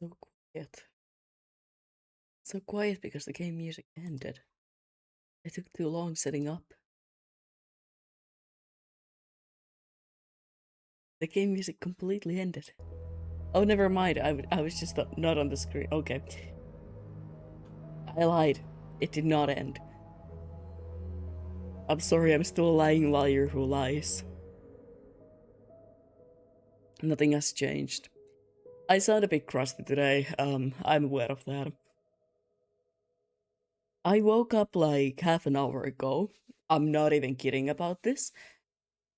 So quiet. So quiet because the game music ended. It took too long setting up. The game music completely ended. Oh, never mind. I was just not on the screen. Okay. I lied. It did not end. I'm sorry, I'm still a lying liar who lies. Nothing has changed. I sound a bit crusty today. I'm aware of that. I woke up like half an hour ago. I'm not even kidding about this.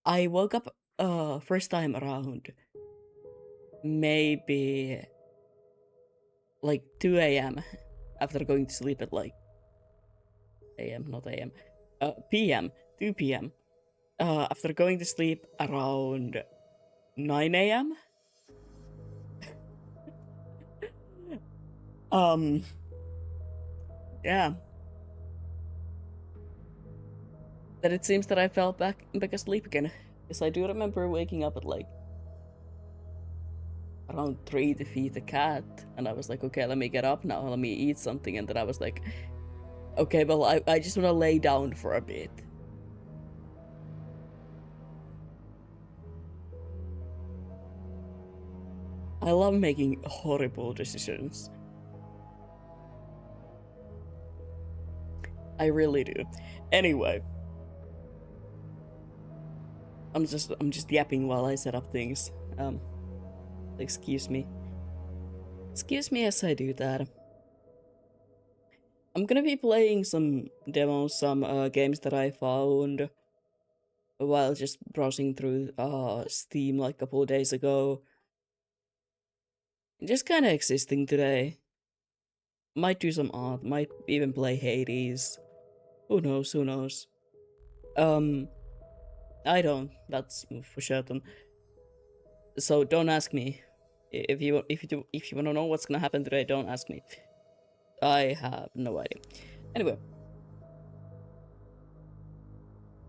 I woke up first time around maybe like 2 a.m. after going to sleep at like a.m. not a.m. p.m. 2 p.m. After going to sleep around 9 a.m. Um yeah. Then it seems that I fell back asleep again. Because I do remember waking up at like around 3 to feed the cat, and I was like, okay, let me get up now, let me eat something, and then I was like, okay, well, I just want to lay down for a bit. I love making horrible decisions. I really do. Anyway, I'm just yapping while I set up things. Excuse me. Excuse me as I do that. I'm gonna be playing some demos, some games that I found while just browsing through Steam like a couple of days ago. Just kind of existing today. Might do some art, might even play Hades. Who knows, who knows. Um, I don't, that's for certain. So don't ask me. If you wanna know what's gonna happen today, don't ask me. I have no idea. Anyway.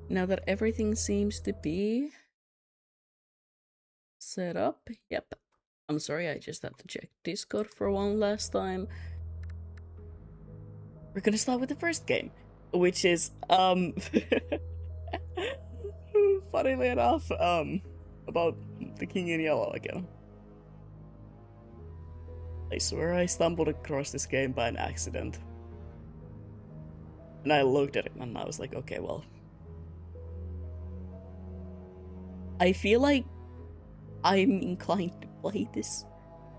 Now that everything seems to be set up, yep. I'm sorry, I just had to check Discord for one last time. We're gonna start with the first game, which is, funnily enough, about the King in Yellow again. I swear I stumbled across this game by an accident. And I looked at it and I was like, okay, well. I feel like I'm inclined to play this.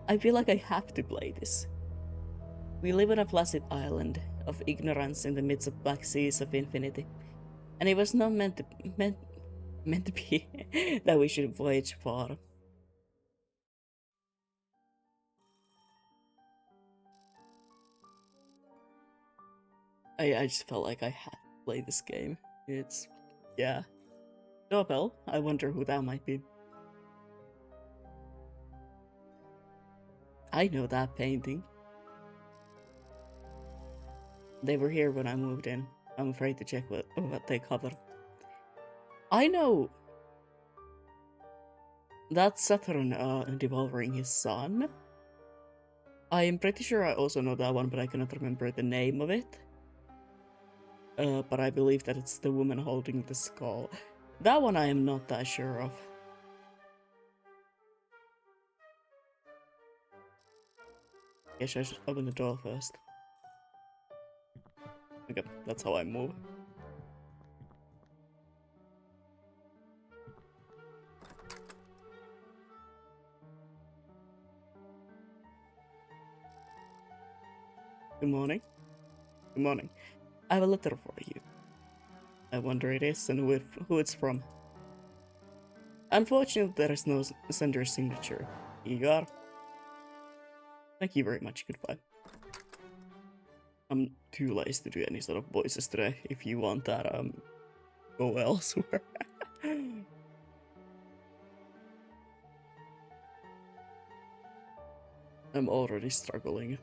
I feel like I have to play this. We live on a placid island of ignorance in the midst of black seas of infinity. And it was not meant to be that we should voyage far. I just felt like I had to play this game. It's, yeah. Doorbell, I wonder who that might be. I know that painting. They were here when I moved in. I'm afraid to check what they cover. I know that's Saturn devouring his son. I am pretty sure I also know that one, but I cannot remember the name of it. But I believe that it's the woman holding the skull. That one I am not that sure of. Guess I should open the door first. Okay, that's how I move. Good morning. Good morning. I have a letter for you. I wonder it is and who it's from. Unfortunately, there is no sender's signature. Igor. Thank you very much. Goodbye. I'm too lazy to do any sort of voices today. If you want that, go elsewhere. I'm already struggling.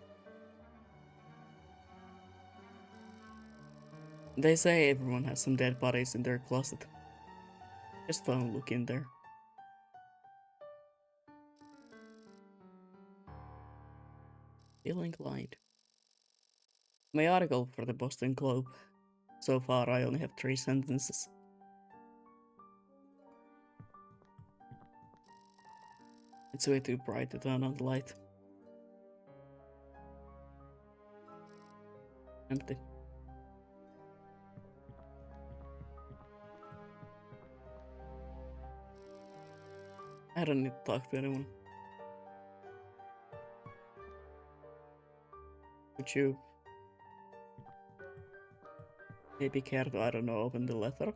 They say everyone has some dead bodies in their closet. Just don't look in there. Feel inclined. My article for the Boston Globe. So far, I only have 3 sentences. It's way too bright to turn on the light. Empty. I don't need to talk to anyone. Would you maybe care to, I don't know, open the letter?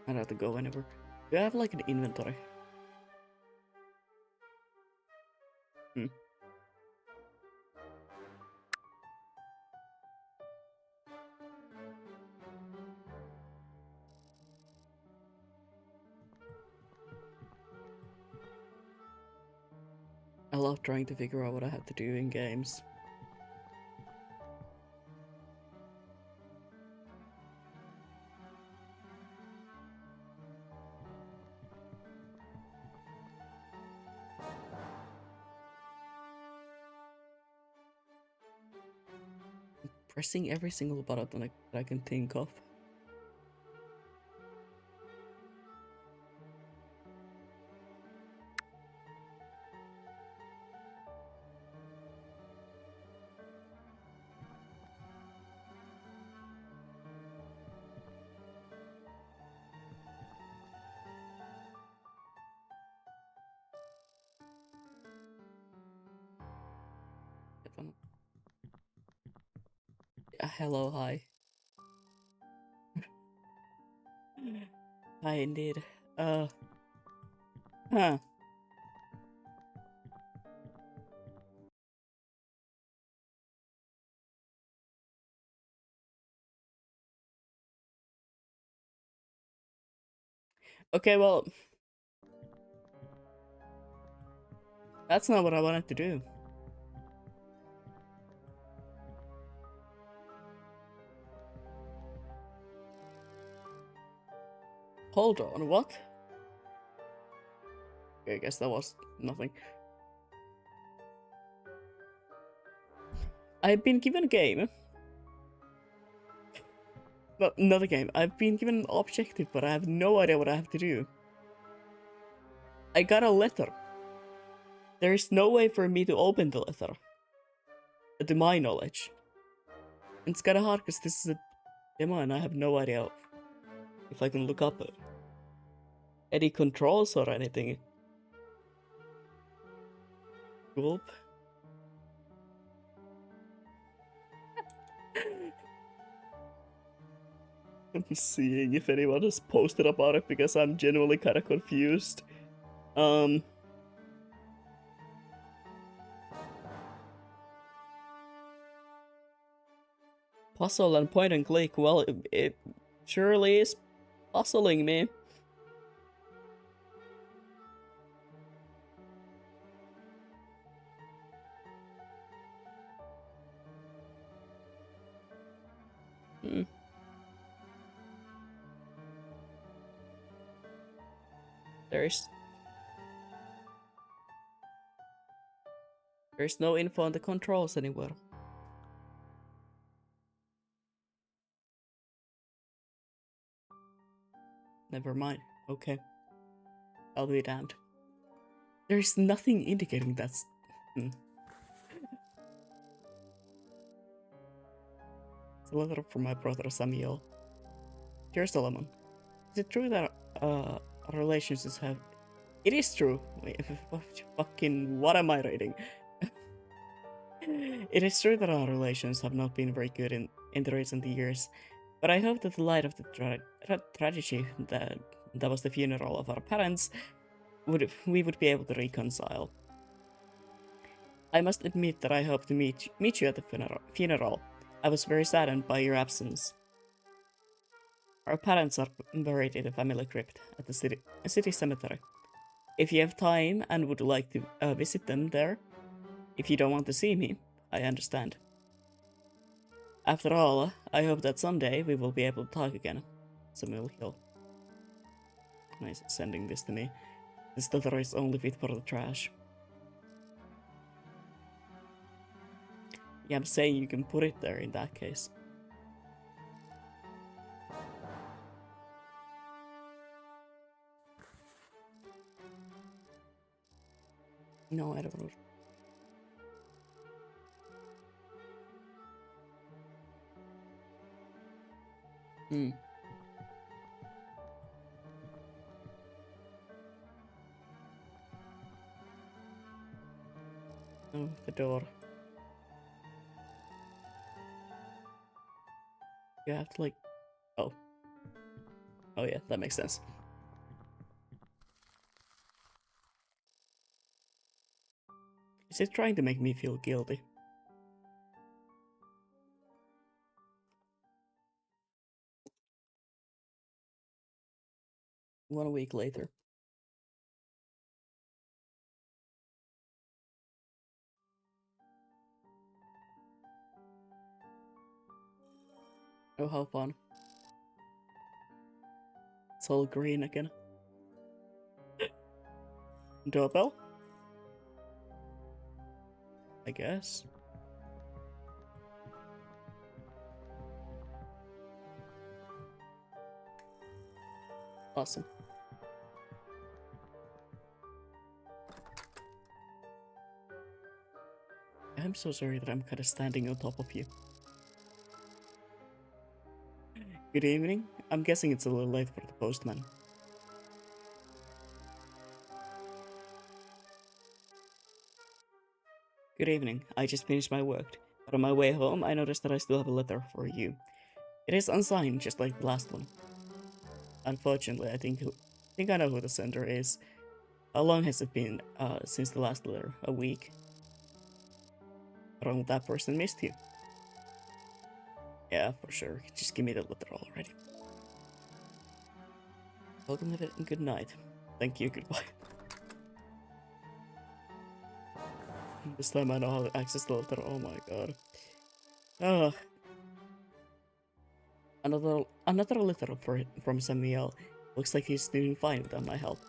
I don't have to go anywhere. Do I have like an inventory? Hmm. I love trying to figure out what I have to do in games. Pressing every single button that I can think of. Hello, hi. Hi, indeed. Huh. Okay, well, that's not what I wanted to do. Hold on, what? Okay, I guess that was nothing. I've been given a game. Not a game. I've been given an objective, but I have no idea what I have to do. I got a letter. There is no way for me to open the letter. To my knowledge. It's kinda hard because this is a demo and I have no idea if I can look up any controls or anything. Gulp. I'm seeing if anyone has posted about it because I'm genuinely kinda confused. Puzzle and point and click, well, it surely is puzzling me. There's no info on the controls anywhere. Never mind. Okay. I'll be damned. There's nothing indicating that's... It's a letter from my brother Samuel. Dear Solomon, is it true that our relationships have... It is true. Wait, fucking what am I reading? It is true that our relations have not been very good in the recent years, but I hope that the light of the tragedy that was the funeral of our parents, we would be able to reconcile. I must admit that I hope to meet you at the funeral. I was very saddened by your absence. Our parents are buried in a family crypt at the city cemetery. If you have time and would like to visit them there, if you don't want to see me, I understand. After all, I hope that someday we will be able to talk again. Samuel Hill. Nice sending this to me. This letter is only fit for the trash. Yeah, I'm saying you can put it there in that case. No, I don't know. Hmm. Oh, the door. You have to like... Oh. Oh yeah, that makes sense. Is it trying to make me feel guilty? One week later. Oh, how fun. It's all green again. Doorbell? I guess. Awesome. I'm so sorry that I'm kind of standing on top of you. Good evening. I'm guessing it's a little late for the postman. Good evening. I just finished my work. But on my way home, I noticed that I still have a letter for you. It is unsigned, just like the last one. Unfortunately, I think I know who the sender is. How long has it been since the last letter? A week? Wrong, that person missed you. Yeah, for sure. Just give me the letter already. Welcome to it and good night. Thank you, goodbye. This time I know how to access the letter. Oh my god. Ah, another letter from Samuel. Looks like he's doing fine without my help.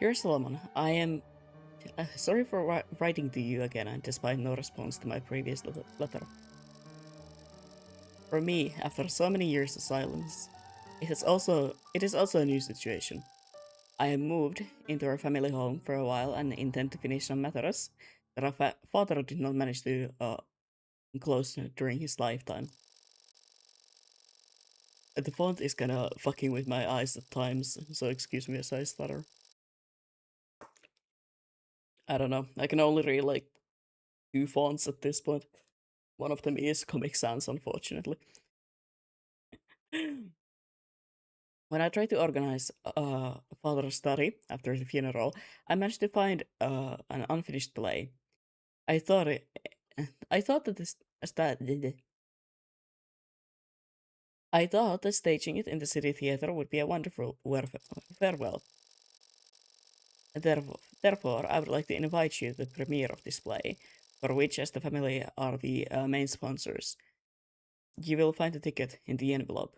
Dear Solomon, I am sorry for writing to you again, and despite no response to my previous letter. For me, after so many years of silence, it is also a new situation. I have moved into our family home for a while and intend to finish some matters that our father did not manage to close during his lifetime. The font is kinda fucking with my eyes at times, so excuse me as I stutter. I don't know, I can only read like 2 fonts at this point. One of them is Comic Sans, unfortunately. When I tried to organize father's study after the funeral, I managed to find an unfinished play. I thought it, I thought that this that I thought that staging it in the city theater would be a wonderful farewell. Therefore, I would like to invite you to the premiere of this play, for which, as the family are the main sponsors, you will find a ticket in the envelope.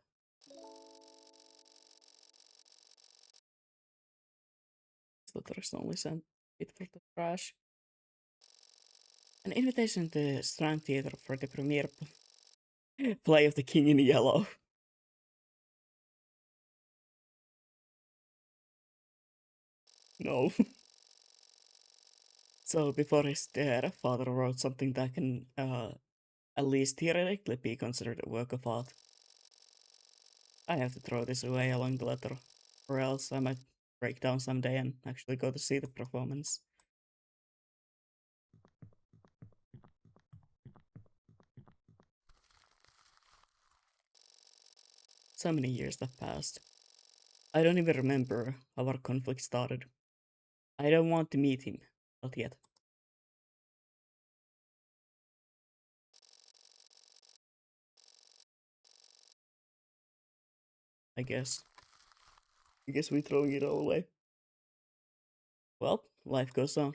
This letter is only sent it for the trash. An invitation to the Strand Theatre for the premiere play of The King in Yellow. No. So before his death, father wrote something that can at least theoretically be considered a work of art. I have to throw this away along the letter, or else I might break down someday and actually go to see the performance. So many years have passed. I don't even remember how our conflict started. I don't want to meet him, not yet. I guess. I guess we're throwing it all away. Well, life goes on.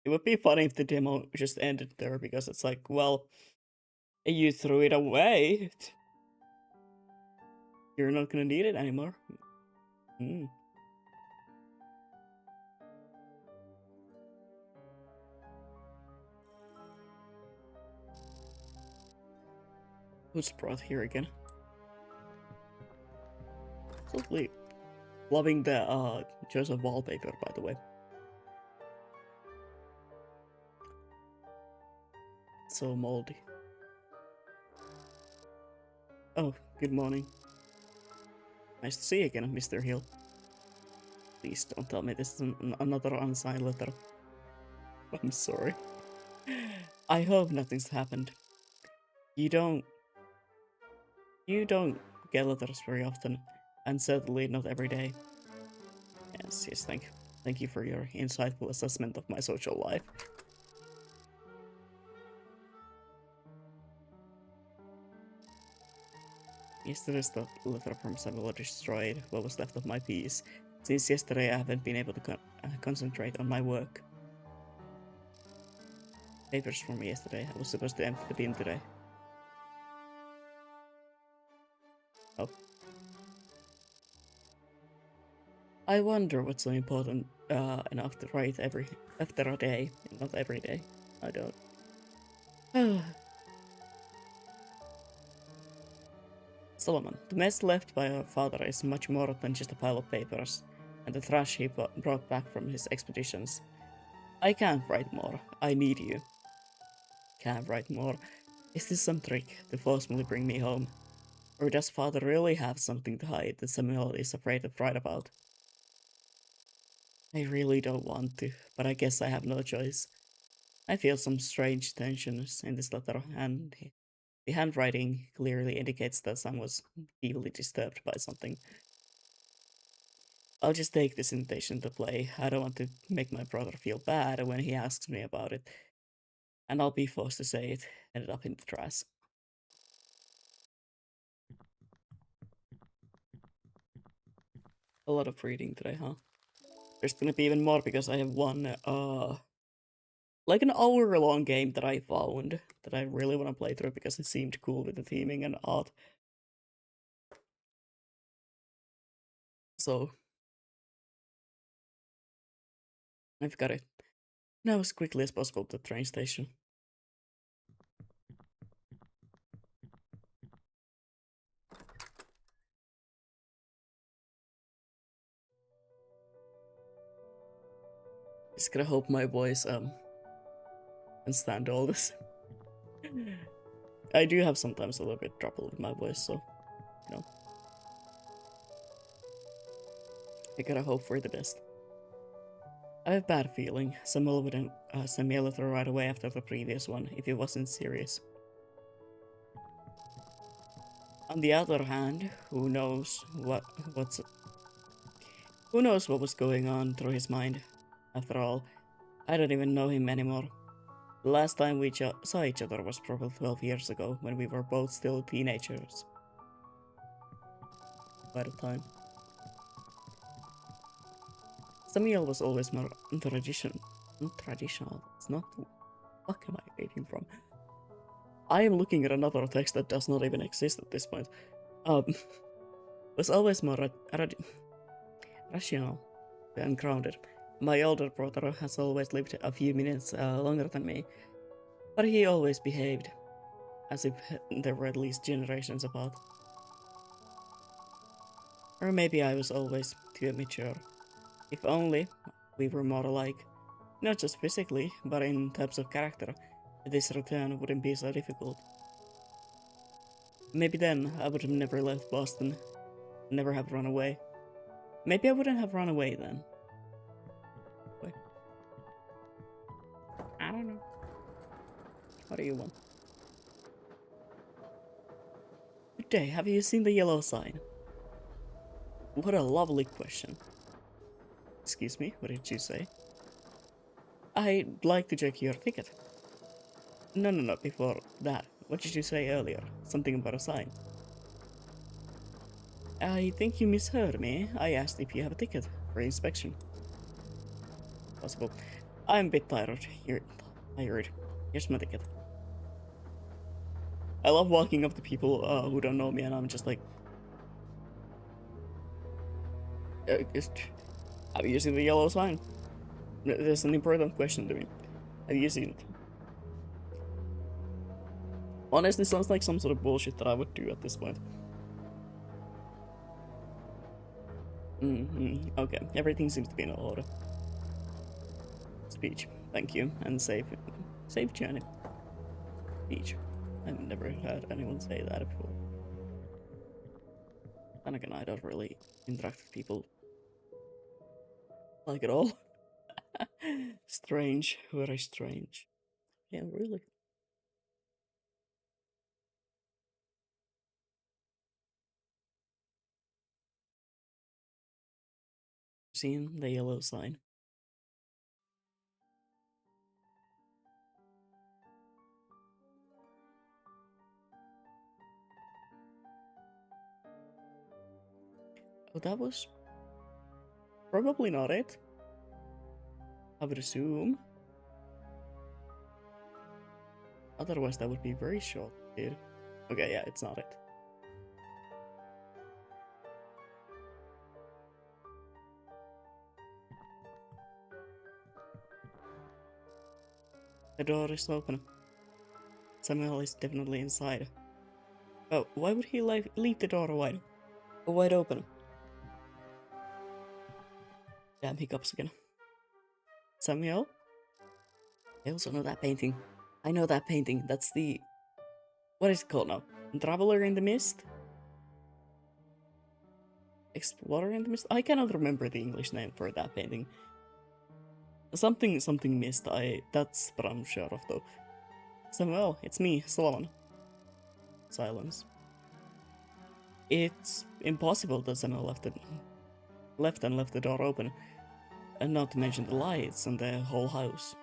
It would be funny if the demo just ended there because it's like, well, You threw it away. You're not gonna need it anymore. Hmm. Who's brought here again? Totally loving the Joseph wallpaper, by the way. So moldy. Oh, good morning. Nice to see you again, Mr. Hill. Please don't tell me this is another unsigned letter. I'm sorry. I hope nothing's happened. You don't get letters very often, and certainly not every day. Yes, thank you for your insightful assessment of my social life. Yesterday's letter from Samuel destroyed what was left of my peace. Since yesterday, I haven't been able to concentrate on my work. Papers from yesterday. I was supposed to empty the bin today. Oh. I wonder what's so important enough to write after a day. Not every day. I don't. Solomon, the mess left by our father is much more than just a pile of papers, and the trash he brought back from his expeditions. I can't write more. I need you. Can't write more. Is this some trick to forcefully bring me home? Or does father really have something to hide that Samuel is afraid to write about? I really don't want to, but I guess I have no choice. I feel some strange tensions in this letter, and the handwriting clearly indicates that Sam was deeply disturbed by something. I'll just take this invitation to play. I don't want to make my brother feel bad when he asks me about it, and I'll be forced to say it ended up in the trash. A lot of reading today, huh? There's gonna be even more because I have one, like an hour-long game that I found that I really want to play through because it seemed cool with the theming and art. So, I've got it now as quickly as possible to the train station. Just gotta hope my voice, can stand all this. I do have sometimes a little bit trouble with my voice, so, you know. I gotta hope for the best. I have a bad feeling Samuel wouldn't send me a letter right away after the previous one if it wasn't serious. On the other hand, who knows what was going on through his mind. After all, I don't even know him anymore. The last time we saw each other was probably 12 years ago when we were both still teenagers. By the time. Samuel was always more traditional. It's not. What am I reading from? I am looking at another text that does not even exist at this point. Was always more rational and grounded. My older brother has always lived a few minutes longer than me, but he always behaved as if there were at least generations apart. Or maybe I was always too immature. If only we were more alike, not just physically, but in terms of character, this return wouldn't be so difficult. Maybe then I would have never left Boston, never have run away. Maybe I wouldn't have run away then. Wait. I don't know. What do you want? Good day, have you seen the yellow sign? What a lovely question. Excuse me, what did you say? I'd like to check your ticket. No, before that. What did you say earlier? Something about a sign. I think you misheard me. I asked if you have a ticket for inspection. Possible. I'm a bit tired. Here's my ticket. I love walking up to people who don't know me, and I'm just like, have you seen the yellow sign? There's an important question to me. Have you seen it? Honestly, sounds like some sort of bullshit that I would do at this point. Okay, everything seems to be in order. Speech. Thank you, and safe journey. Speech. I've never heard anyone say that before. Then again, I don't really interact with people like at all. Strange, very strange. Yeah, really. Seen the yellow sign. Oh, that was probably not it. I would assume. Otherwise, that would be very short, dude. Okay, yeah, it's not it. The door is open. Samuel is definitely inside. Oh, why would he leave the door wide open? Damn hiccups again. Samuel? I also know that painting. I know that painting. That's the... What is it called now? Traveler in the Mist? Explorer in the Mist? I cannot remember the English name for that painting. Something mist. That's what I'm sure of though. Samuel, it's me, Solomon. Silence. It's impossible that Samuel left the door open, and not to mention the lights and the whole house.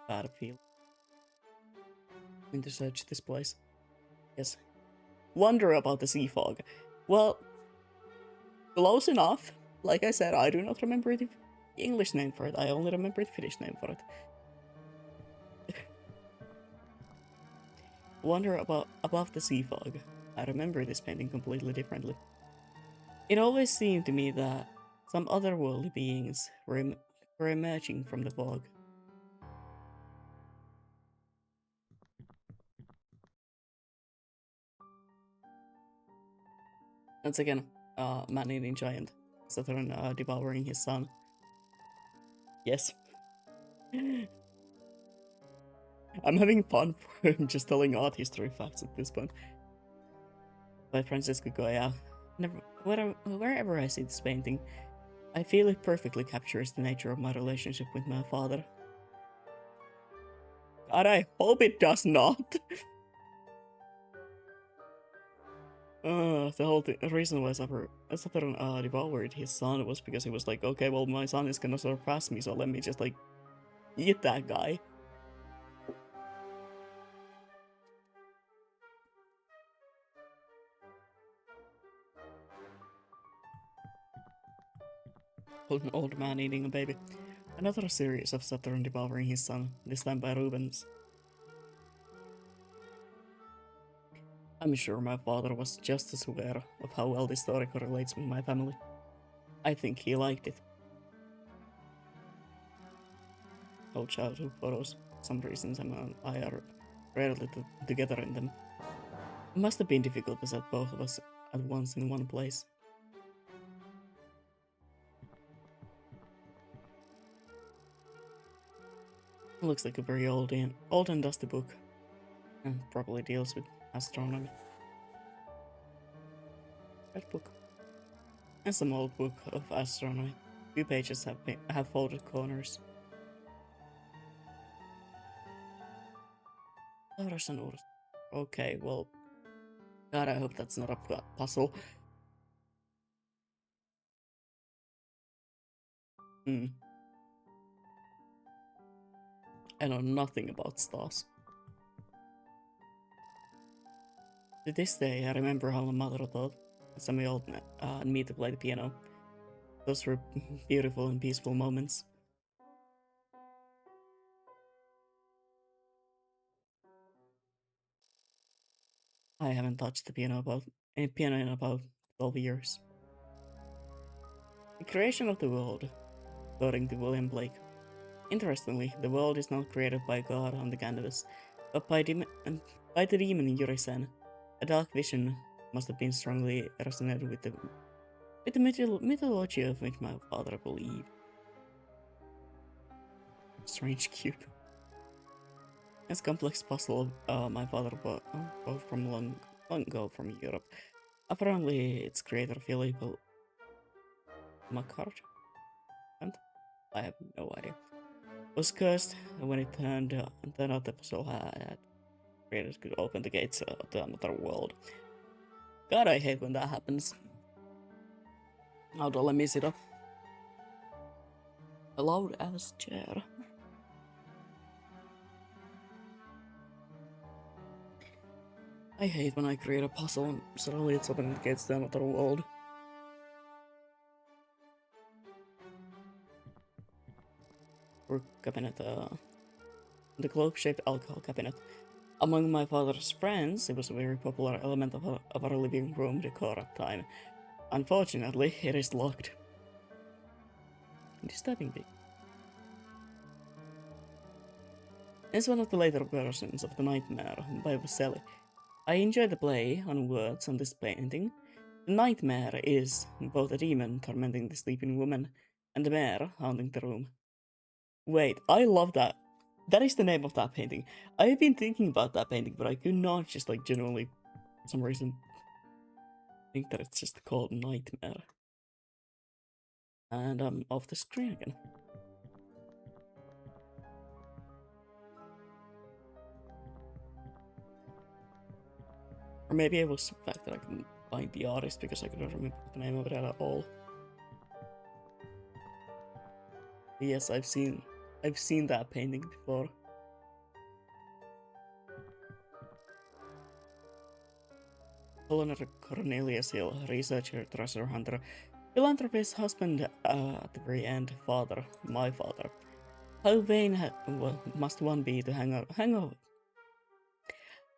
Bad feel. Going to search this place. Yes. Wonder about the sea fog. Well, close enough. Like I said, I do not remember the English name for it. I only remember the Finnish name for it. Wonder above the sea fog. I remember this painting completely differently. It always seemed to me that some otherworldly beings were emerging from the fog. Once again, man-eating giant, Saturn devouring his son. Yes. I'm having fun just telling art history facts at this point. By Francisco Goya. Wherever I see this painting, I feel it perfectly captures the nature of my relationship with my father. God, I hope it does not. The whole reason why Saturn devoured his son was because he was like, okay, well, my son is gonna surpass me, so let me just, like, eat that guy. An old man eating a baby. Another series of Saturn devouring his son, this time by Rubens. I'm sure my father was just as aware of how well this story correlates with my family. I think he liked it. Old childhood photos. For some reason, Sam and I are rarely together in them. It must have been difficult to set both of us at once in one place. It looks like a very old and dusty book, and probably deals with astronomy. That book. And some old book of astronomy. Few pages have folded corners. Taurus and Ursa. Okay, well, God, I hope that's not a puzzle. I know nothing about stars. To this day, I remember how my mother taught Samuel and me to play the piano. Those were beautiful and peaceful moments. I haven't touched the piano in about 12 years. The creation of the world, according to William Blake. Interestingly, the world is not created by God on the canvas, but by the demon Yurisen. A dark vision must have been strongly resonated with the mythology of which my father believed. Strange cube. It's complex puzzle my father bought from long ago from Europe. Apparently, its creator Philippe Macquart, and I have no idea, was cursed when it turned out the puzzle had created could open the gates to another world. God, I hate when that happens. Hold on, let me sit up. A loud ass chair. I hate when I create a puzzle and suddenly it's opening the gates to another world. Or cabinet, the globe-shaped alcohol cabinet. Among my father's friends, it was a very popular element of our living room decor at the time. Unfortunately, it is locked. Disturbing me. It's one of the later versions of The Nightmare by Vasily. I enjoy the play on words on this painting. The nightmare is both a demon tormenting the sleeping woman and the mare haunting the room. Wait, I love that. That is the name of that painting. I have been thinking about that painting, but I could not just genuinely, for some reason, think that it's just called Nightmare. And I'm off the screen again. Or maybe it was the fact that I couldn't find the artist because I couldn't remember the name of it at all. But yes, I've seen that painting before. Colonel Cornelius Hill, researcher, treasure hunter, philanthropist, husband, at the very end, father, my father. How vain must one be to hang over?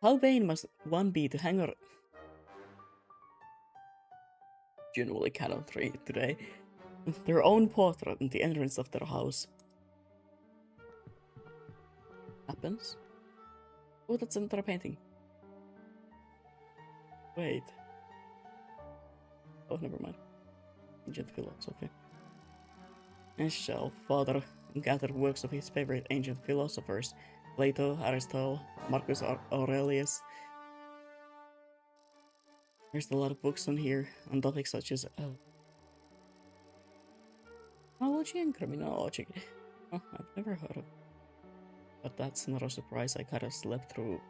How vain must one be to hang around? Genuinely cannot read today. Their own portrait in the entrance of their house. Happens? Oh, that's another painting. Wait. Oh, never mind. Ancient philosophy. Eschel, father, gathered works of his favorite ancient philosophers, Plato, Aristotle, Marcus Aurelius. There's a lot of books on here on topics such as criminology and criminology. Oh, I've never heard of it. But that's not a surprise, I kinda slept through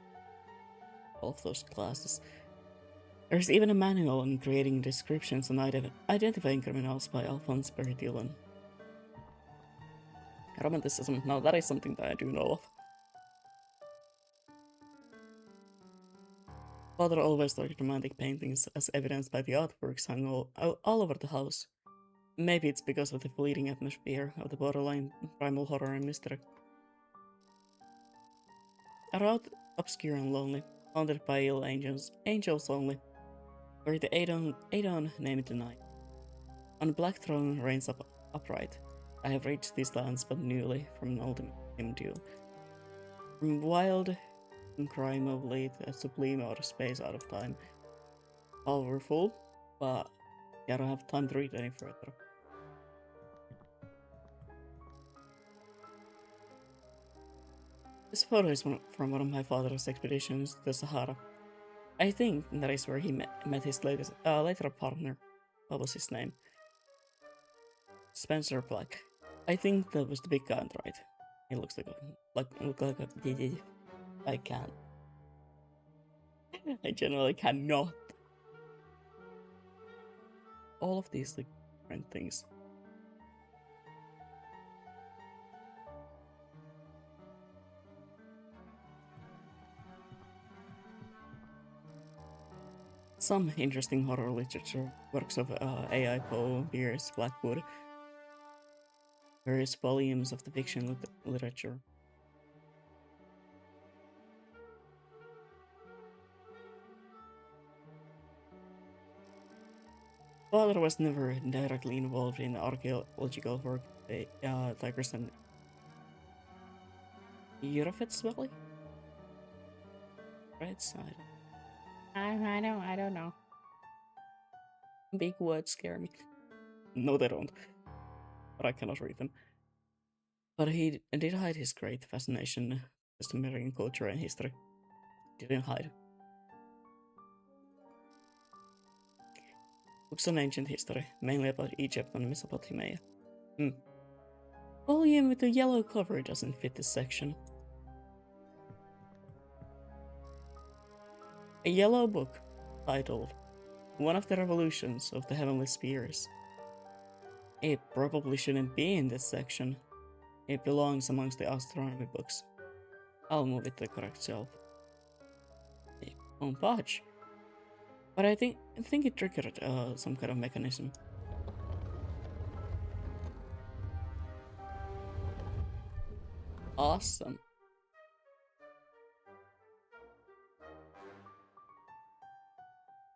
all of those classes. There's even a manual on creating descriptions and identifying criminals by Alphonse Bertillon. Romanticism, now that is something that I do know of. Father always liked romantic paintings, as evidenced by the artworks hung all over the house. Maybe it's because of the fleeting atmosphere of the borderline primal horror and mystery. A route obscure and lonely, haunted by ill angels only, where the Aedon named the night. On a black throne reigns upright. I have reached these lands but newly from an ultimate duel. From wild and crime of late, a sublime out of space, out of time. Powerful, but I don't have time to read any further. This photo is from one of my father's expeditions to the Sahara. I think that is where he met his later partner. What was his name? Spencer Black. I think that was the big guy on the right. He looks like a I can't. I generally cannot. All of these different things. Some interesting horror literature, works of A.I. Poe, Pierce, Blackwood, various volumes of the fiction literature. Father was never directly involved in archaeological work at the Tigris and Eurofits Valley, right? So I don't know. Big words scare me. No, they don't. But I cannot read them. But he did hide his great fascination with Sumerian culture and history. Didn't hide. Books on ancient history, mainly about Egypt and Mesopotamia. Volume with the yellow cover doesn't fit this section. A yellow book titled One of the Revolutions of the Heavenly Spheres. It probably shouldn't be in this section. It belongs amongst the astronomy books. I'll move it to the correct shelf. It won't budge. But I think it triggered some kind of mechanism. Awesome.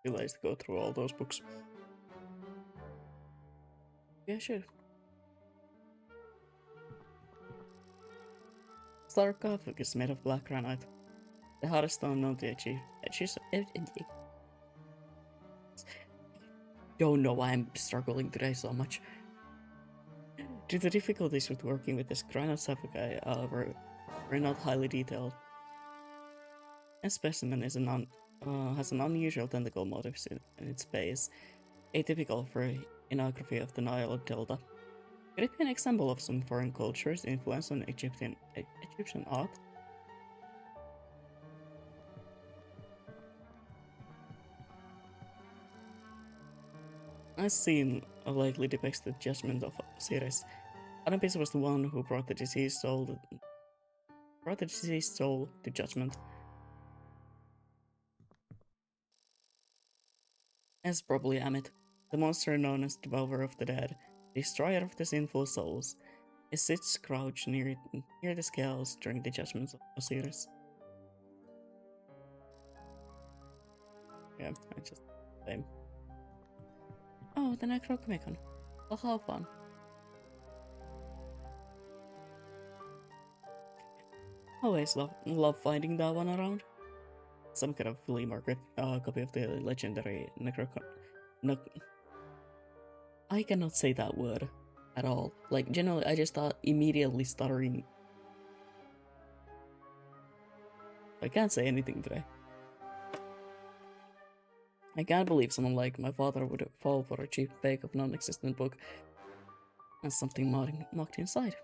Realized to go through all those books. Yeah, sure. Sarcophagus is made of black granite. The hardest stone known to achieve. Don't know why I'm struggling today so much. Due to difficulties with working with this granite sarcophagi were not highly detailed. A specimen is has an unusual tentacle motif in its base, atypical for iconography of the Nile Delta. Could it be an example of some foreign culture's influence on Egyptian art? A scene likely depicts the judgment of Osiris. Anubis was the one who brought the deceased soul to judgment. As probably Amit, the monster known as Devourer of the Dead, destroyer of the sinful souls, it sits crouched near the scales during the judgments of Osiris. Yeah, I just same. Oh, the Necronomicon. Well, how fun. Always love finding that one around. Some kind of flea market copy of the legendary Necrocon. I cannot say that word at all. Like, generally, I just thought immediately stuttering. I can't say anything today. I can't believe someone like my father would fall for a cheap fake of non-existent book and something mocked inside.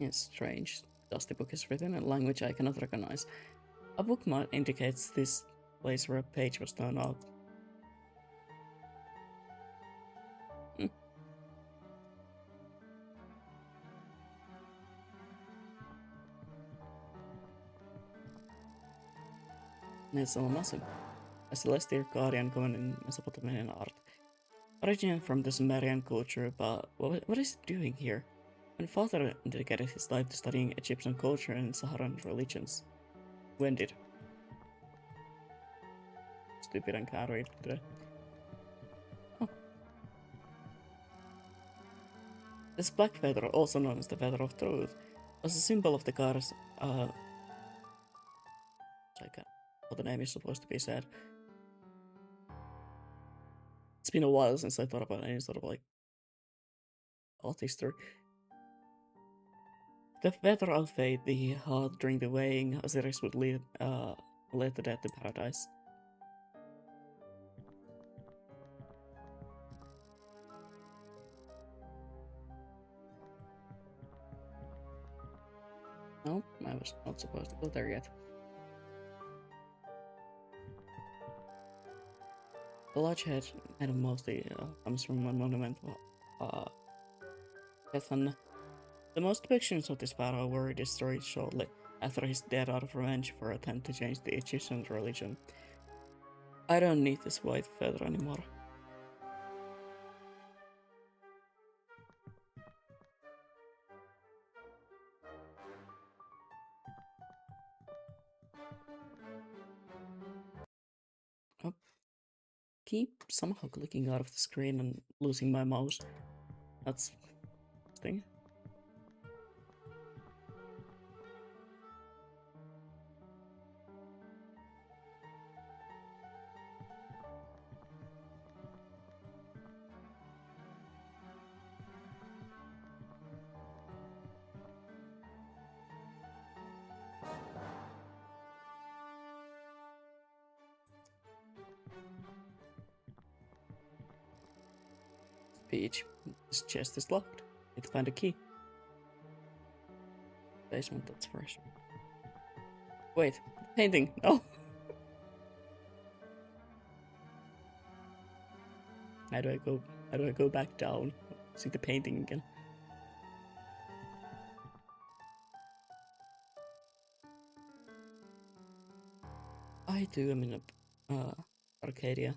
It's strange. Thus the book is written in a language I cannot recognize. A bookmark indicates this place where a page was torn out. It's massive. A celestial guardian common in Mesopotamian art. Originating from the Sumerian culture, but what is it doing here? My father dedicated his life to studying Egyptian culture and Saharan religions. When did? Stupid and can't read today. Oh. This black feather, also known as the Feather of Truth, was a symbol of the goddess. I can't. What the name is supposed to be said. It's been a while since I thought about any sort of like art history. The feather of fate, the heart during the weighing, Osiris would lead the dead to paradise. No, I was not supposed to go there yet. The large head and mostly comes from a monument Ethan. The most depictions of this pharaoh were destroyed shortly after his death out of revenge for attempt to change the Egyptian religion. I don't need this white feather anymore. Oh, keep somehow clicking out of the screen and losing my mouse. That's thing. Peach, this chest is locked. Need to find a key. Basement, that's first. Wait, painting, no. How do I go back down? See the painting again. I do, I'm in Arcadia,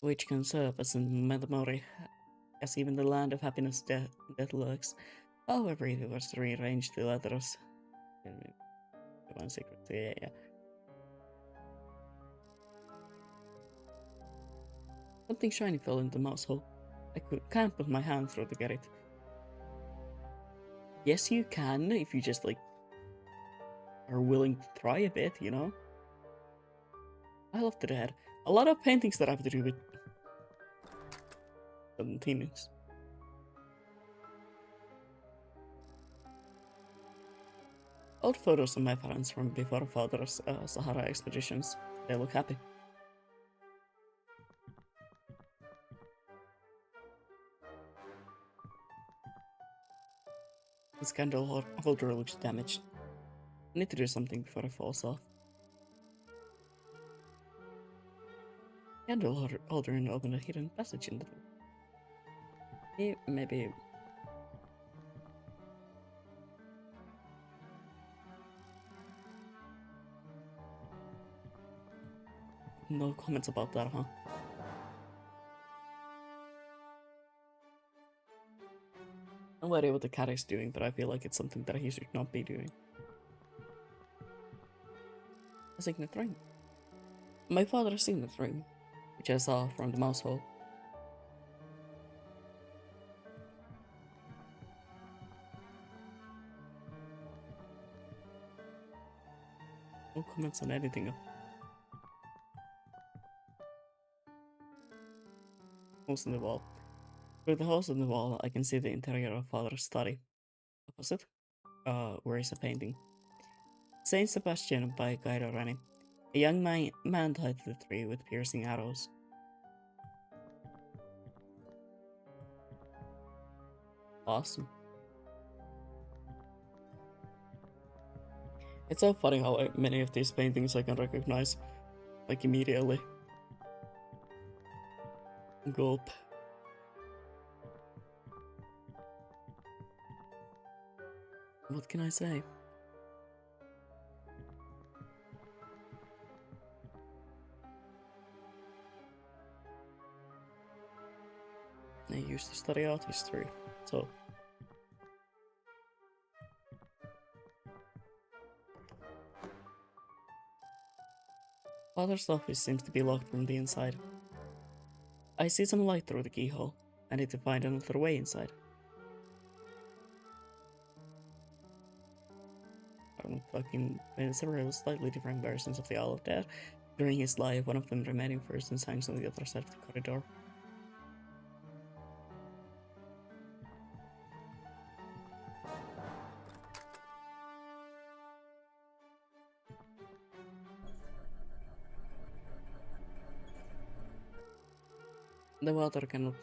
which can serve as a memory, as even the land of happiness death lurks. However, if it was to rearrange the letters, one secret, yeah. Something shiny fell into the mouse hole. Can't put my hand through to get it. Yes, you can if you just are willing to try a bit, you know. I love the dead. A lot of paintings that have to do with 17s. Old photos of my parents from before father's Sahara expeditions. They look happy. This candle holder looks damaged. I need to do something before it falls off. Candle holder and open a hidden passage in the door. Maybe. No comments about that, huh? No idea what the cat is doing, but I feel like it's something that he should not be doing. A signet ring. My father's signet ring, which I saw from the mouse hole. No comments on anything. Holes in the wall. Through the holes in the wall, I can see the interior of father's study. Opposite, where is a painting? Saint Sebastian by Guido Reni. A young man tied to the tree with piercing arrows. Awesome. It's so funny how many of these paintings I can recognize, like immediately. Gulp. What can I say? I used to study art history, so. Father's office seems to be locked from the inside. I see some light through the keyhole. I need to find another way inside. Fucking several slightly different versions of the Isle of Death. During his life, one of them remaining first and signs on the other side of the corridor. The water cannot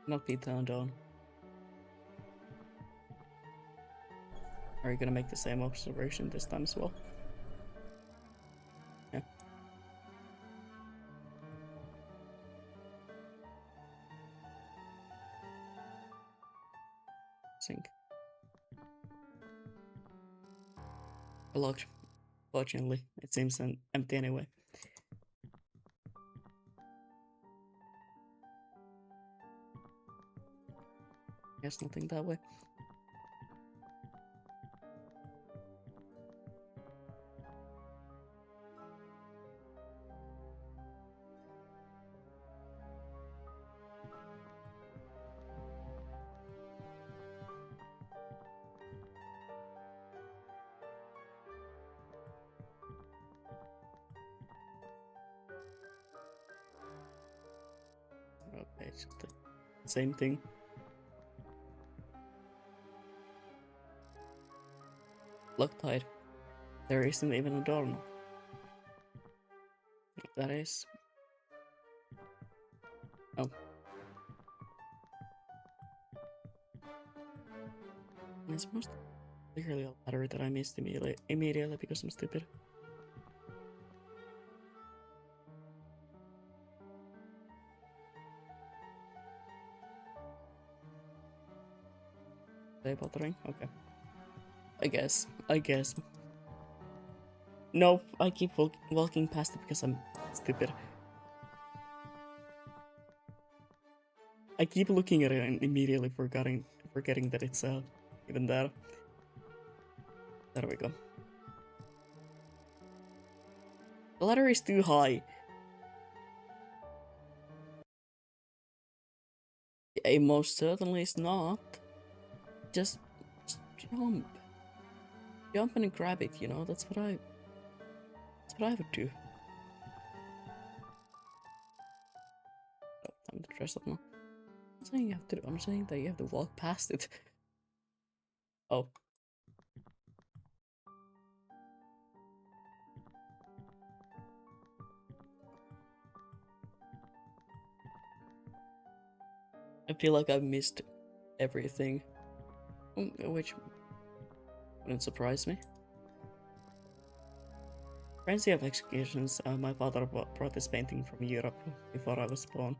not be turned on. Are you gonna make the same observation this time as well? Yeah. Sink. Locked. Fortunately, it seems empty anyway. Guess nothing that way. it's just the same thing. Loctite. There isn't even a doorknob. That is. Oh. It's most clearly a letter that I missed immediately because I'm stupid. Say about the ring? Okay. I guess. Nope, I keep walking past it because I'm stupid. I keep looking at it and immediately forgetting that it's even there. There we go. The ladder is too high. It most certainly is not. Just jump. Jump and grab it, you know, that's what I would do. Oh, time to dress up now. I'm saying that you have to walk past it. Oh. I feel like I've missed everything. Which wouldn't surprise me. Frenzy of Executions, my father brought this painting from Europe before I was born.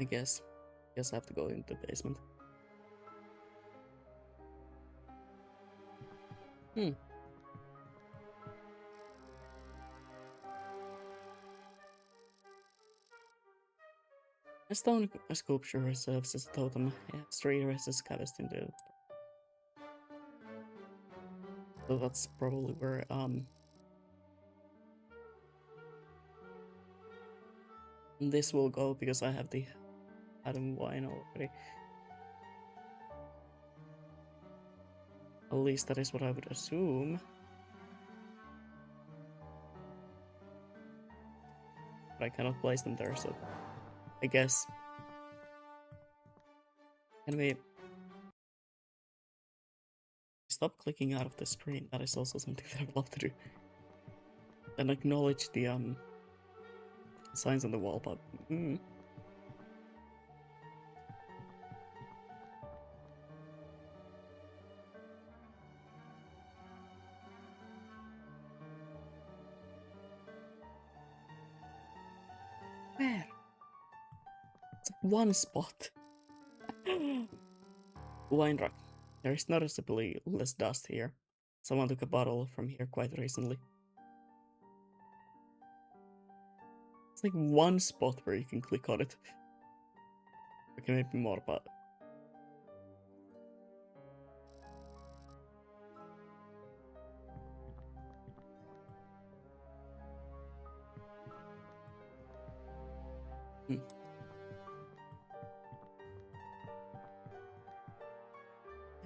I guess I have to go into the basement. A stone sculpture serves as a totem. Street is cavest into. So that's probably where this will go because I have the Adam wine already. At least that is what I would assume. But I cannot place them there, so I guess. Can we stop clicking out of the screen? That is also something that I would love to do. And acknowledge the signs on the wall, but where? It's one spot. Wine rack. There is noticeably less dust here. Someone took a bottle from here quite recently. It's like one spot where you can click on it. Okay, maybe more, but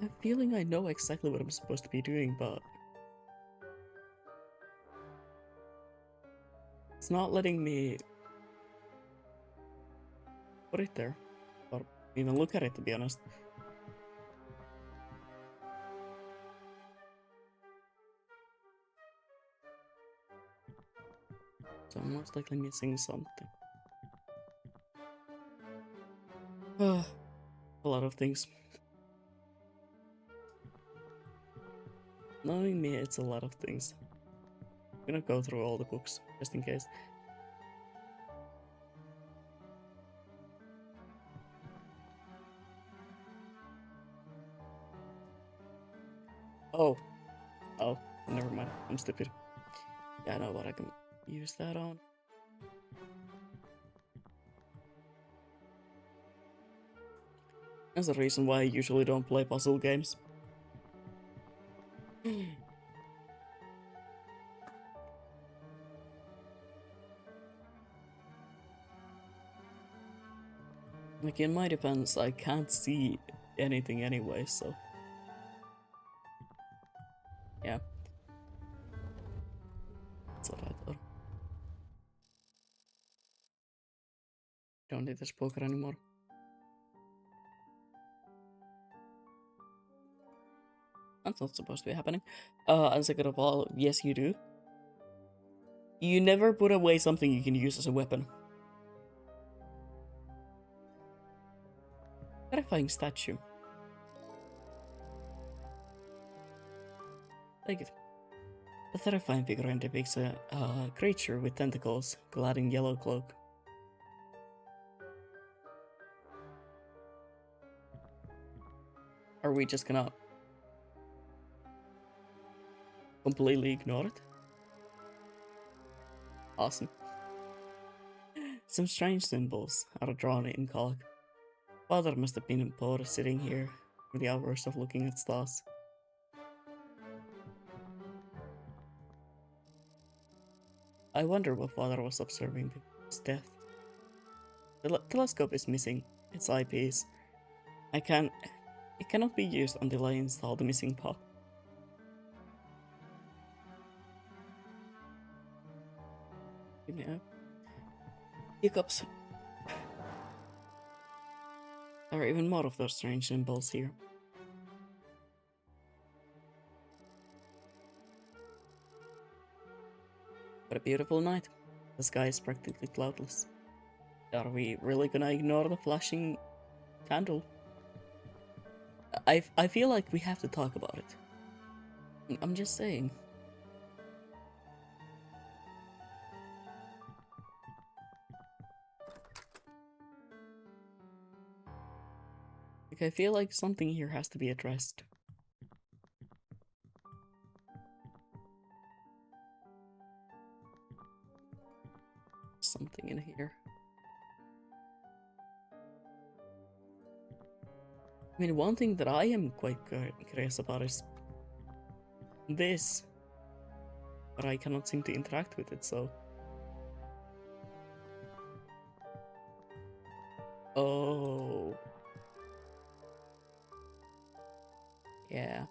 I have a feeling I know exactly what I'm supposed to be doing, but it's not letting me put it there, or even look at it, to be honest. So I'm most likely missing something. A lot of things. Knowing me, it's a lot of things. I'm gonna go through all the books, just in case. Oh, never mind. I'm stupid. Yeah, I know what I can use that on. That's the reason why I usually don't play puzzle games. Like, in my defense, I can't see anything anyway, so. Yeah. Don't need this poker anymore. That's not supposed to be happening. And second of all, yes, you do. You never put away something you can use as a weapon. Terrifying statue. Take it. The terrifying figurine depicts a creature with tentacles clad in yellow cloak. Are we just gonna completely ignore it? Awesome. Some strange symbols are drawn in chalk. Father must have been bored sitting here for the hours of looking at stars. I wonder what Father was observing before his death. The telescope is missing its eyepiece. It cannot be used until I install the missing part. Give me a hiccups. There are even more of those strange symbols here. What a beautiful night. The sky is practically cloudless. Are we really gonna ignore the flashing candle? I feel like we have to talk about it. I'm just saying. Like, I feel like something here has to be addressed. Something in here. I mean, one thing that I am quite curious about is this, but I cannot seem to interact with it, so... Oh... Yeah.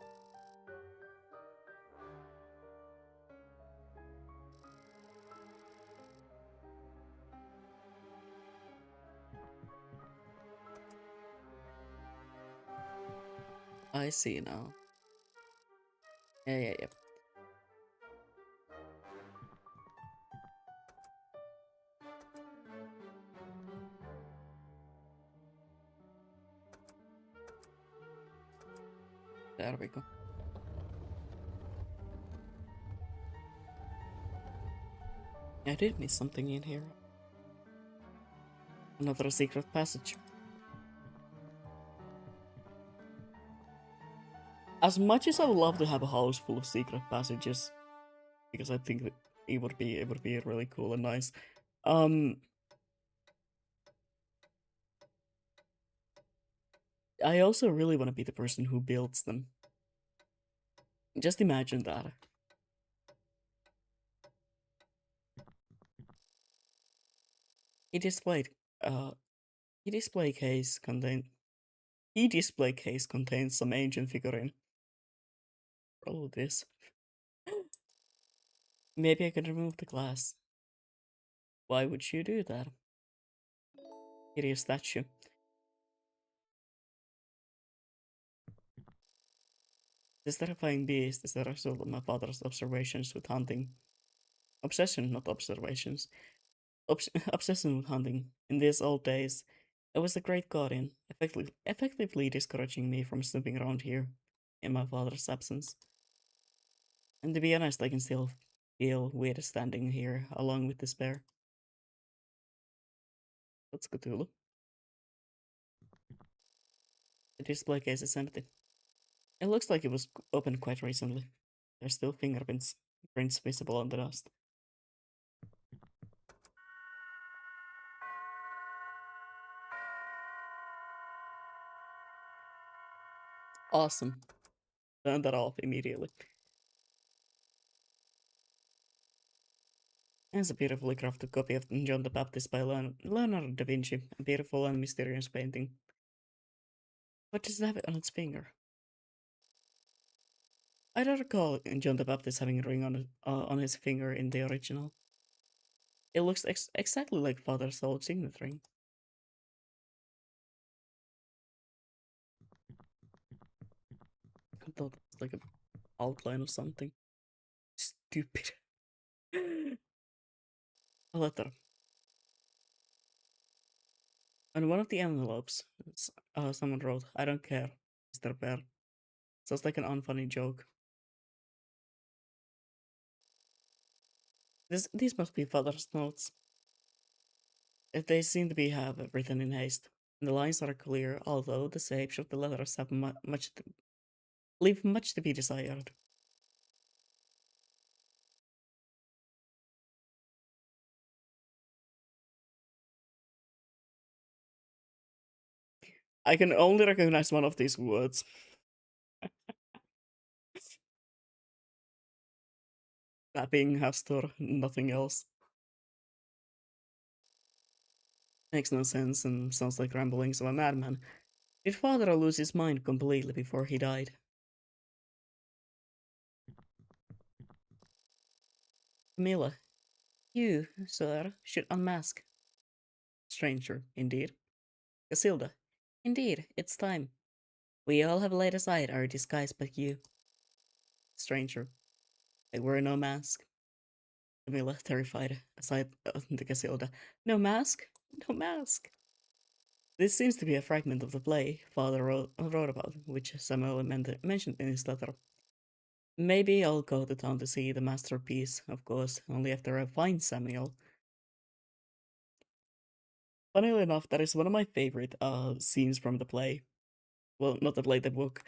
I see now. Yeah. There we go. I did miss something in here. Another secret passage. As much as I would love to have a house full of secret passages, because I think that it would be really cool and nice. I also really want to be the person who builds them. Just imagine that. He displayed he display case contains some ancient figurine. Oh, this. Maybe I can remove the glass. Why would you do that? Hideous statue. This terrifying beast is the result of my father's observations with hunting. Obsession, not observations. Obsession with hunting. In these old days, I was the great guardian, effectively discouraging me from snooping around here in my father's absence. And to be honest, I can still feel weird standing here along with this bear. That's Cthulhu. The display case is empty. It looks like it was opened quite recently. There's still prints visible on the dust. Awesome. Turn that off immediately. It's a beautifully crafted copy of John the Baptist by Leonardo da Vinci, a beautiful and mysterious painting. What does it have on its finger? I don't recall John the Baptist having a ring on his finger in the original. It looks exactly like Father Soul's signet ring. thought it was like an outline or something. Stupid. A letter. On one of the envelopes, someone wrote, "I don't care, Mr. Bear." Sounds like an unfunny joke. These must be father's notes. If they seem to be have written in haste. The lines are clear, although the shapes of the letters have leave much to be desired. I can only recognize one of these words. Tapping, Hastur, nothing else. Makes no sense and sounds like ramblings of a madman. Did father lose his mind completely before he died? Camilla, you, sir, should unmask. Stranger, indeed. Casilda, indeed, it's time. We all have laid aside our disguise but you. Stranger, I wear no mask. Camilla, terrified, aside to Casilda. No mask? No mask. This seems to be a fragment of the play father wrote about, which Samuel mentioned in his letter. Maybe I'll go to town to see the masterpiece, of course, only after I find Samuel. Funnily enough, that is one of my favorite scenes from the play. Well, not the play, the book.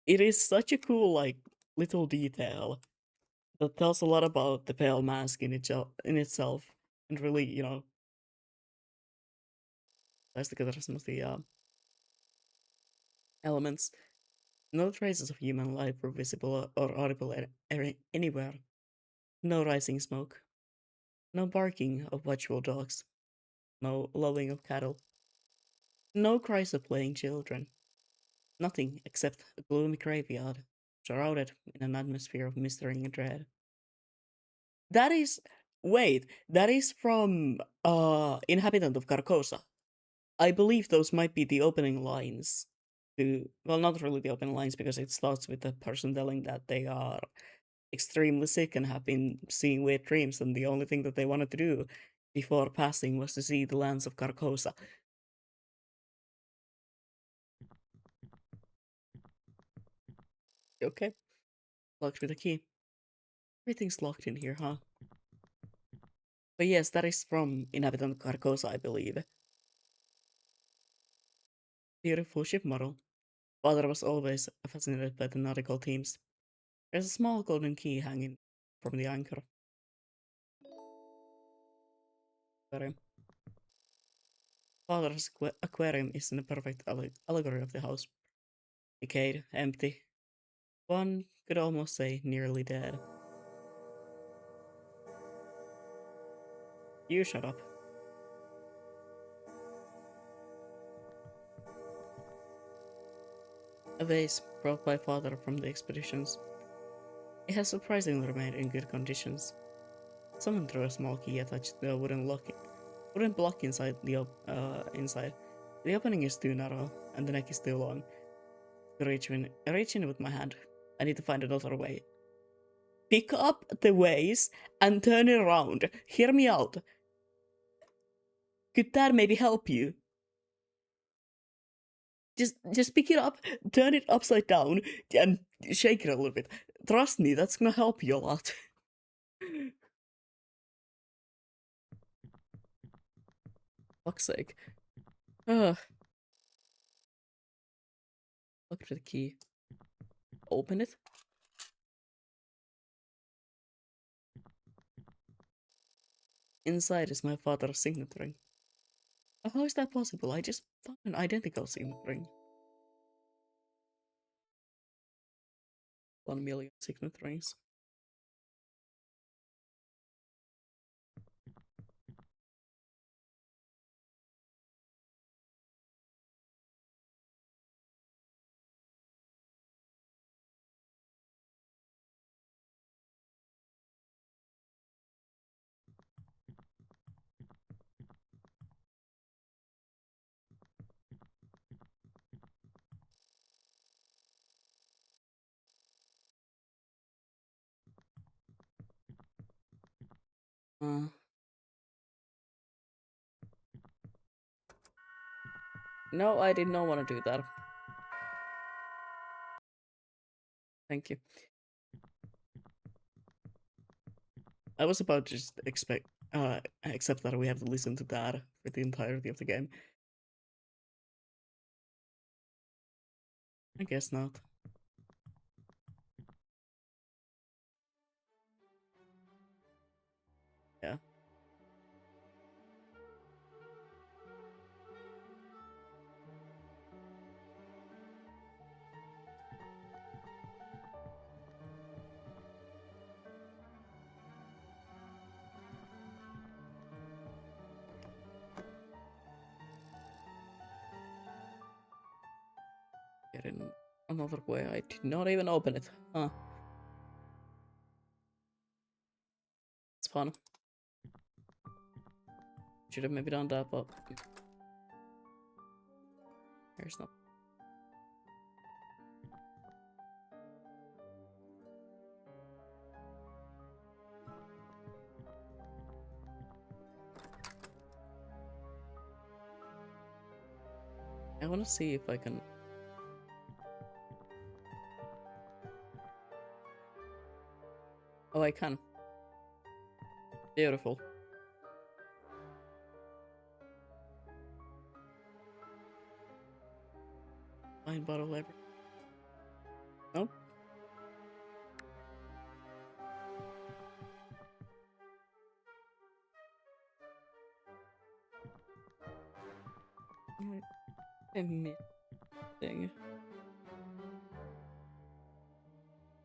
It is such a cool, like, little detail that tells a lot about the pale mask in itself, and really, ties together some of the elements. No traces of human life were visible or audible anywhere. No rising smoke. No barking of watchful dogs. No lowing of cattle. No cries of playing children. Nothing except a gloomy graveyard, shrouded in an atmosphere of mystery and dread. That is wait, that is from Inhabitant of Carcosa. I believe those might be the opening lines to, well, not really the opening lines because it starts with the person telling that they are extremely sick and have been seeing weird dreams, and the only thing that they wanted to do before passing was to see the lands of Carcosa. Okay, locked with a key. Everything's locked in here, huh? But yes, that is from Inhabitant of Carcosa, I believe. Beautiful ship model. Father was always fascinated by the nautical themes. There's a small golden key hanging from the anchor. Aquarium. Father's aquarium is in a perfect allegory of the house. Decayed, empty. One could almost say nearly dead. You shut up. A vase brought by father from the expeditions. It has surprisingly remained in good conditions. Someone threw a small key attached to a wooden block inside. The opening is too narrow, and the neck is too long. Reach in with my hand. I need to find another way. Pick up the vase and turn it around. Hear me out. Could that maybe help you? Just pick it up, turn it upside down, and shake it a little bit. Trust me, that's gonna help you a lot. Fuck's sake. Ugh. Look for the key. Open it. Inside is my father's signet ring. How is that possible? I just found an identical signet ring. 1,000,000 signet rings. Uh, no, I did not want to do that. Thank you. I was about to just accept that we have to listen to that for the entirety of the game. I guess not. Yeah. Get in another way. I did not even open it. Huh. It's fun. Should have maybe done that, but there's not. I want to see if I can. Oh, I can. Beautiful. Wine bottle library. Nope. Admit thing.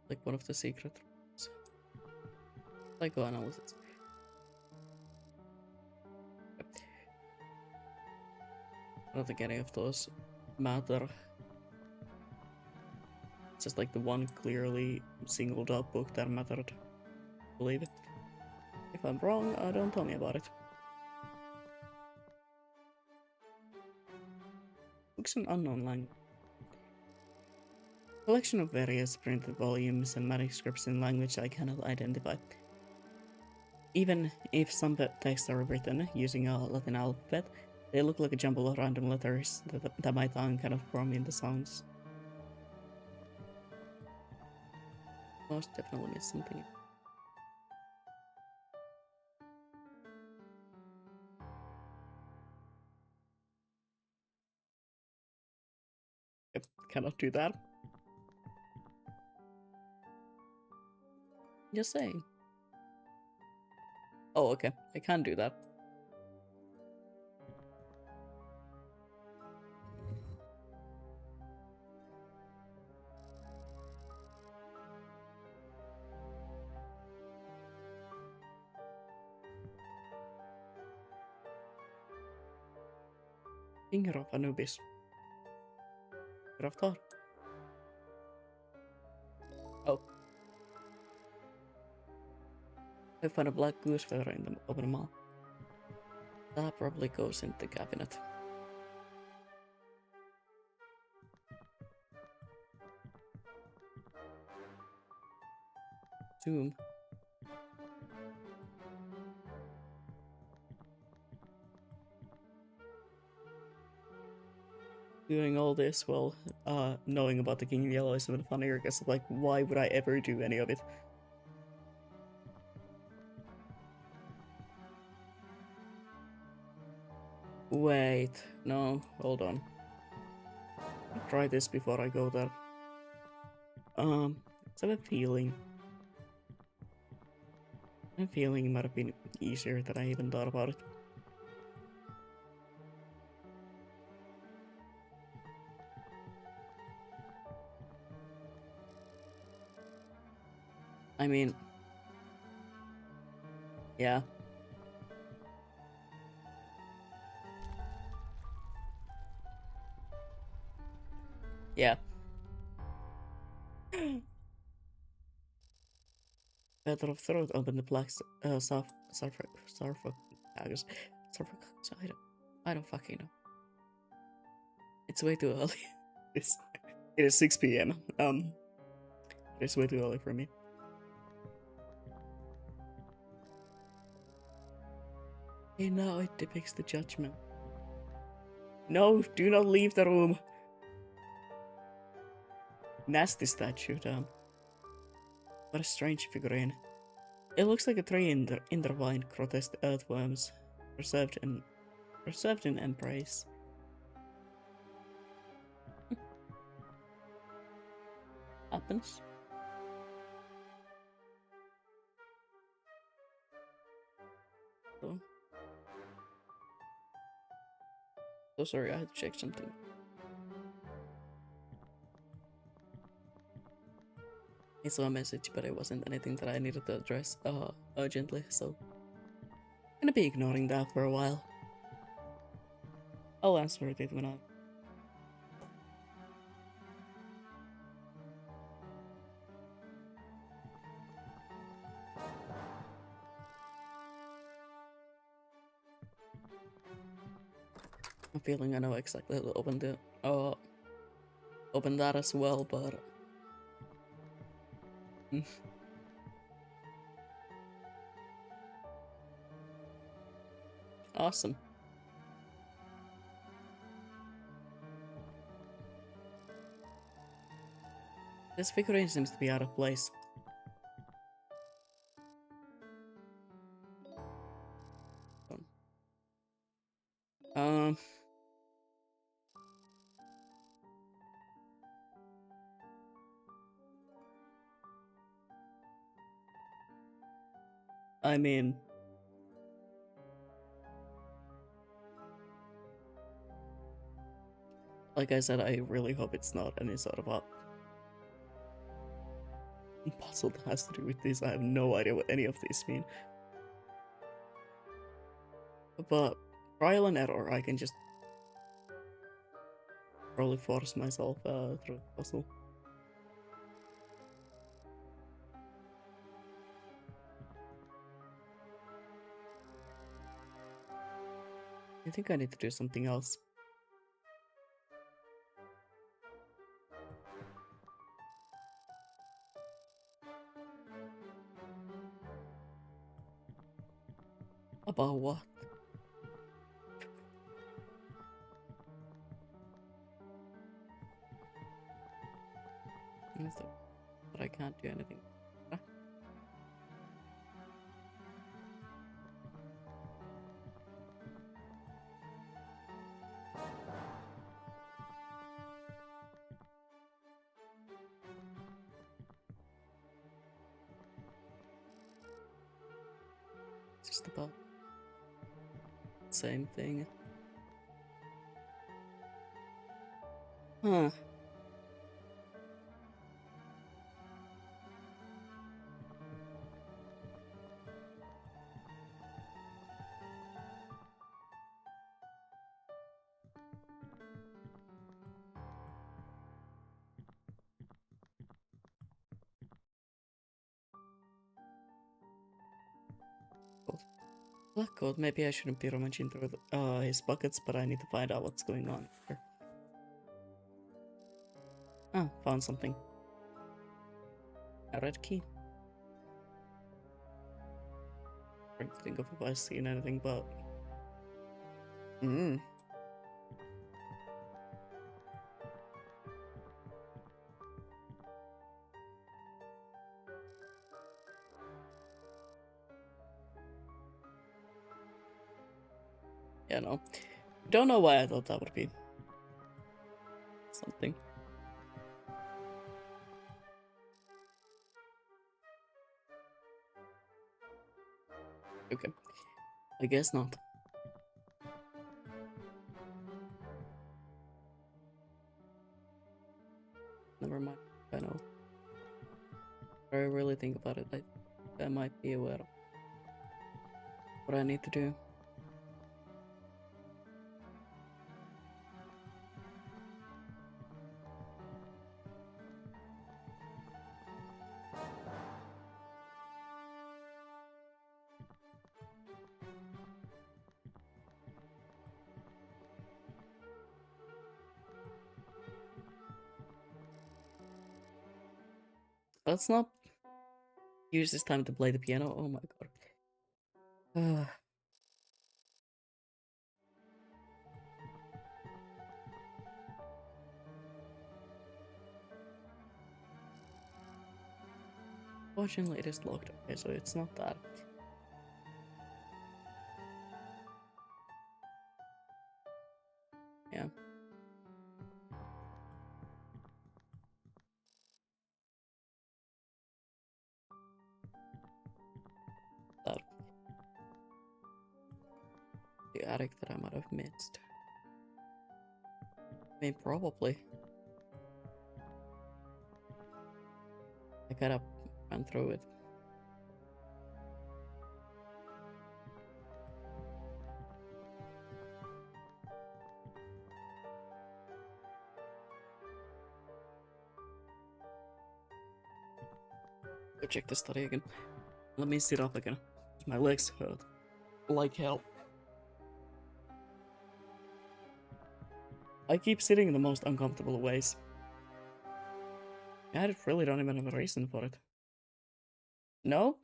Like one of the secret rooms. Psychoanalysis. I don't think any of those matter. It's just like the one clearly singled out book that mattered. Believe it. If I'm wrong, don't tell me about it. Books in unknown language. Collection of various printed volumes and manuscripts in language I cannot identify. Even if some texts are written using a Latin alphabet, they look like a jumble of random letters that my tongue cannot form into sounds. Most definitely missed something. Yep, cannot do that. Just saying. Oh, okay. I can do that. Finger of Anubis. Could have thought. Oh. I found a black goose feather in the open mouth. That probably goes in the cabinet. Zoom. Doing all this while knowing about the King of Yellow is even funnier because like why would I ever do any of it? Wait, no, hold on. I'll try this before I go there. I have a feeling. I'm feeling it might have been easier than I even thought about it. I mean, yeah. Yeah. Feather of Throat opened the black sarcophagus. I don't fucking know. It's way too early. it is 6 p.m. It's way too early for me. Okay, now it depicts the judgment. No, do not leave the room. Nasty statue, damn. What a strange figurine. It looks like a tree in the vine, grotesque earthworms, preserved in embrace. Happens. Oh. So sorry, I had to check something. I saw a message, but it wasn't anything that I needed to address urgently, so I'm gonna be ignoring that for a while. I'll answer it when I. I'm feeling I know exactly how to open that as well, but awesome. This figurine seems to be out of place. Um, I mean, like I said, I really hope it's not any sort of a puzzle that has to do with this. I have no idea what any of these mean. But trial and error, I can just probably force myself through the puzzle. I think I need to do something else. About what? But I can't do anything. It's just about the same thing. Huh. Black coat. Maybe I shouldn't be rummaging through his buckets, but I need to find out what's going on here. Ah, found something. A red key. Trying to think of if I've seen anything, but yeah, no. Don't know why I thought that would be something. Okay. I guess not. Never mind. I know. If I really think about it, I might be aware of what I need to do. Let's not use this time to play the piano. Oh my god. Unfortunately, it is locked. Okay, so it's not that. Yeah. That. The attic that I might have missed. I mean, probably. I kind of ran through it. Go check the study again. Let me sit up again. My legs hurt. Like hell. I keep sitting in the most uncomfortable ways. I really don't even have a reason for it. No?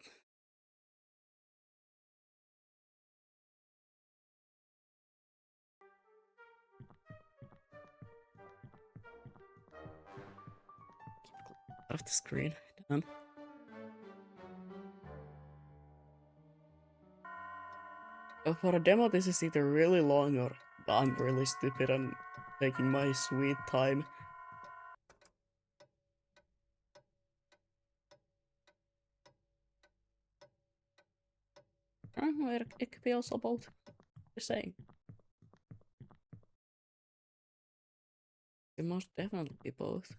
Out of the screen. Damn. For a demo, this is either really long or I'm really stupid and taking my sweet time. It could be also both. Just saying. It must definitely be both.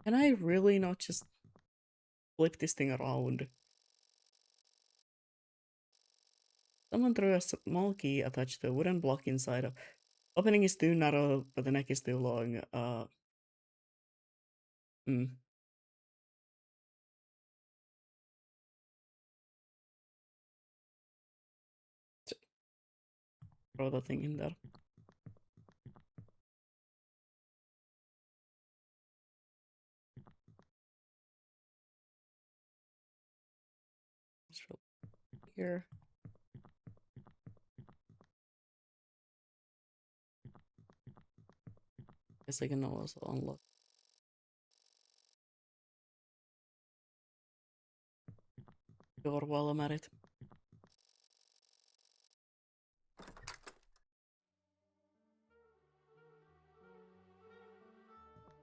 Can I really not just flip this thing around? Someone threw a small key attached to a wooden block inside. Opening is too narrow, but the neck is too long. Hmm. Throw the thing in there. Here. Guess I can also unlock. Door while I'm at it.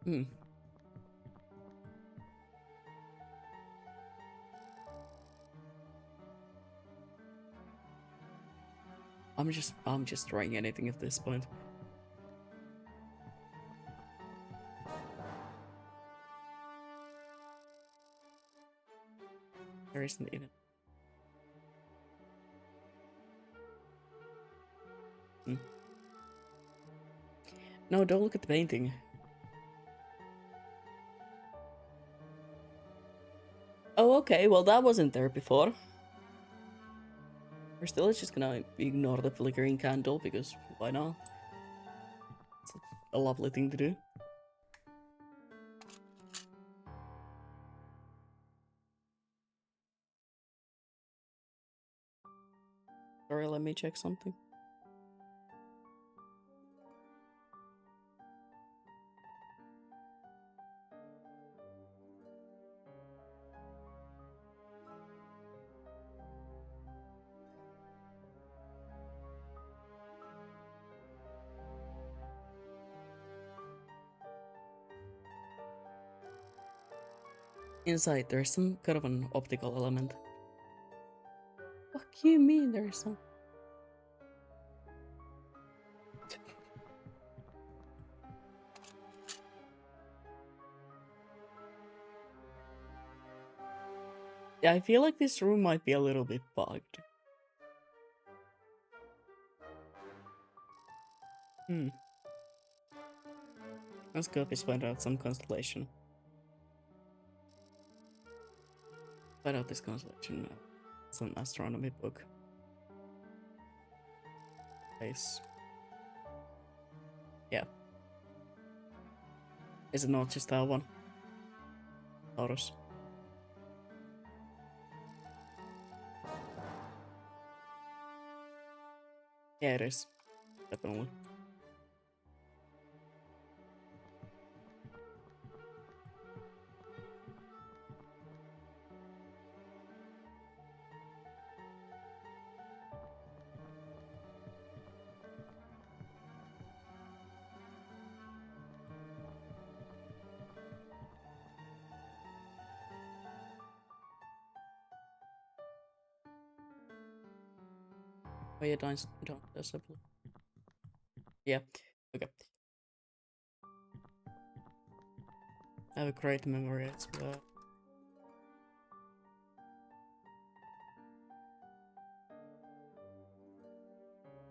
Hmm. I'm just trying anything at this point. There isn't even. Hmm. No, don't look at the painting. Oh, okay. Well, that wasn't there before. We're still just gonna ignore the flickering candle because why not? It's a lovely thing to do. Sorry, let me check something. Inside, there's some kind of an optical element. What do you mean there's some? Yeah, I feel like this room might be a little bit bugged. Hmm. Let's go find out some constellation. Find out this constellation map. It's an astronomy book. Nice. Yeah. Is it not just that one? Taurus. Yeah, it is. Definitely. Oh yeah, don't disable. Yeah, okay. I have a great memory as well.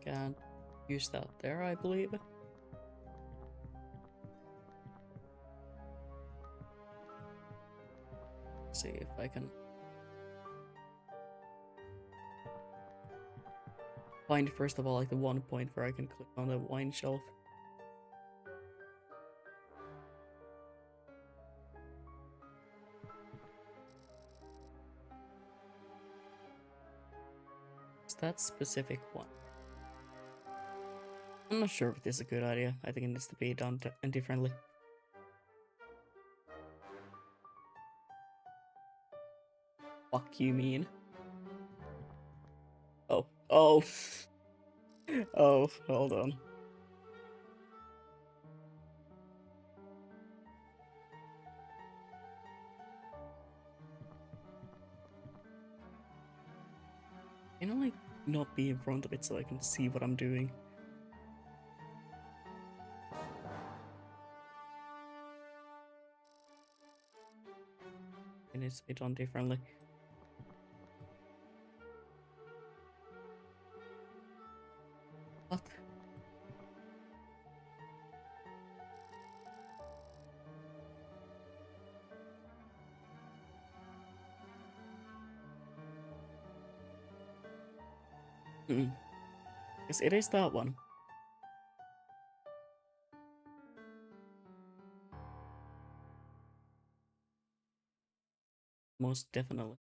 Can't use that there, I believe. See if I can find first of all like the one point where I can click on the wine shelf. It's that specific one. I'm not sure if this is a good idea. I think it needs to be done differently. Fuck you mean? Oh. Oh. Oh, hold on. Can I like not be in front of it so I can see what I'm doing? It needs to be done differently. What? Yes, it is that one. Most definitely.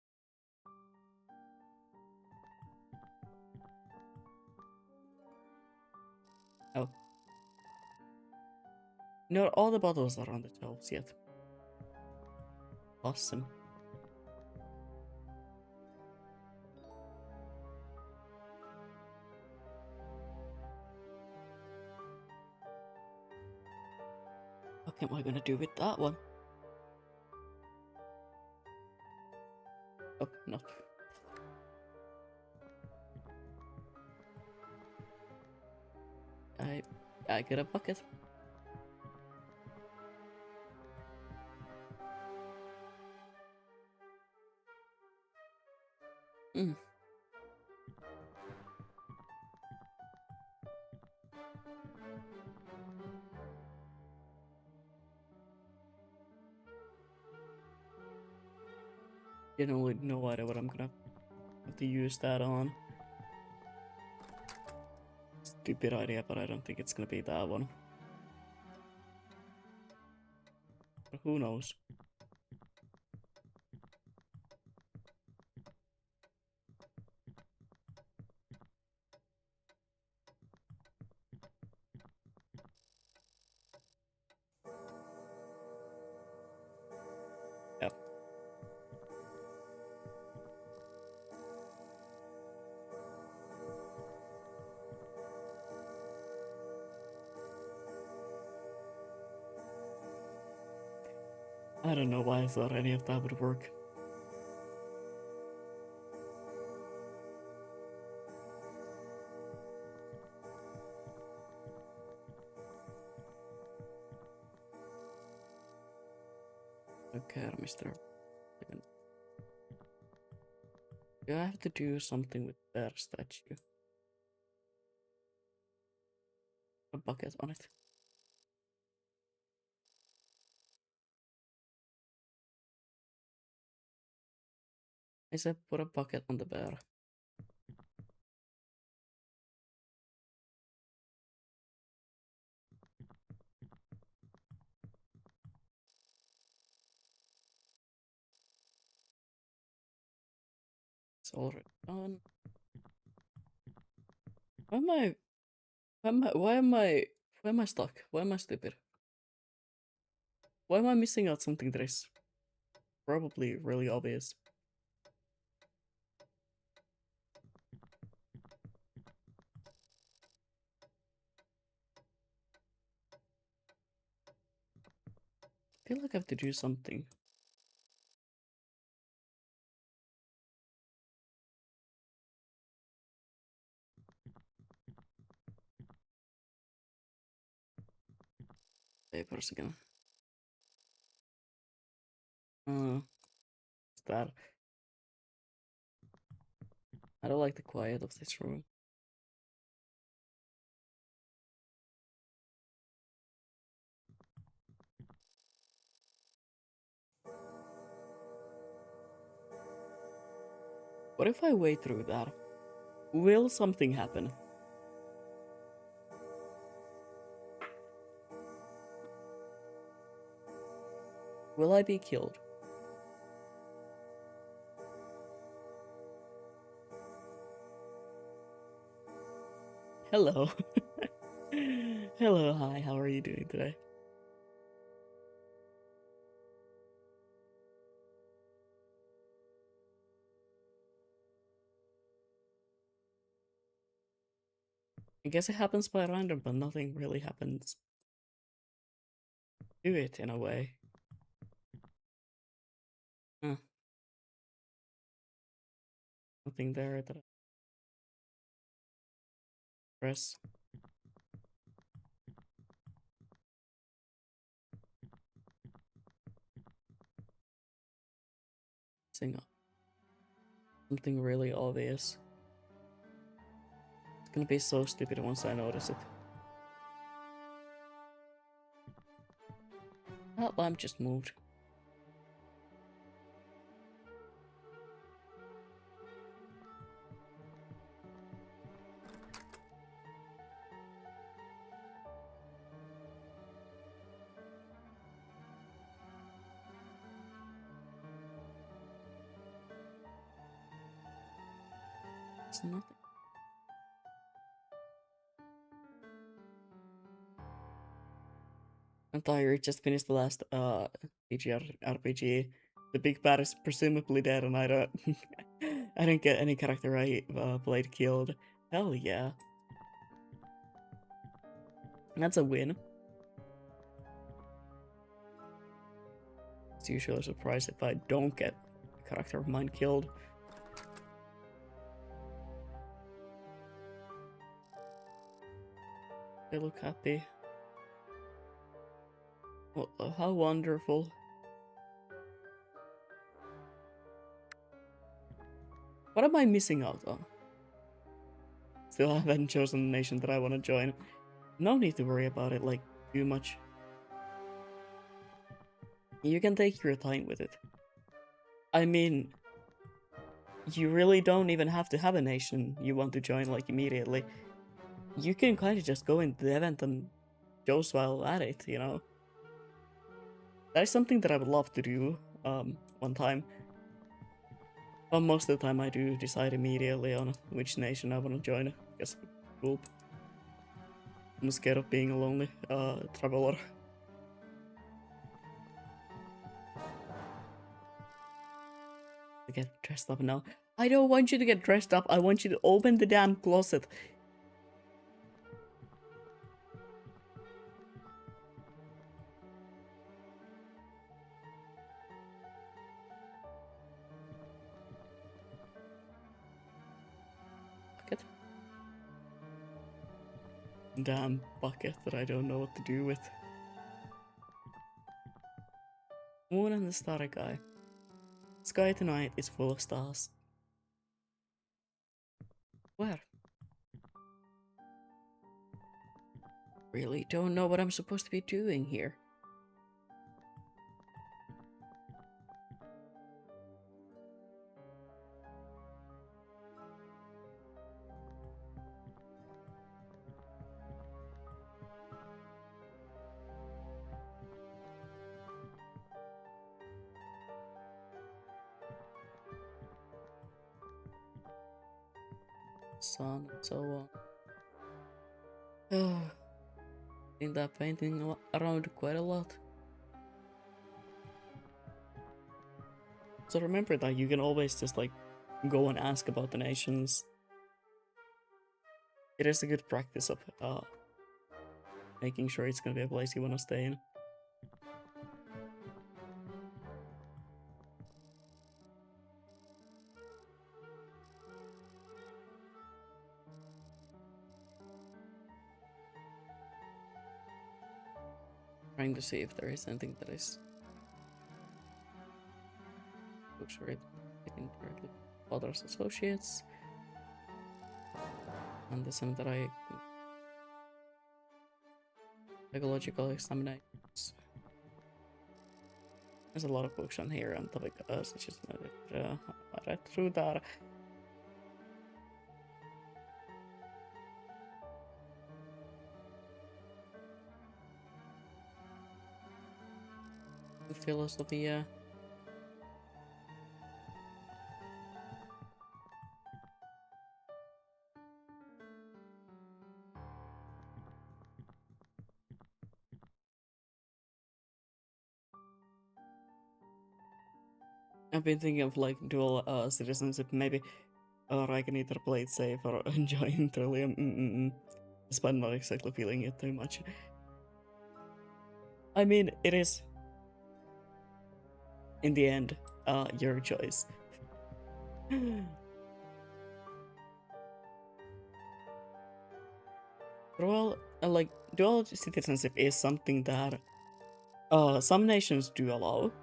Oh. No, all the bottles are on the shelves yet. Awesome. What am I gonna do with that one? Oh, no. I get a bucket. Mm. Genuinely no idea what I'm gonna have to use that on. Stupid idea, but I don't think it's gonna be that one. But who knows? Yep. I don't know why I thought any of that would work. Okay, Mr. Do I have to do something with their statue? A bucket on it. I said put a bucket on the bear. It's already done. Why am I why am I stuck? Why am I stupid? Why am I missing out something that is probably really obvious? I feel like I have to do something. papers again. What's that? I don't like the quiet of this room. What if I wait through that? Will something happen? Will I be killed? Hello. Hello, hi, how are you doing today? I guess it happens by random, but nothing really happens to it in a way. Huh. Nothing there that I press. Missing something really obvious. It's gonna be so stupid once I notice it. That lamp just moved. It's nothing. I thought you just finished the last PG RPG. The big bad is presumably dead, and I don't I didn't get any character I played killed. Hell yeah. That's a win. It's usually a surprise if I don't get a character of mine killed. They look happy. Oh, how wonderful. What am I missing out on? Still haven't chosen the nation that I want to join. No need to worry about it, like, too much. You can take your time with it. I mean, you really don't even have to have a nation you want to join, like, immediately. You can kind of just go into the event and choose while at it, you know? That is something that I would love to do, one time. But most of the time I do decide immediately on which nation I want to join, because cool. I'm scared of being a lonely, traveler. To get dressed up now. I don't want you to get dressed up, I want you to open the damn closet. Bucket. Damn bucket that I don't know what to do with. Moon and the starry guy. Sky tonight is full of stars. Where? Really don't know what I'm supposed to be doing here. Sun and so on. Oh, in that painting around quite a lot. So remember that you can always just like go and ask about the nations. It is a good practice of making sure it's gonna be a place you wanna stay in. Trying to see if there is anything that is. Looks right. Father's associates. And the same that I. Psychological examinations. There's a lot of books on here on topic, such as I read through that. Philosophy. I've been thinking of like dual citizenship, maybe, or I can either play it safe or join Trillium, despite not exactly feeling it too much. I mean, it is, in the end, your choice. Dual, like, dual citizenship is something that some nations do allow.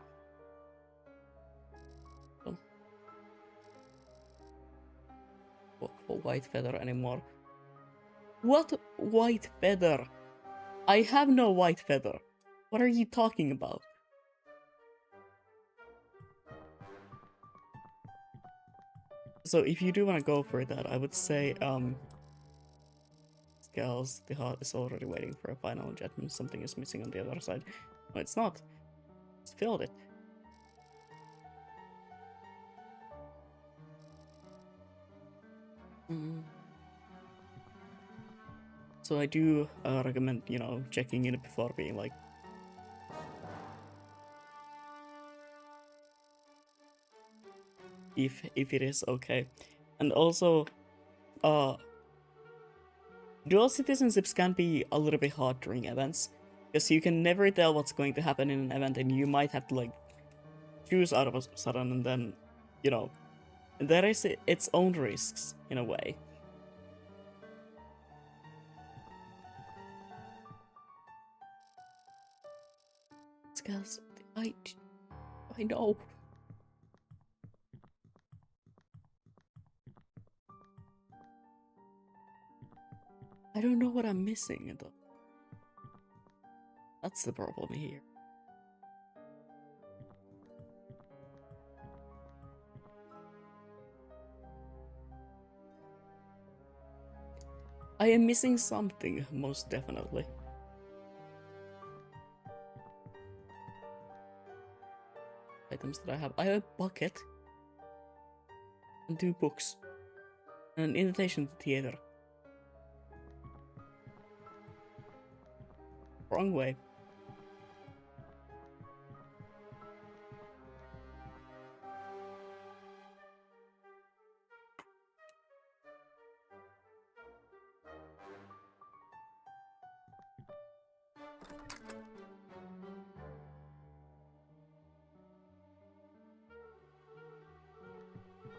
For white feather anymore. What white feather? I have no white feather. What are you talking about? So if you do want to go for that, I would say, Scales, the heart is already waiting for a final judgment. Something is missing on the other side. No, it's not. It's filled it. So I do recommend, you know, checking in before being like, if it is okay. And also, dual citizenships can be a little bit hard during events, because you can never tell what's going to happen in an event, and you might have to like choose out of a sudden, and then, you know, there is its own risks in a way. Because I know. I don't know what I'm missing though. That's the problem here. I am missing something, most definitely. Items that I have. I have a bucket. And 2 books. And an invitation to theater. Wrong way.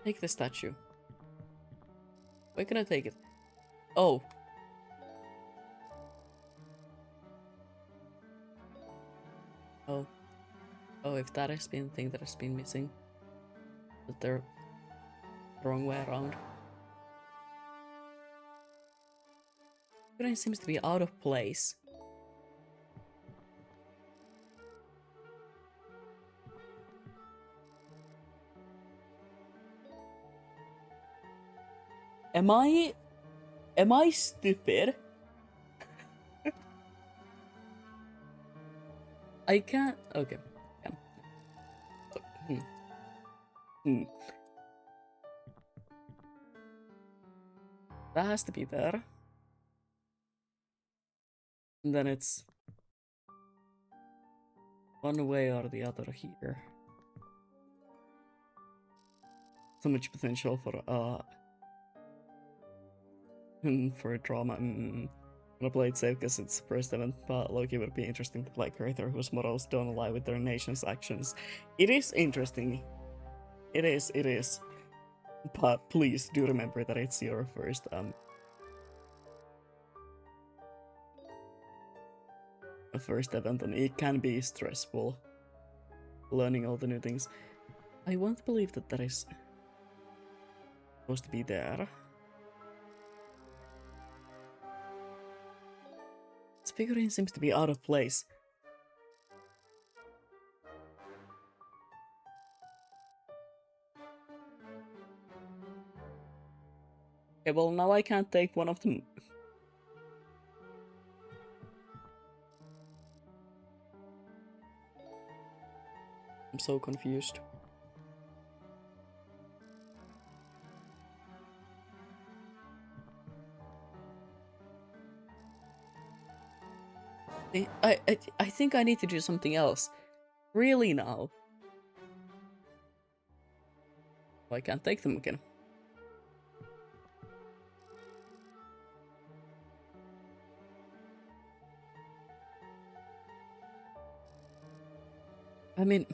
Take the statue. Where can I take it? Oh. Oh. Oh, if that has been the thing that has been missing. That they're the wrong way around. It seems to be out of place. Am I stupid? I can't. Okay. Yeah. That has to be there. And then it's one way or the other here. So much potential for drama. I'm gonna play it safe because it's the first event, but Loki would be interesting to play a character whose morals don't align with their nation's actions. It is interesting. It is. But please do remember that it's your first a first event, and it can be stressful learning all the new things. I won't believe that that is supposed to be there. This figurine seems to be out of place. Okay, well now I can't take one of them. I'm so confused. I think I need to do something else. Really now? I can't take them again. I mean...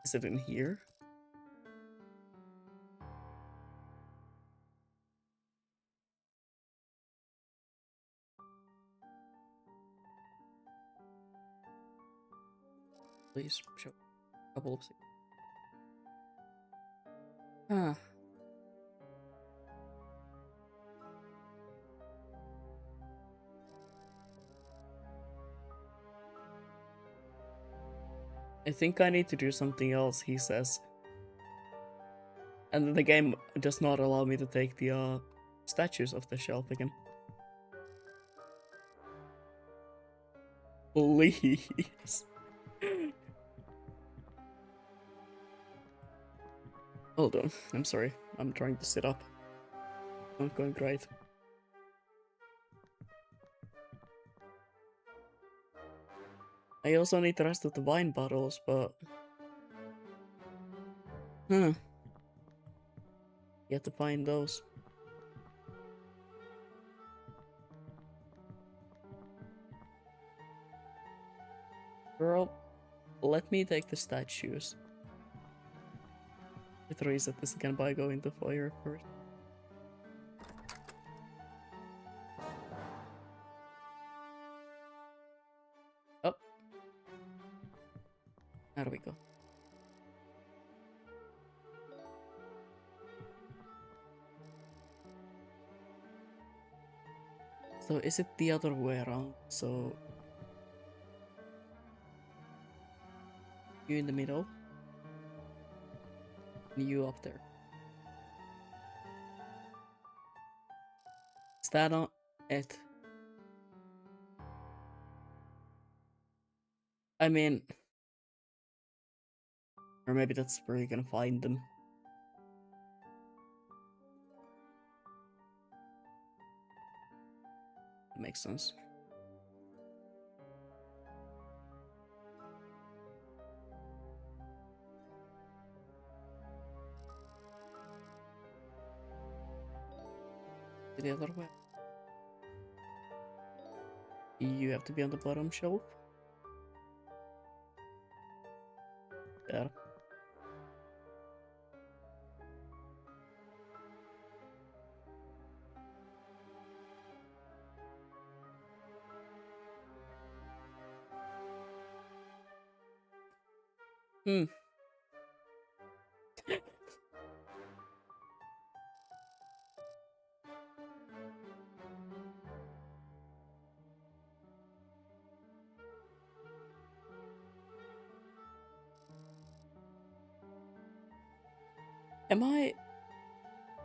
Is it in here? Please show a couple of seconds. Huh. I think I need to do something else, he says. And the game does not allow me to take the statues off the shelf again. Please. Hold on, I'm sorry. I'm trying to sit up. Not going great. I also need the rest of the wine bottles, but... Huh. You have to find those. Girl, let me take the statues. Let's reset this again by going to fire first. Oh. There we go. So is it the other way around? So... You in the middle? And you up there. Is that on it? I mean... Or maybe that's where you're gonna find them. That makes sense. The other way. You have to be on the bottom shelf. There. Hmm.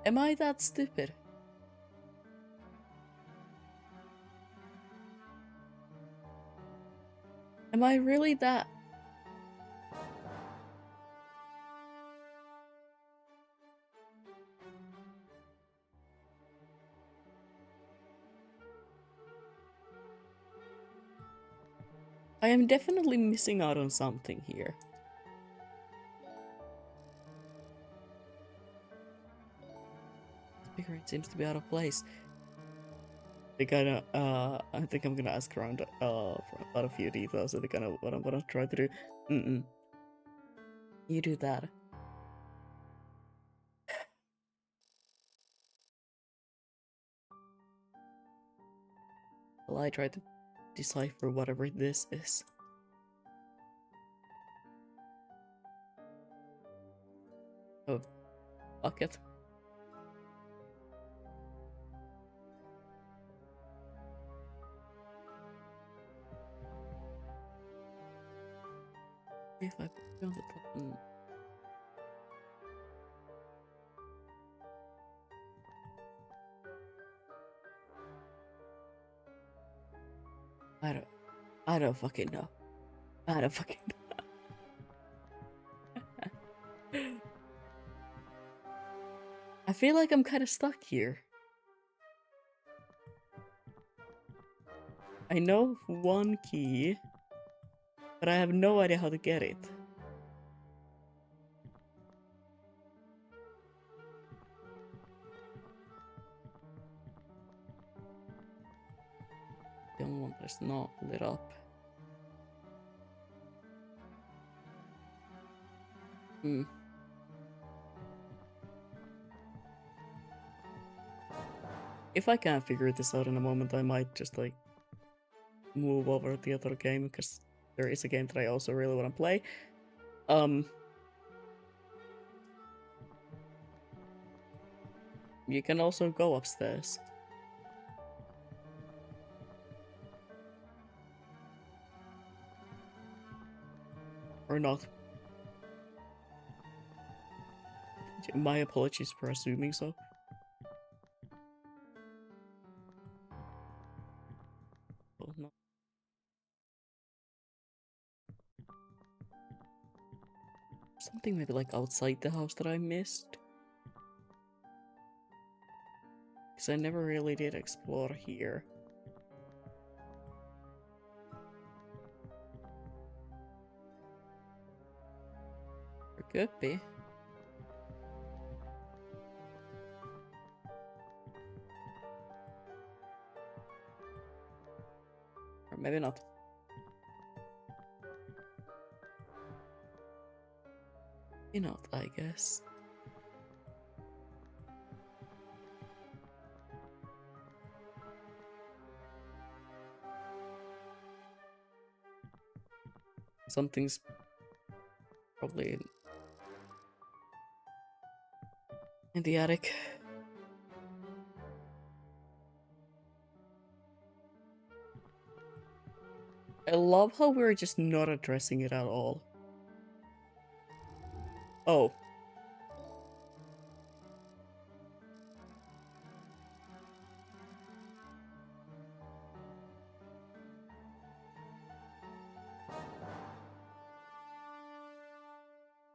Am I that stupid? Am I really that? I am definitely missing out on something here. The figurine seems to be out of place. I think I'm gonna ask around for about a few details. I think I know what I'm gonna try to do. You do that. Well, I try to decipher whatever this is. Oh, fuck it. If I put it on the top and... I don't fucking know. I don't fucking know. I feel like I'm kind of stuck here. I know one key, but I have no idea how to get it. The only one that's not lit up. If I can't figure this out in a moment, I might just like move over to the other game, because there is a game that I also really want to play. You can also go upstairs. Or not. My apologies for assuming so. Oh, no. Something maybe like outside the house that I missed. Because I never really did explore here. Or could be. Or maybe not. Maybe not, I guess. Something's probably in the attic. I love how we're just not addressing it at all. Oh.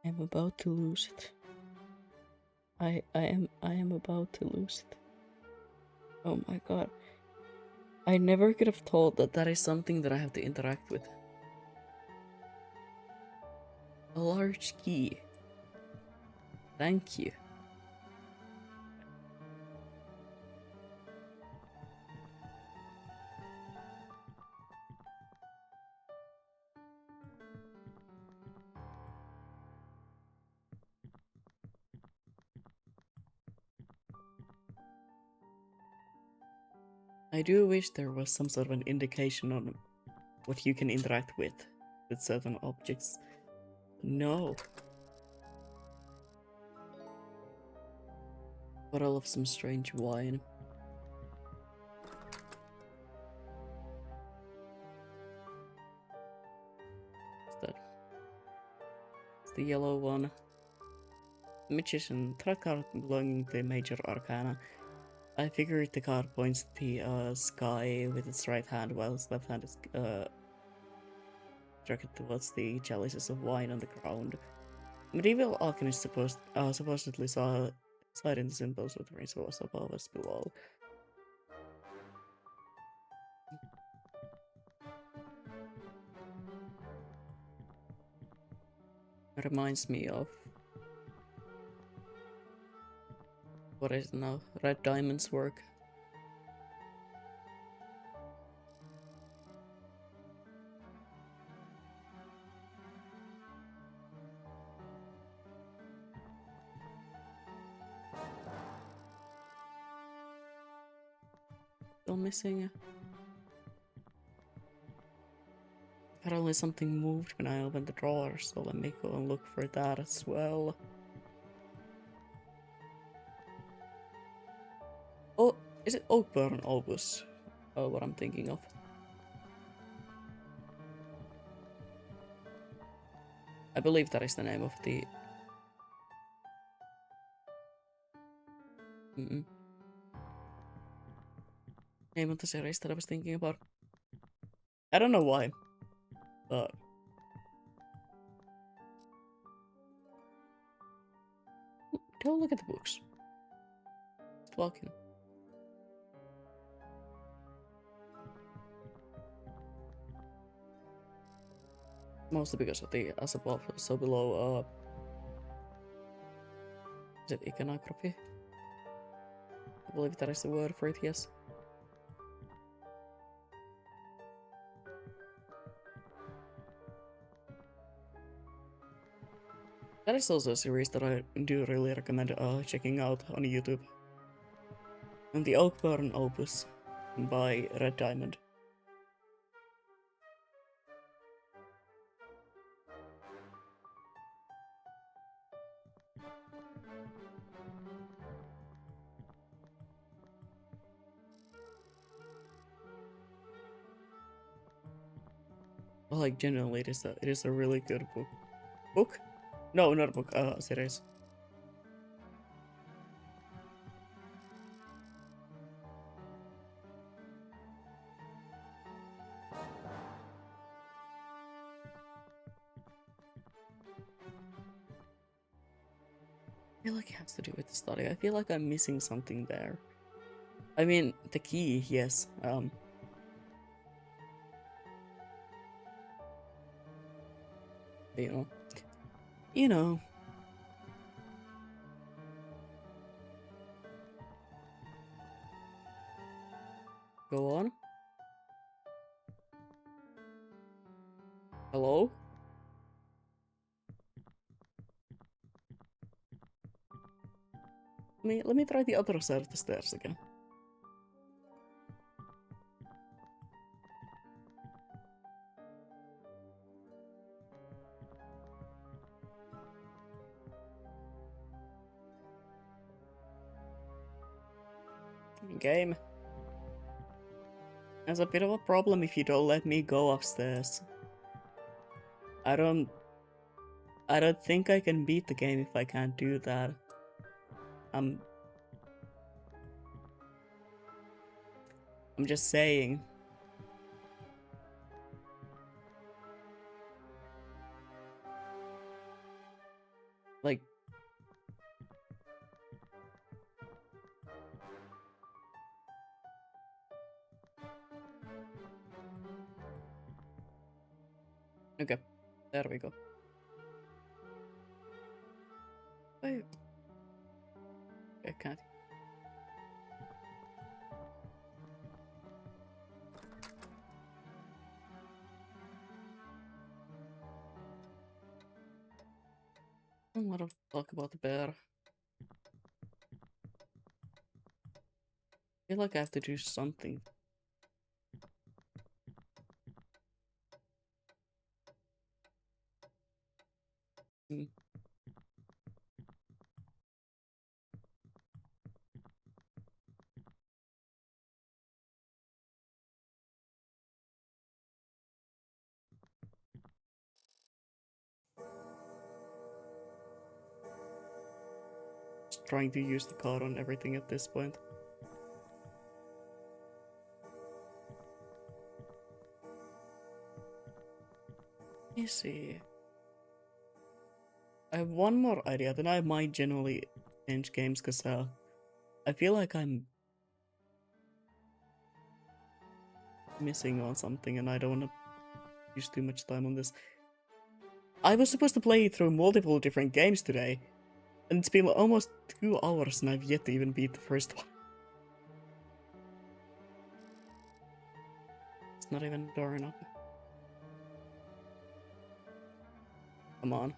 I'm about to lose it. I am about to lose it. Oh my god. I never could have thought that that is something that I have to interact with. A large key. Thank you. I do wish there was some sort of an indication on what you can interact with certain objects. No. Bottle of some strange wine. What's that? It's the yellow one. Magician. Tarot card belonging to Major Arcana. I figured the card points to the sky with its right hand, while its left hand is directed towards the chalices of wine on the ground. Medieval alchemists supposedly saw sight in the symbols with rains was above us below. It reminds me of what is it now? Red Diamond's work. Still missing. Apparently something moved when I opened the drawer, so let me go and look for that as well. Oh, is it Oakburn Opus? Oh, what I'm thinking of. I believe that is the name of the... name of the series that I was thinking about. I don't know why, but... Don't look at the books. Just walk in. Mostly because of the as above, so below, is it iconography? I believe that is the word for it, yes. That is also a series that I do really recommend checking out on YouTube. And the Oakburn Opus by Red Diamond. Like genuinely, it is a really good book. Book? No, not a book. Series. I feel like it has to do with the study. I feel like I'm missing something there. I mean, the key, yes. You know. You know. Go on. Hello? Let me try the other side of the stairs again. Game. There's a bit of a problem if you don't let me go upstairs. I don't think I can beat the game if I can't do that. I'm just saying. Like, okay, there we go. I can't. A lot of talk about the bear. I feel like I have to do something. Hmm. Just trying to use the card on everything at this point. Let me see. I have one more idea, then I might generally change games, because I feel like I'm missing on something and I don't want to use too much time on this. I was supposed to play through multiple different games today, and it's been almost 2 hours and I've yet to even beat the first one. It's not even door enough. Come on.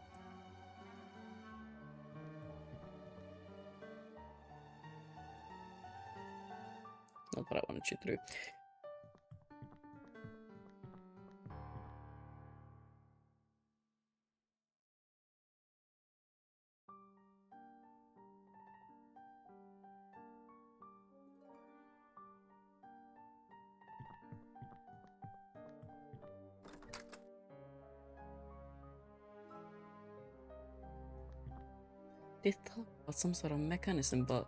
Not what I wanted you to do. did talk about some sort of mechanism, but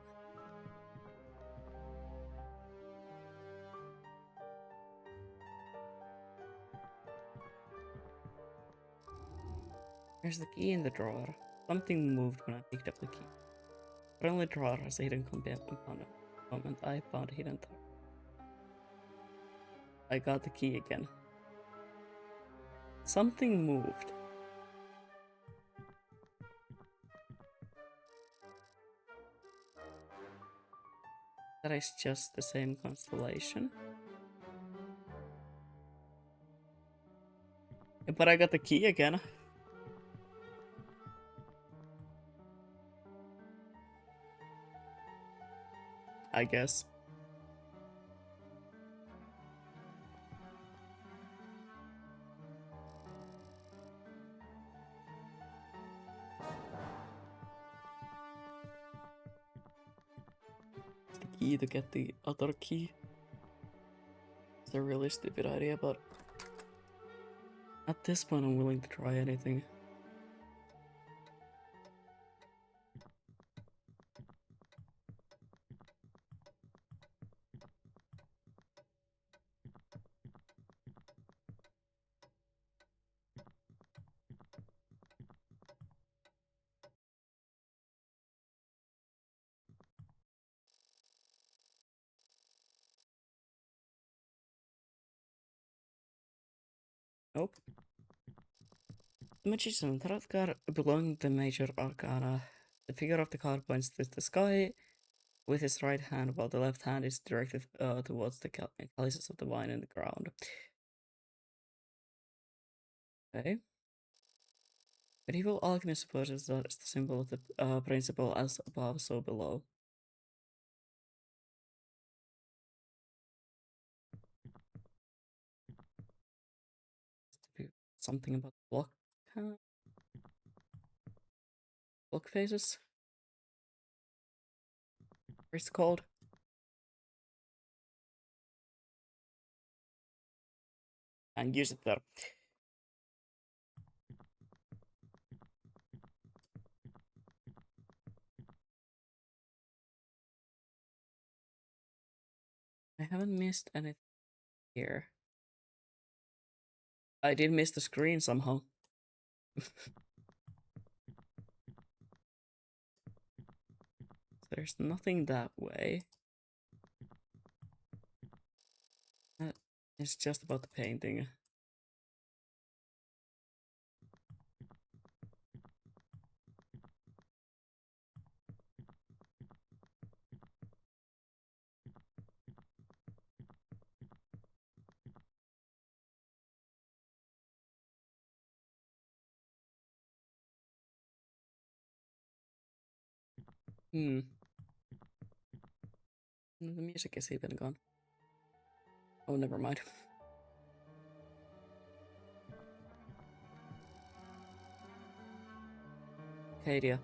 there's the key in the drawer. Something moved when I picked up the key. Friendly drawer has a hidden component. I found a hidden drawer. I got the key again. Something moved. That is just the same constellation. But I got the key again. I guess. It's the key to get the other key. It's a really stupid idea, but at this point I'm willing to try anything. Nope. The magician Hrothgar belonging to the major arcana. The figure of the card points to the sky with his right hand, while the left hand is directed towards the chalices of the wine in the ground. Okay. Medieval alchemy supposes that it's the symbol of the principle as above, so below. Something about block faces? What it's called? And use it there. I haven't missed anything here. I did miss the screen somehow. There's nothing that way. It's just about the painting. The music is even gone. Oh, never mind. Cadia.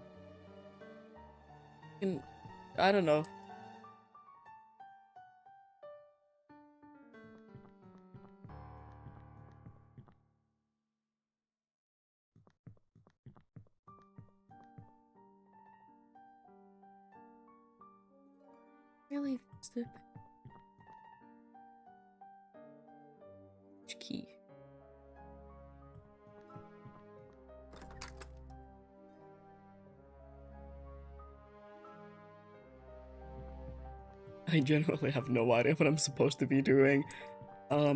I don't know. Really stupid. Which key? I generally have no idea what I'm supposed to be doing. I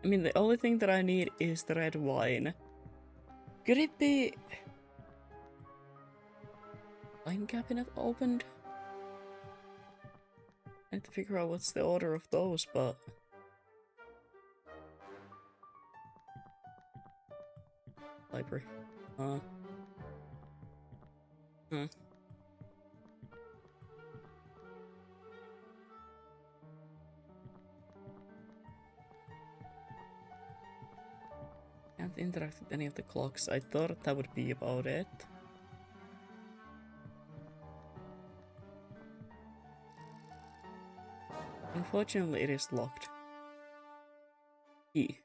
mean, the only thing that I need is the red wine. Could it be... wine cabinet opened? I need to figure out what's the order of those, but... library. Can't interact with any of the clocks. I thought that would be about it. Unfortunately, it is locked. Key.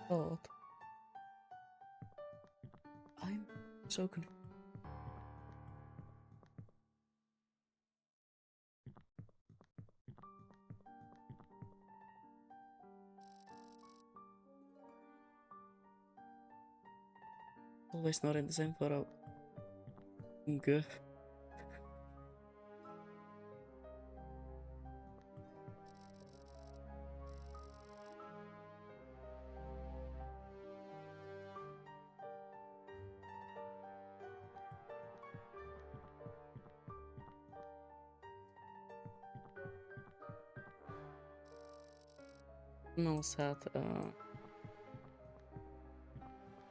God. I'm so confused. Always not in the same photo. Good. No sad.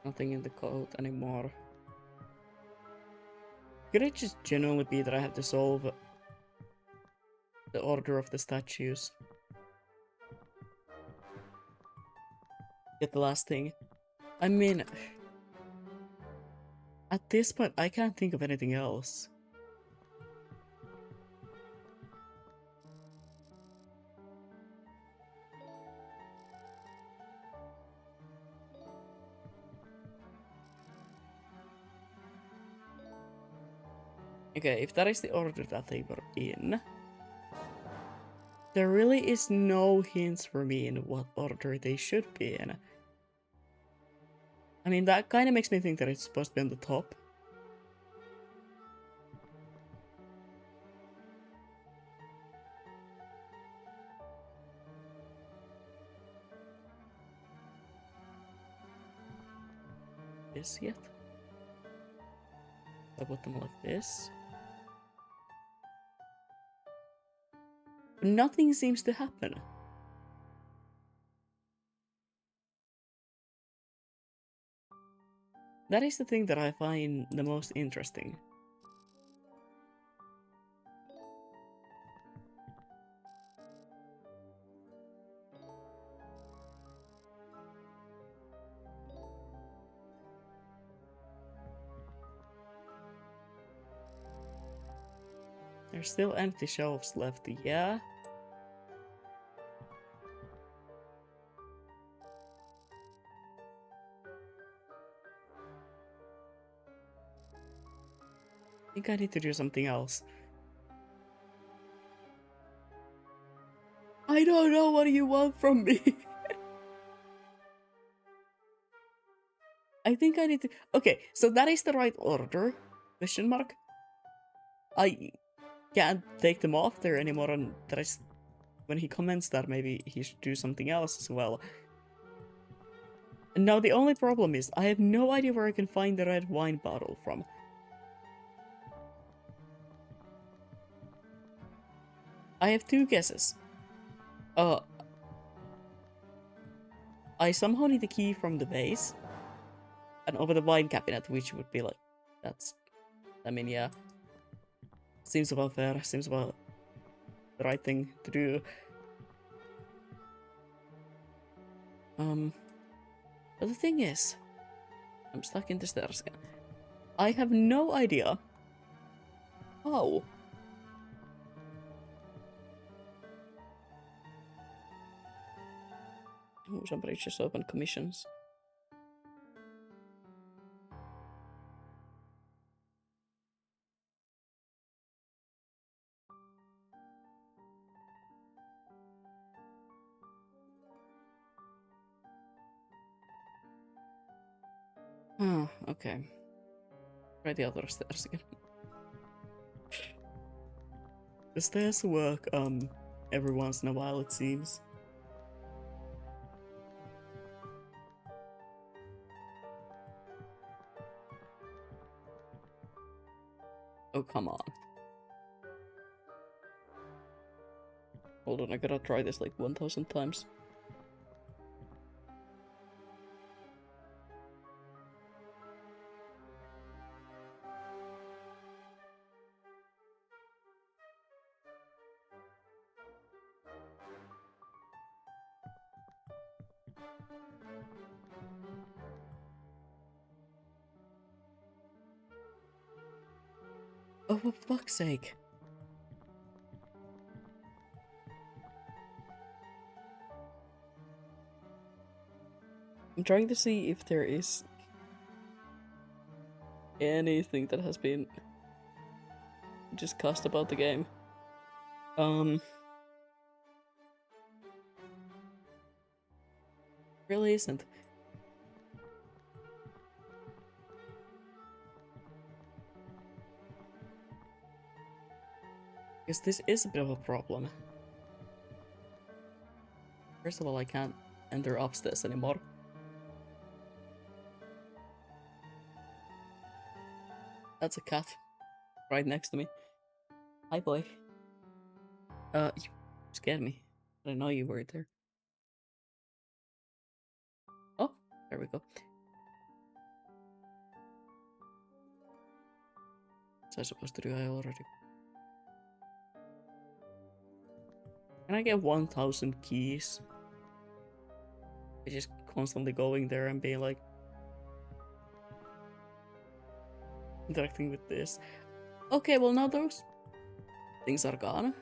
Nothing in the code anymore. Could it just genuinely be that I have to solve the order of the statues? Get the last thing. I mean, at this point, I can't think of anything else. Okay, if that is the order that they were in, there really is no hints for me in what order they should be in. I mean, that kind of makes me think that it's supposed to be on the top. This yet? I put them like this. Nothing seems to happen. That is the thing that I find the most interesting. There's still empty shelves left, yeah? I think I need to do something else. I don't know what you want from me. I think I need to... Okay, so that is the right order? Question mark? I can't take them off there anymore, and that is... When he comments that, maybe he should do something else as well. Now, the only problem is, I have no idea where I can find the red wine bottle from. I have two guesses. I somehow need the key from the base. And over the wine cabinet, which would be like... That's... I mean, yeah. Seems about fair. Seems about the right thing to do. But the thing is... I'm stuck in the stairs again. I have no idea how. Oh, somebody just opened commissions. Oh, okay. Try the other stairs again. The stairs work, every once in a while, it seems. Oh, come on. Hold on, I gotta try this like 1000 times. Oh, for fuck's sake. I'm trying to see if there is anything that has been discussed about the game. Really isn't. Because this is a bit of a problem. First of all, I can't enter upstairs anymore. That's a cat right next to me. Hi, boy. You scared me. I didn't know you were there. Oh, there we go. Was I supposed to do I already? Can I get 1,000 keys? I just constantly going there and being like interacting with this. Okay, well now those things are gone.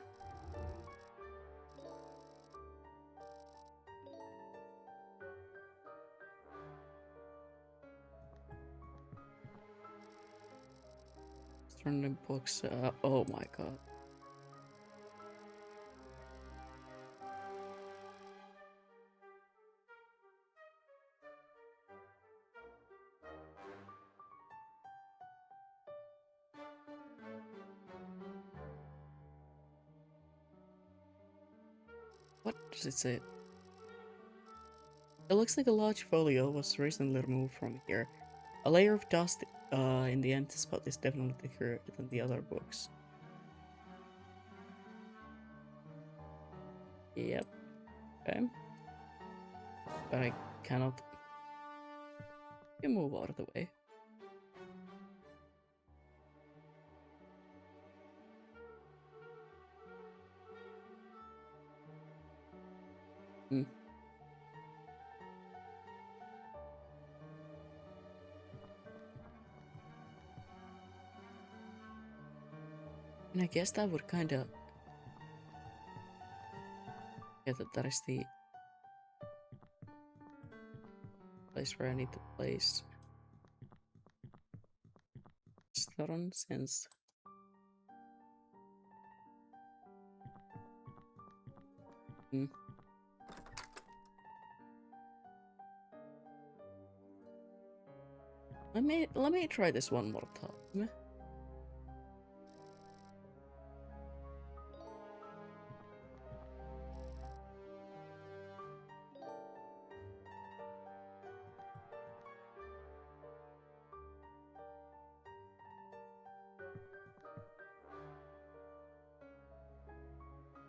Turn the books. Oh my god. What does it say? It looks like a large folio was recently removed from here. A layer of dust in the empty spot is definitely thicker than the other books. Yep. Okay. But I cannot. You move out of the way. Hmm. And I guess that would kinda. Yeah, that is the place where I need to place Staron since. Hmm. Let me try this one more time.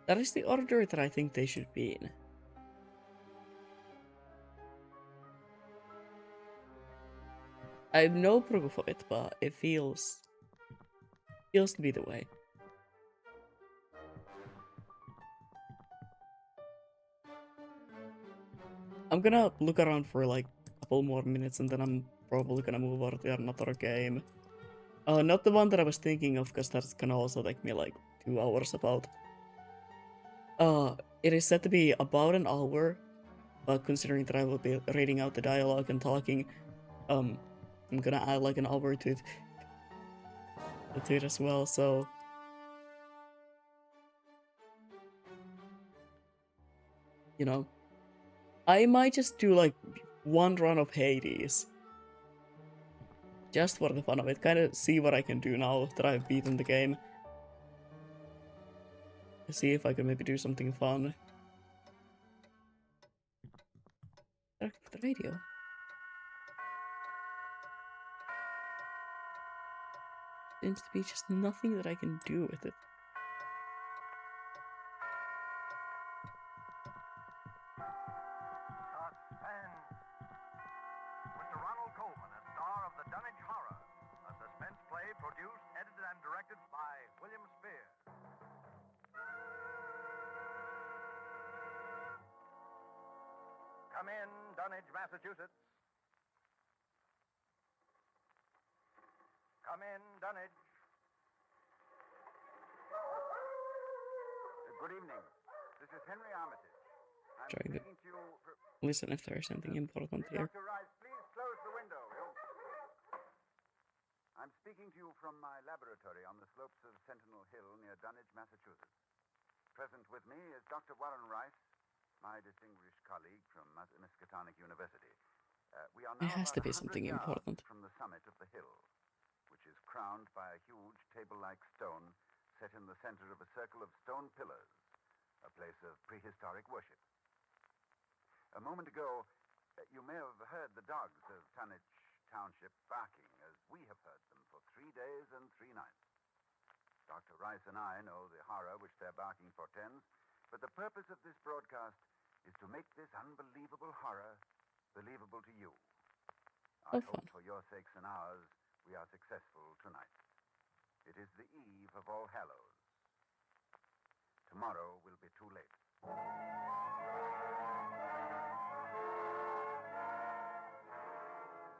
That is the order that I think they should be in. I have no proof of it, but it feels to be the way. I'm gonna look around for like a couple more minutes and then I'm probably gonna move on to another game. Not the one that I was thinking of, because that's gonna also take me like 2 hours about. It is said to be about an hour, but considering that I will be reading out the dialogue and talking, I'm gonna add like an hour to it as well, so. You know, I might just do like one run of Hades. Just for the fun of it, kinda see what I can do now that I've beaten the game. See if I can maybe do something fun. The radio. Seems to be just nothing that I can do with it. Mr. Ronald Colman, a star of the Dunwich Horror, a suspense play produced, edited, and directed by William Spear. Come in, Dunwich, Massachusetts. Come in, Dunwich. Good evening. This is Henry Armitage. I'm Trying to speaking to you. listen if there's anything important here. Dr. Rice, please close the window. I'm speaking to you from my laboratory on the slopes of Sentinel Hill near Dunwich, Massachusetts. Present with me is Dr. Warren Rice, my distinguished colleague from Miskatonic University. We are now It has to about be 100 something yards important. from the summit of the hill, which is crowned by a huge table-like stone set in the center of a circle of stone pillars, a place of prehistoric worship. A moment ago, you may have heard the dogs of Dunwich Township barking, as we have heard them for 3 days and 3 nights. Dr. Rice and I know the horror which their barking portends, but the purpose of this broadcast is to make this unbelievable horror believable to you. I Oh, hope fun. for your sakes and ours we are successful tonight. It is the eve of All Hallows. Tomorrow will be too late.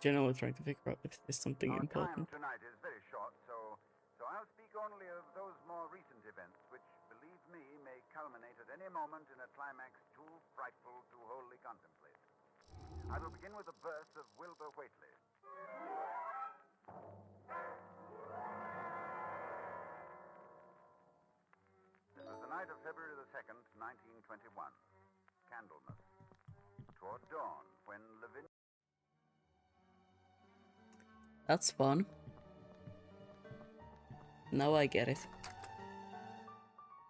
Generally trying to figure out if there's something Our time important. tonight is very short, so I'll speak only of those more recent events which, believe me, may culminate at any moment in a climax too frightful to wholly contemplate. I will begin with the birth of Wilbur Whately. It was the night of February the 2nd, 1921. Candlemas. Toward dawn, when Lavinia... That's fun. Now I get it.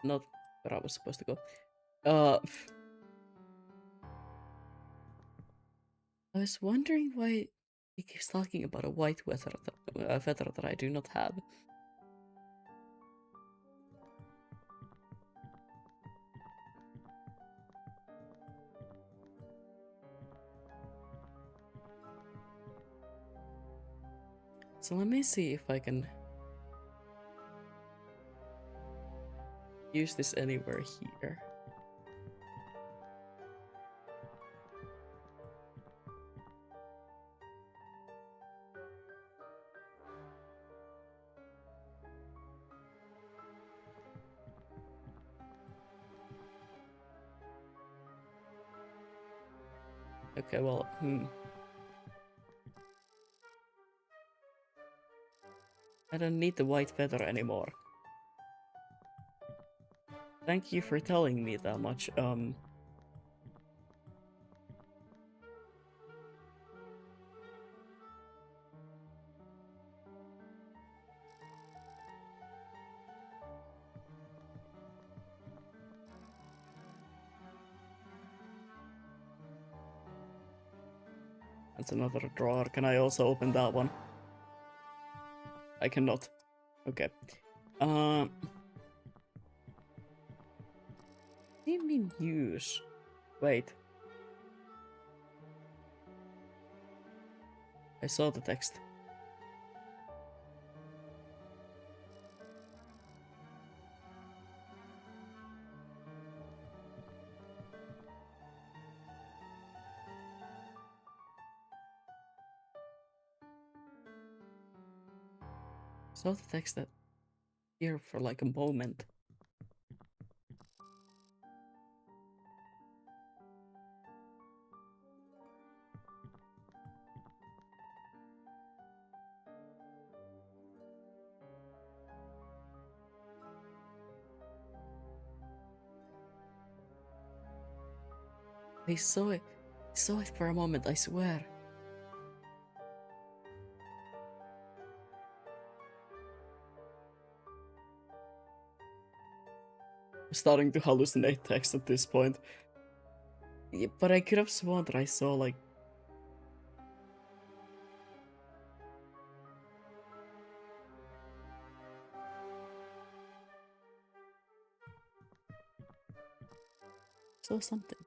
Not where I was supposed to go. I was wondering why he keeps talking about a white feather that I do not have. So let me see if I can use this anywhere here. Okay, well, I don't need the white feather anymore. Thank you for telling me that much, That's another drawer. Can I also open that one? I cannot. Okay. What do you mean use? Wait. I saw the text. Saw the text that here for like a moment. I saw it. I saw it for a moment, I swear. I'm starting to hallucinate text at this point. Yeah, but I could have sworn that I saw like... saw something.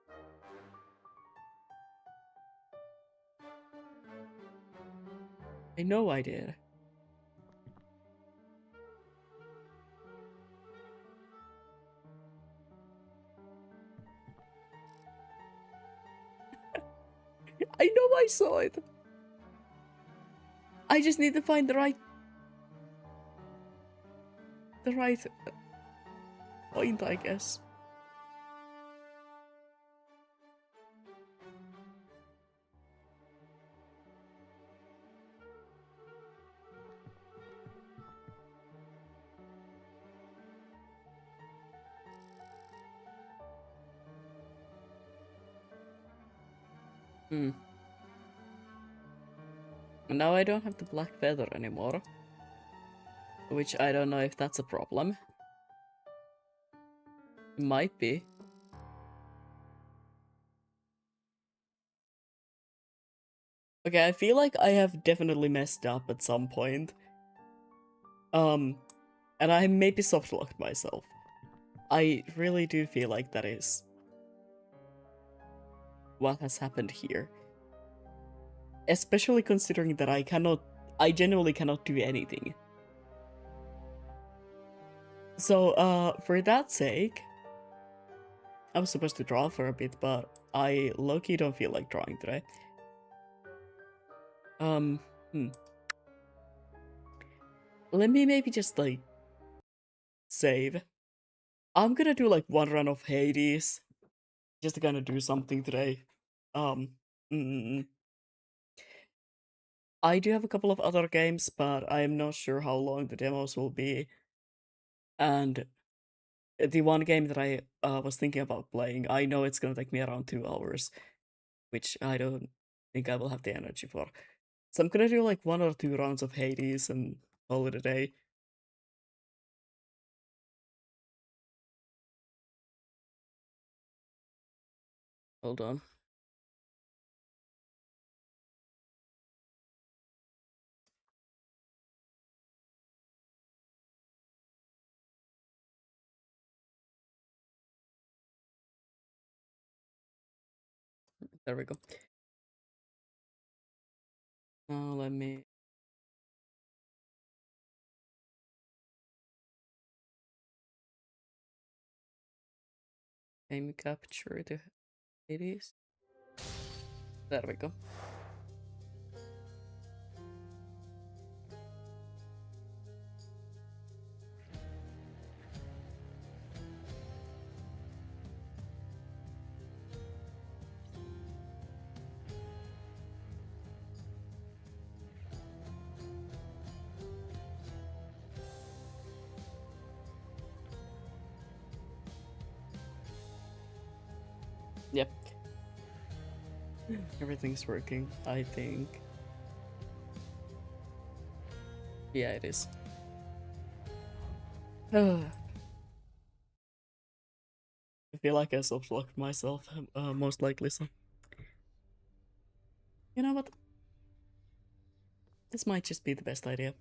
I know I did. I know I saw it. I just need to find the right point, I guess. Hmm. And now I don't have the black feather anymore. Which I don't know if that's a problem. It might be. Okay, I feel like I have definitely messed up at some point. And I maybe soft-locked myself. I really do feel like that is what has happened here. Especially considering that I genuinely cannot do anything. So, for that sake, I was supposed to draw for a bit, but I low-key don't feel like drawing today. Let me maybe just, like, save. I'm gonna do, like, one run of Hades. Just to kind of do something today. Um, I do have a couple of other games, but I am not sure how long the demos will be. And the one game that I was thinking about playing, I know it's gonna take me around 2 hours, which I don't think I will have the energy for. So I'm gonna do like 1 or 2 rounds of Hades and call it a day. Hold on. There we go. Now let me game capture the Hades. There we go. Yep. Everything's working, I think. Yeah, it is. I feel like I soft-locked myself, most likely, so. You know what? This might just be the best idea.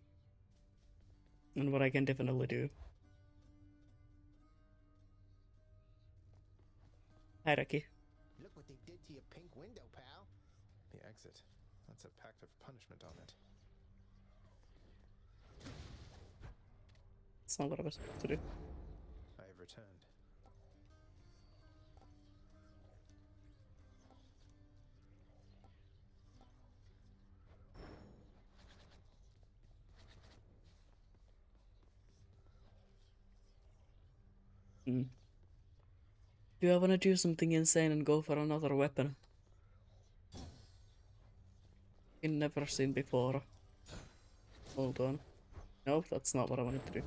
And what I can definitely do. Hierarchy. Look what they did to your pink window, pal. The exit. That's a pact of punishment on it. It's not what I was supposed to do. I have returned. Do I want to do something insane and go for another weapon? I've never seen before. Hold on. No, that's not what I wanted to do.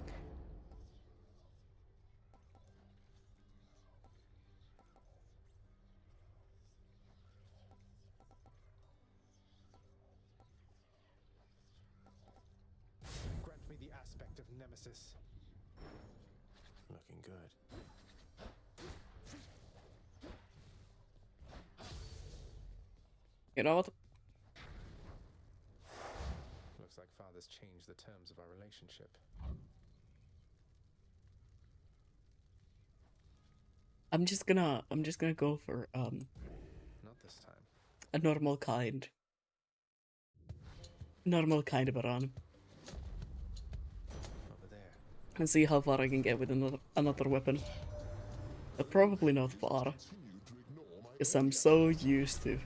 Grant me the aspect of Nemesis. Looking good. You know what? Looks like Father's changed the terms of our relationship. I'm just gonna go for Not this time. a normal kind of a run Over there. and see how far I can get with another weapon. Probably not far, because I'm so used to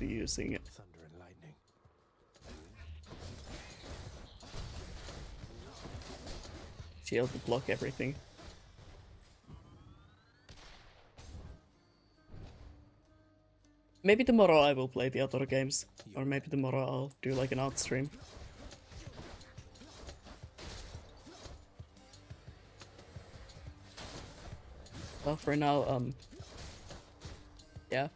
using it. Thunder and lightning. Shield to block everything. Maybe tomorrow I will play the other games, or maybe tomorrow I'll do like an out stream. Well, for now, yeah.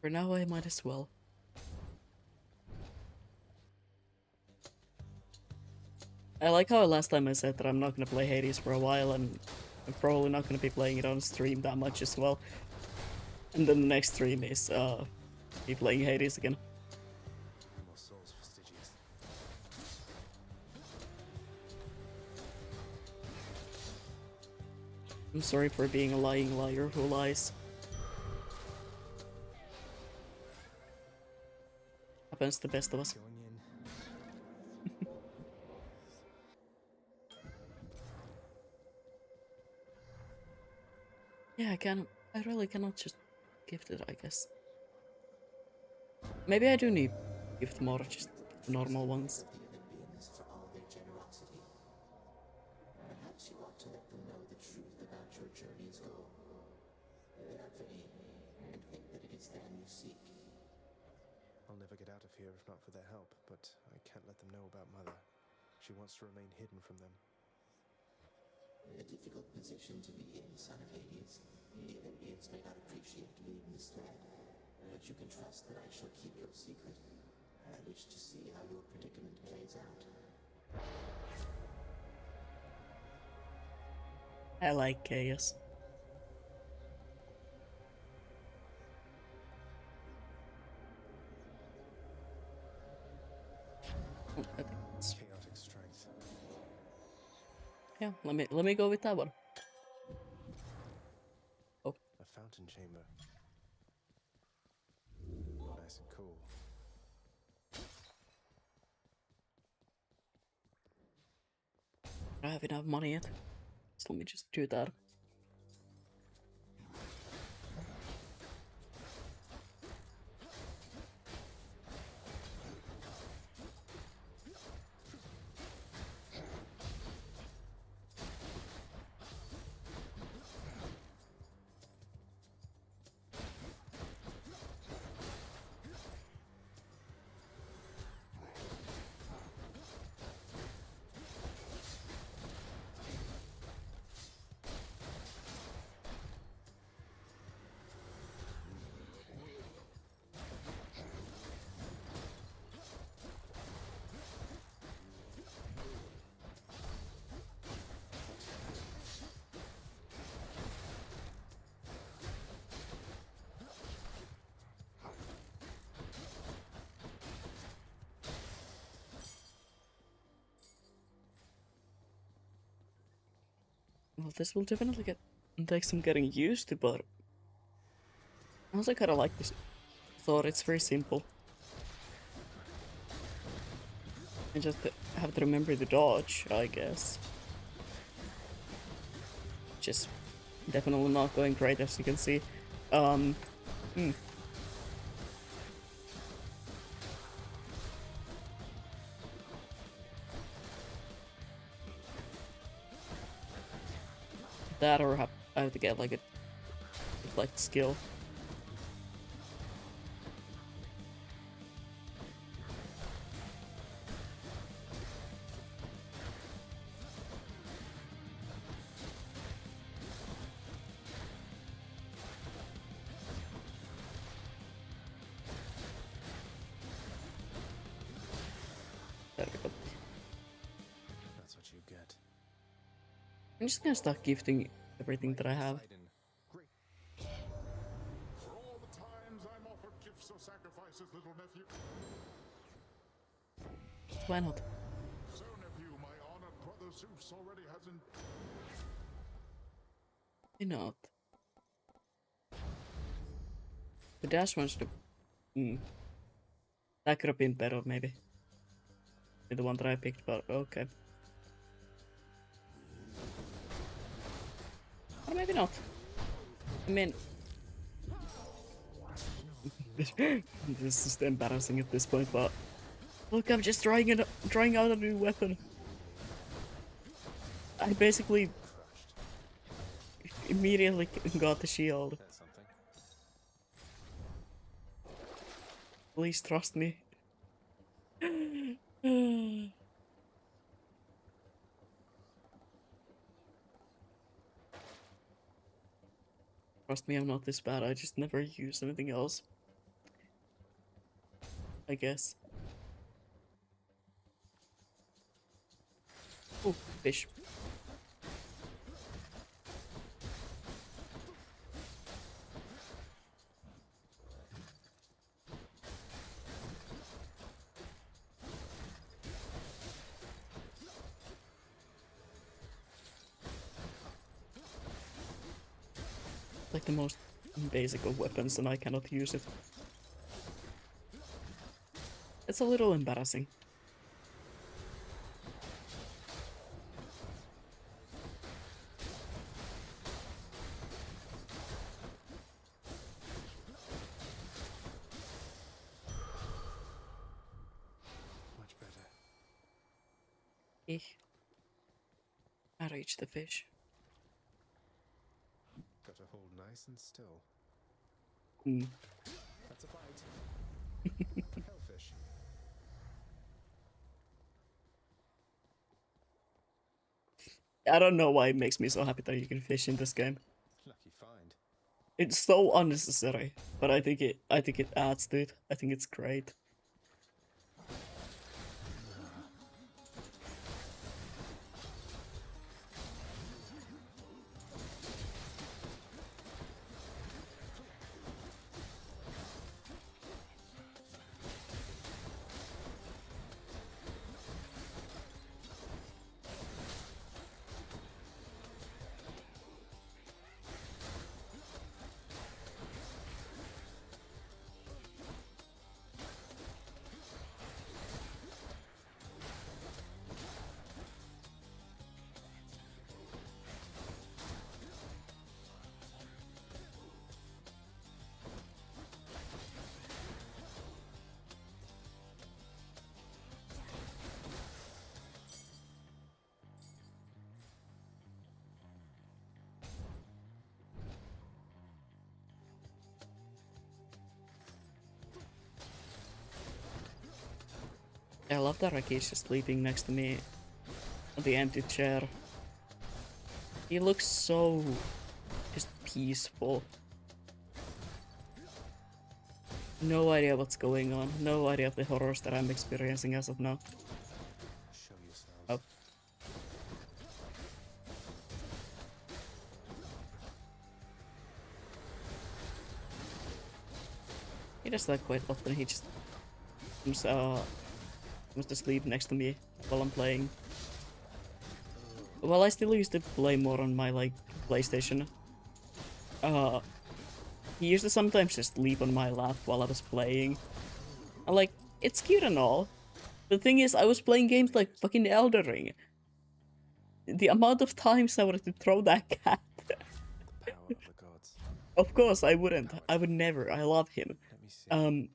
For now, I might as well. I like how last time I said that I'm not gonna play Hades for a while, and I'm probably not gonna be playing it on stream that much as well. And then the next stream is me playing Hades again. More souls for Stygius. I'm sorry for being a lying liar who lies. Happens to the best of us. Going in. Yeah, I really cannot just gift it, I guess. Maybe I do need gift more, just the normal ones. For all their generosity. Perhaps you ought to let them know the truth about your journey's goal. They are vain and think that it is them you seek. I'll never get out of here if not for their help, but I can't let them know about Mother. She wants to remain hidden from them. A difficult position to be in, son of Hades. The Olympians may not appreciate being misled, but you can trust that I shall keep your secret. I wish to see how your predicament plays out. I like chaos. I think it's, Chaotic strength. yeah, let me go with that one. A fountain chamber. Nice and cool. I have enough money yet. So let me just do that. Well, this will definitely take some getting used to, but I also kind of like this thought. It's very simple. I just have to remember to dodge, I guess. Just definitely not going great, as you can see. That or I have to get like a deflect skill. There we go. That's what you get. I'm just gonna start gifting everything that I have. Poseidon. Great. For all the times I'm offered gifts or sacrifices, little nephew. Why not? So, nephew, my honored brother Zeus already hasn't. Why not? The dash wants to. That could have been better, maybe. The one that I picked, but okay. Or maybe not. I mean, this is just embarrassing at this point, but look, I'm just trying out a new weapon. I basically immediately got the shield. That's something. Please trust me. Trust me, I'm not this bad. I just never use anything else. I guess. Oh, fish. Like the most basic of weapons and I cannot use it. It's a little embarrassing. Much better. I reached the fish. Got to hold nice and still. Hmm. That's a bite. Hellfish. I don't know why it makes me so happy that you can fish in this game. Lucky find. It's so unnecessary, but I think it adds to it. I think it's great. I love that Raki's just sleeping next to me on the empty chair. He looks so just peaceful. No idea what's going on. No idea of the horrors that I'm experiencing as of now. Show yourselves. Oh. He does that quite often. He just comes to sleep next to me while I'm playing. Well, I still used to play more on my like PlayStation. He used to sometimes just sleep on my lap while I was playing. And like, it's cute and all. The thing is, I was playing games like fucking Elden Ring. The amount of times I wanted to throw that cat. The power of the gods. Of course, I wouldn't. I would never. I love him. Let me see.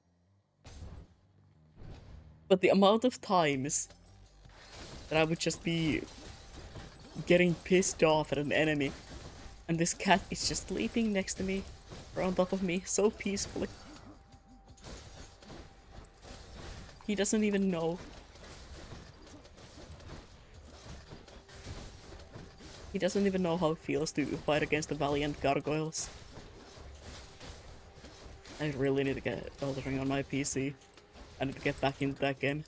But the amount of times that I would just be getting pissed off at an enemy, and this cat is just sleeping next to me, or on top of me, so peacefully. He doesn't even know. He doesn't even know how it feels to fight against the valiant gargoyles. I really need to get Elden Ring on my PC. I need to get back into that game.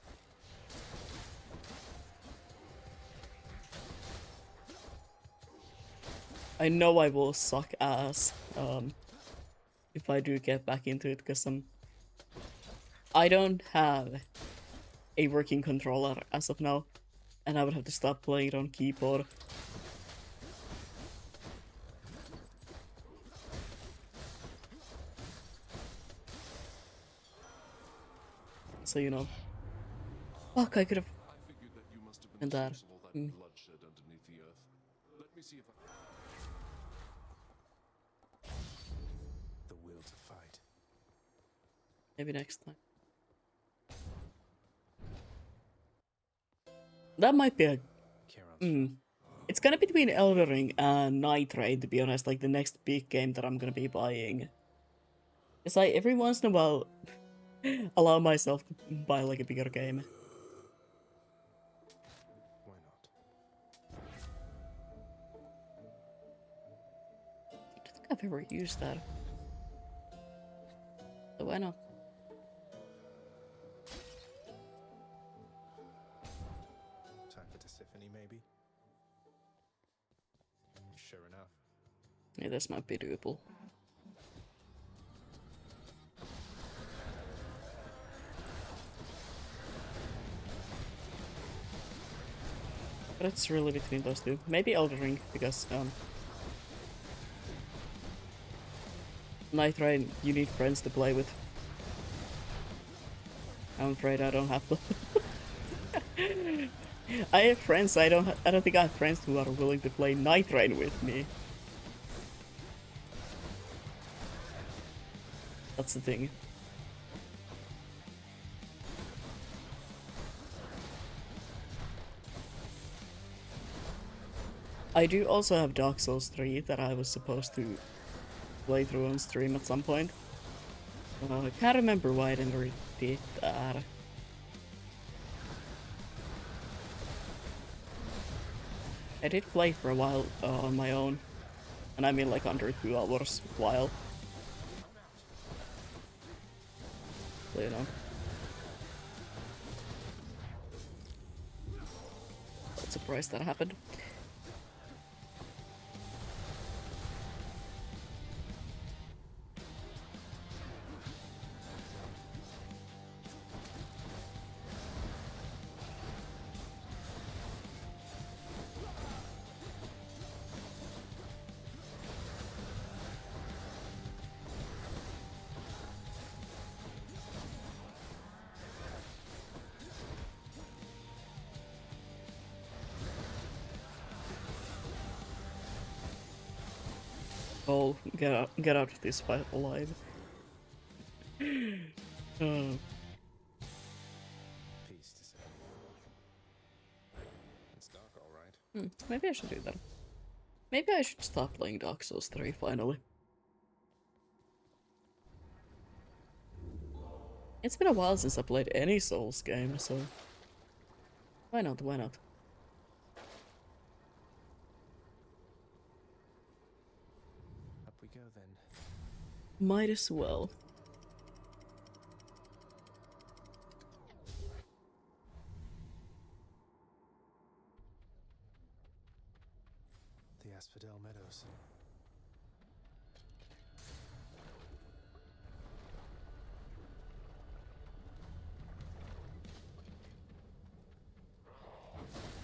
I know I will suck ass if I do get back into it, because I don't have a working controller as of now, and I would have to start playing it on keyboard. So, you know. Fuck, I could have. I figured that you must have And been the that. source of all that bloodshed underneath the earth. Let me see if I... The will to fight. Maybe next time. That might be a. Charon's It's kind of between Elden Ring and Night Rain, to be honest, like the next big game that I'm gonna be buying. It's like every once in a while, allow myself to buy like a bigger game. Why not? I don't think I've ever used that. So why not? Time for Tisiphone, maybe? Sure enough. Yeah, this might be doable. But it's really between those two. Maybe Elden Ring, because Night Rain, you need friends to play with. I'm afraid I don't have them. I have friends. I don't think I have friends who are willing to play Night Rain with me. That's the thing. I do also have Dark Souls 3 that I was supposed to play through on stream at some point. I can't remember why I didn't really did that. I did play for a while on my own, and I mean like under 2 hours while. So, you know. Not surprised that happened. Oh, get out of this fight alive. Oh. Peace to say. It's dark, all right. Maybe I should do that. Maybe I should stop playing Dark Souls 3 finally. It's been a while since I played any Souls game, so why not? Why not? Up we go then. Might as well. The Asphodel Meadows.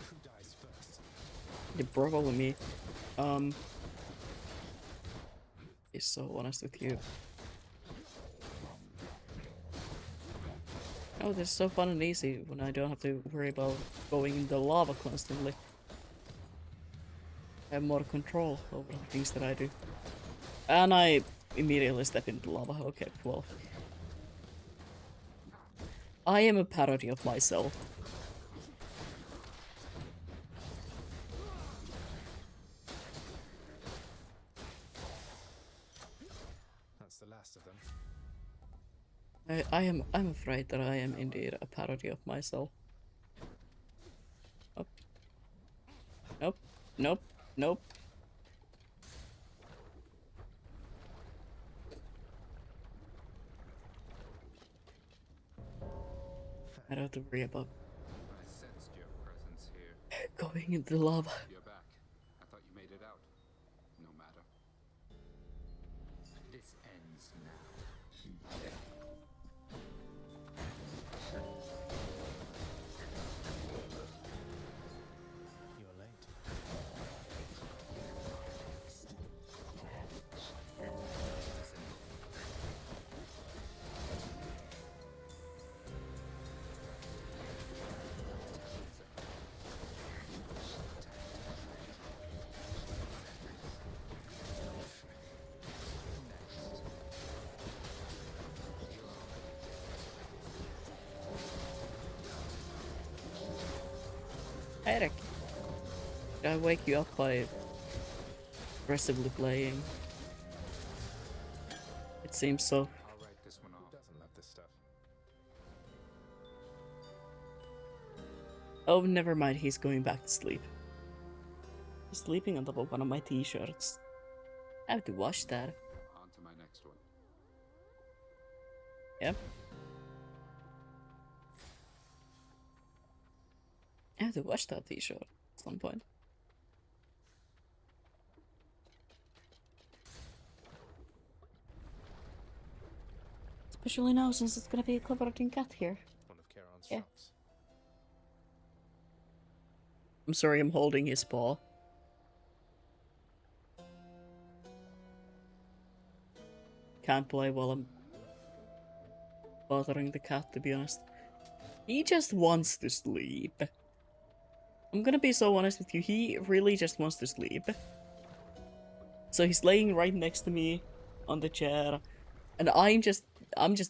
Who dies first? You're probably me. Be so honest with you. Oh, this is so fun and easy when I don't have to worry about going in the lava constantly. I have more control over the things that I do. And I immediately step into lava. Okay, well. I am a parody of myself. That's the last of them. I'm afraid that I am indeed a parody of myself. Nope. Nope. Nope. Nope. I don't have to worry about I sensed your presence here. going into the lava. You're back. I thought you made it out. No matter. This ends now. You're late. Eric. Should I wake you up by aggressively playing? It seems so. I'll write this one Who off. doesn't love this stuff? Oh, never mind, he's going back to sleep. He's sleeping on top of one of my t-shirts. I have to wash that. On to my next one. Yep. I have to wash that t-shirt at some point. Especially now since it's gonna be a clever looking cat here. One of Charon's Yeah. shots. I'm sorry, I'm holding his paw. Can't play while I'm bothering the cat, to be honest. He just wants to sleep. I'm gonna be so honest with you, he really just wants to sleep. So he's laying right next to me on the chair, and I'm just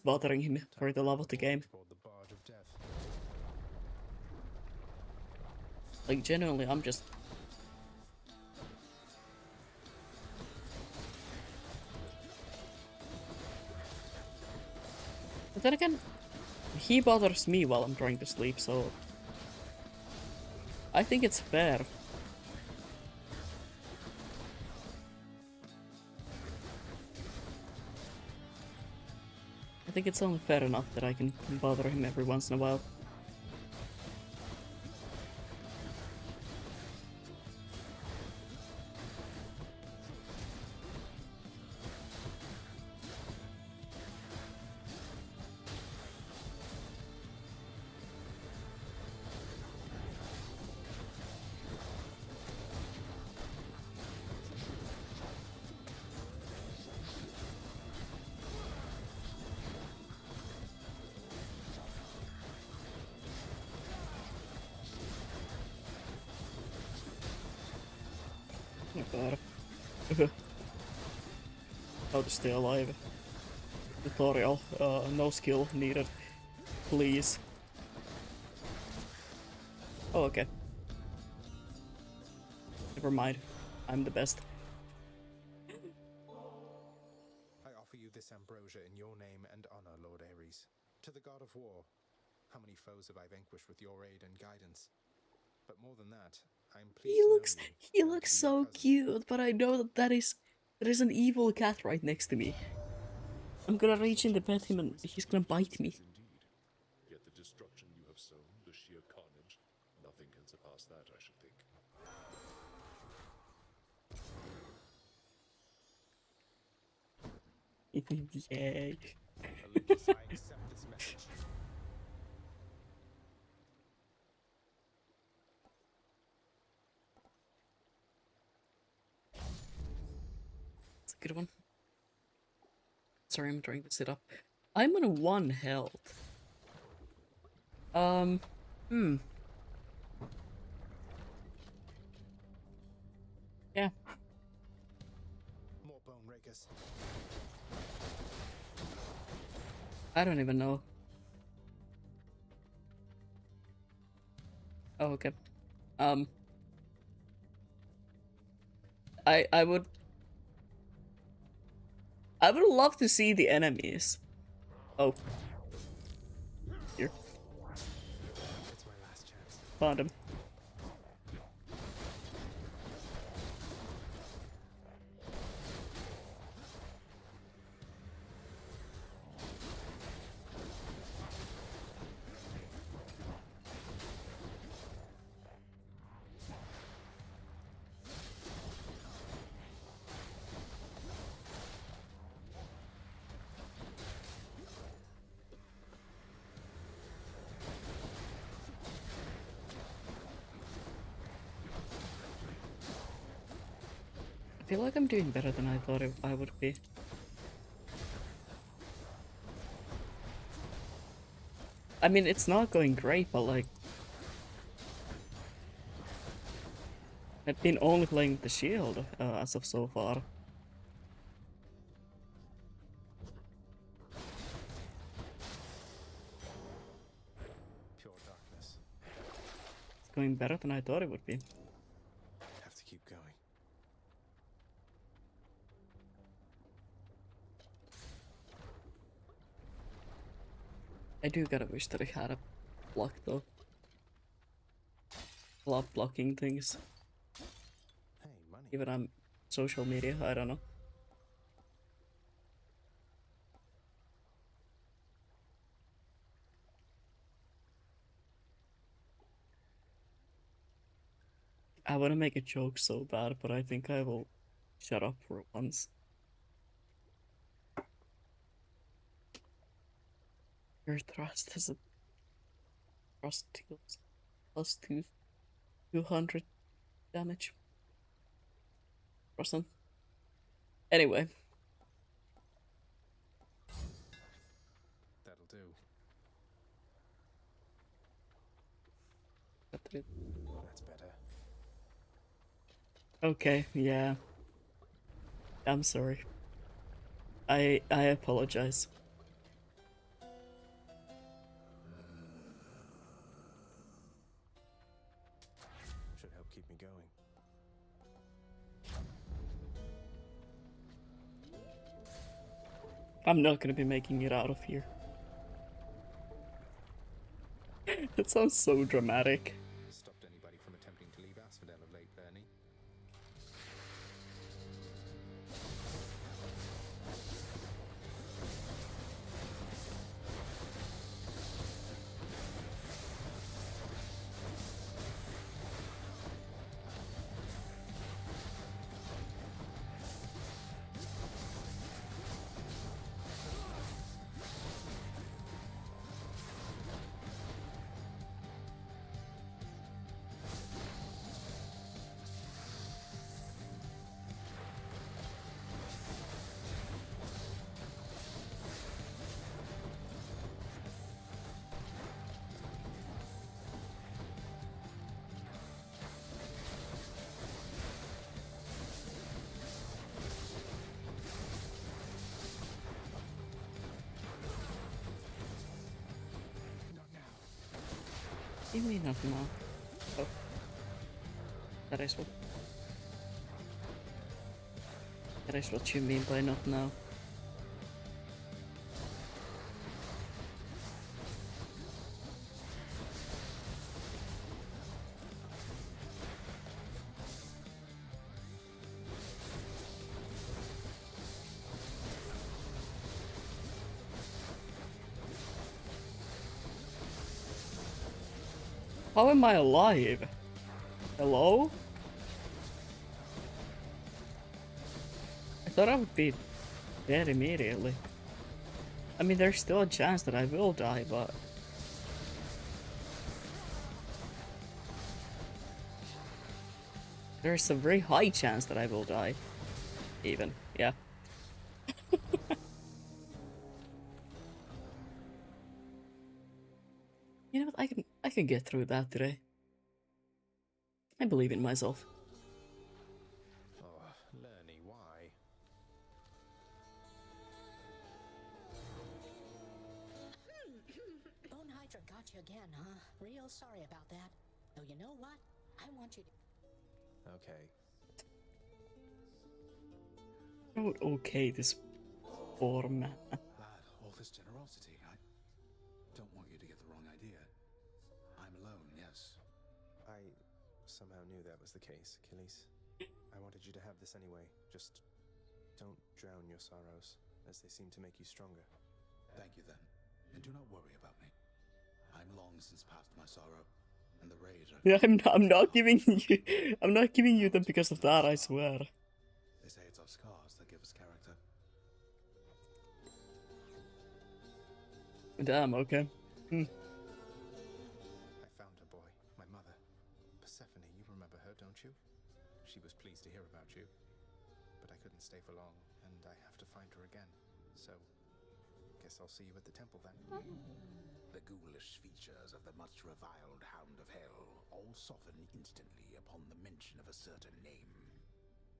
bothering him for the love of the game. Aboard the barge of death. Like, genuinely, I'm just... But then again, he bothers me while I'm trying to sleep, so... I think it's fair. I think it's only fair enough that I can bother him every once in a while. Oh god. How to stay alive. Tutorial. No skill needed. Please. Oh, okay. Never mind. I'm the best. I offer you this ambrosia in your name and honor, Lord Ares. To the god of war. How many foes have I vanquished with your aid and guidance? But more than that, I'm pleased to know you He and looks to be your so cousin. cute, but I know that there's an evil cat right next to me. I'm gonna reach in to pet him and he's gonna bite me. Indeed. Yet the destruction you have sown, the sheer carnage, nothing can surpass that, I should think. Yay. Olympus, I accept this message. It's a good one. Sorry, I'm trying to sit up. I'm on 1 health. Yeah. More bone rakers. I don't even know. Oh, okay. I would love to see the enemies. Oh. Here. It's my last chance. Found him. I feel like I'm doing better than I thought I would be. I mean, it's not going great, but like... I've been only playing the shield as of so far. Pure darkness. It's going better than I thought it would be. I do gotta wish that I had a block though. Love blocking things. Hey, money. Even on social media, I don't know. I want to make a joke so bad, but I think I will shut up for once. Your thrust is a thrust deals plus 200 damage. Percent. Anyway, That'll do. That's better. okay, yeah. I'm sorry. I apologize. Should help keep me going. I'm not gonna be making it out of here. That sounds so dramatic. Stopped anybody from attempting to leave Asphodel of late, Bernie? You mean not now? Oh. That is what... That is what you mean by not now. How am I alive? Hello? I thought I would be dead immediately. I mean, there's still a chance that I will die, but... There's a very high chance that I will die. Even, yeah. You know what, I can get through that today. I believe in myself. Oh, Lernie, why? Bone Hydra got you again, huh? Real sorry about that. Though you know what? I want you to... Okay. Don't okay this poor man. Lad, all this generosity, I don't want you to get the wrong idea. I'm alone, yes. I somehow knew that was the case, Achilles. I wanted you to have this anyway. Just don't drown your sorrows, as they seem to make you stronger. Thank you then, and do not worry about me. I'm long since past my sorrow, and the rage Yeah, I'm not giving you them because of that, I swear. They say it's our scars that give us character. Damn, okay. I found her, boy. My mother. Persephone, you remember her, don't you? She was pleased to hear about you. But I couldn't stay for long, and I have to find her again. So, guess I'll see you at the temple then. The ghoulish features of the much reviled Hound of Hell all soften instantly upon the mention of a certain name.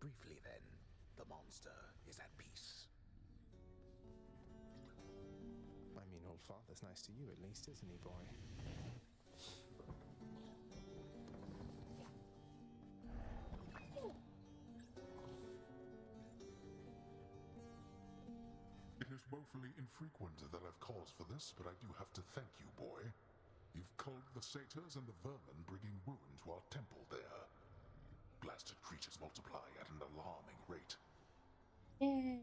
Briefly then, the monster is at peace. I mean, old father's nice to you at least, isn't he, boy? It is most woefully infrequent that I've cause for this, but I do have to thank you, boy. You've culled the satyrs and the vermin, bringing ruin to our temple there. Blasted creatures multiply at an alarming rate. Yay!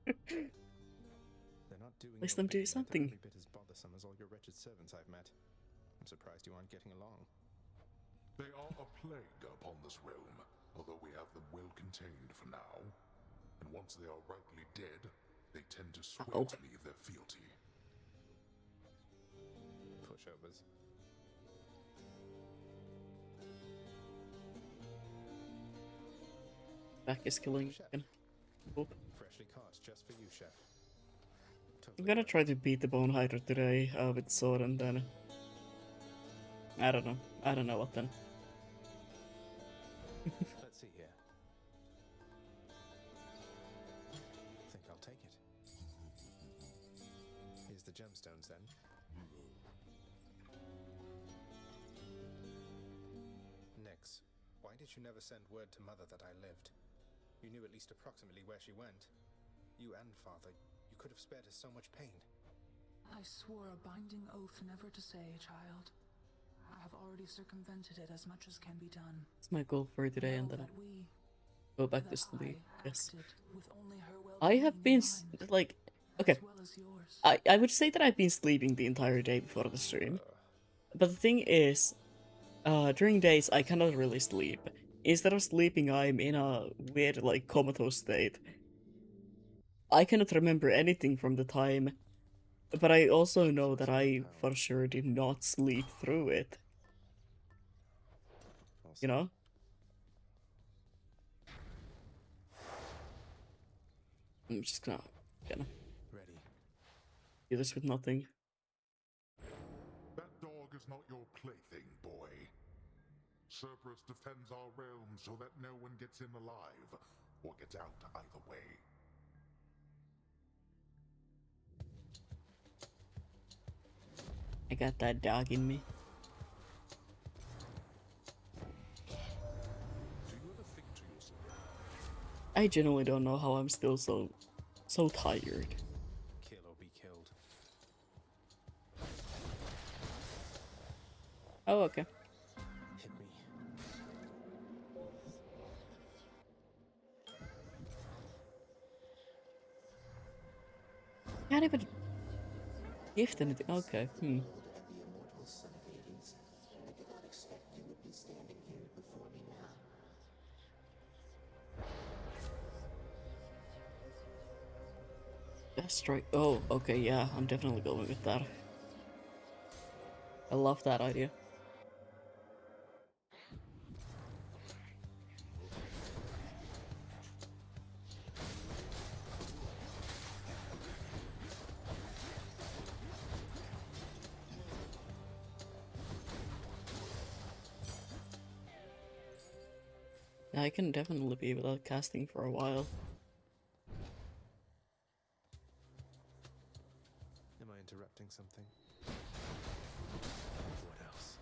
They're not doing Let your them do bidding, yet something. They're every bit as bothersome as all your wretched servants I've met. I'm surprised you aren't getting along. They are a plague upon this realm, although we have them well contained for now. And once they are rightly dead, they tend to swear to me their fealty. Pushovers. Back is killing. Chef. Oop. Freshly caught just for you, chef. I'm Totally gonna worth try it. to beat the Bone Hydra today with sword, and then I don't know. I don't know what then. Let's see here. Think I'll take it. Here's the gemstones then. Nix, why did you never send word to Mother that I lived? You knew at least approximately where she went. You and Father, you could have spared us so much pain. I swore a binding oath never to say, child. I have already circumvented it as much as can be done. It's my goal for today, and Know then that we, go back to that sleep. I Yes. acted with only her I well-being have in been mind, like, okay. as well as yours. I would say that I've been sleeping the entire day before the stream. But the thing is, during days I cannot really sleep. Instead of sleeping, I'm in a weird, like, comatose state. I cannot remember anything from the time, but I also know that I for sure did not sleep through it. You know? I'm just gonna Ready. do this with nothing. That dog is not your plaything, boy. Cerberus defends our realm so that no one gets in alive, or gets out either way. I got that dog in me. Do you ever think to yourself, I genuinely don't know how I'm still so tired. Kill or be killed. Oh, okay. Hit me. Can't even gift anything. Okay. And the immortal son of Hades, I did not expect you would be standing here before me now. Best strike. Oh, okay. Yeah, I'm definitely going with that. I love that idea. Yeah, I can definitely be without casting for a while. Am I interrupting something? What else?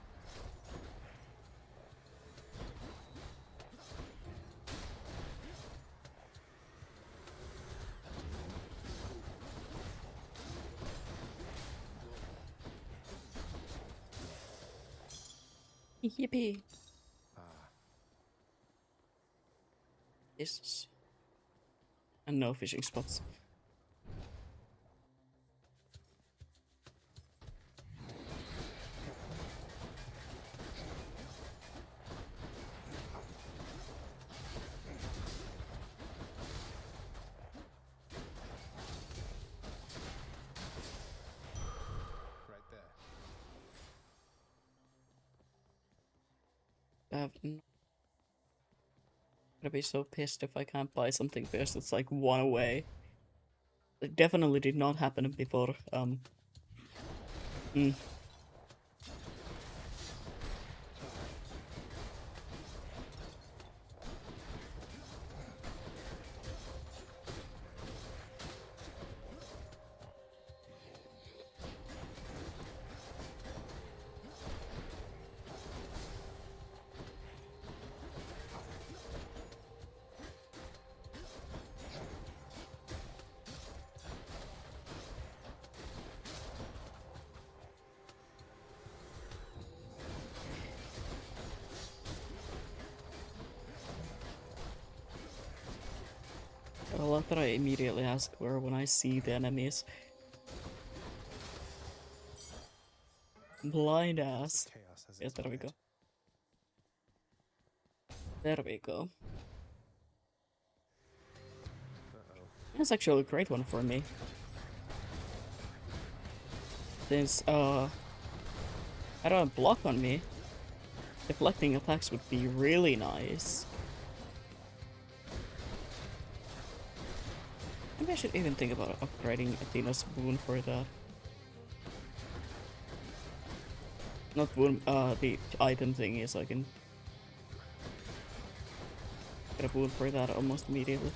Yippee! Ah, Jesus. And no fishing spots. right there. I'm gonna be so pissed if I can't buy something first. It's like one away. It definitely did not happen before. A lot that I immediately ask for when I see the enemies. Blind ass. Chaos has Yes, there we go. expired. There we go. Uh-oh. That's actually a great one for me. Since, I don't block on me, deflecting attacks would be really nice. Maybe I should even think about upgrading Athena's boon for that. Not boon, the item thing is I can get a boon for that almost immediately.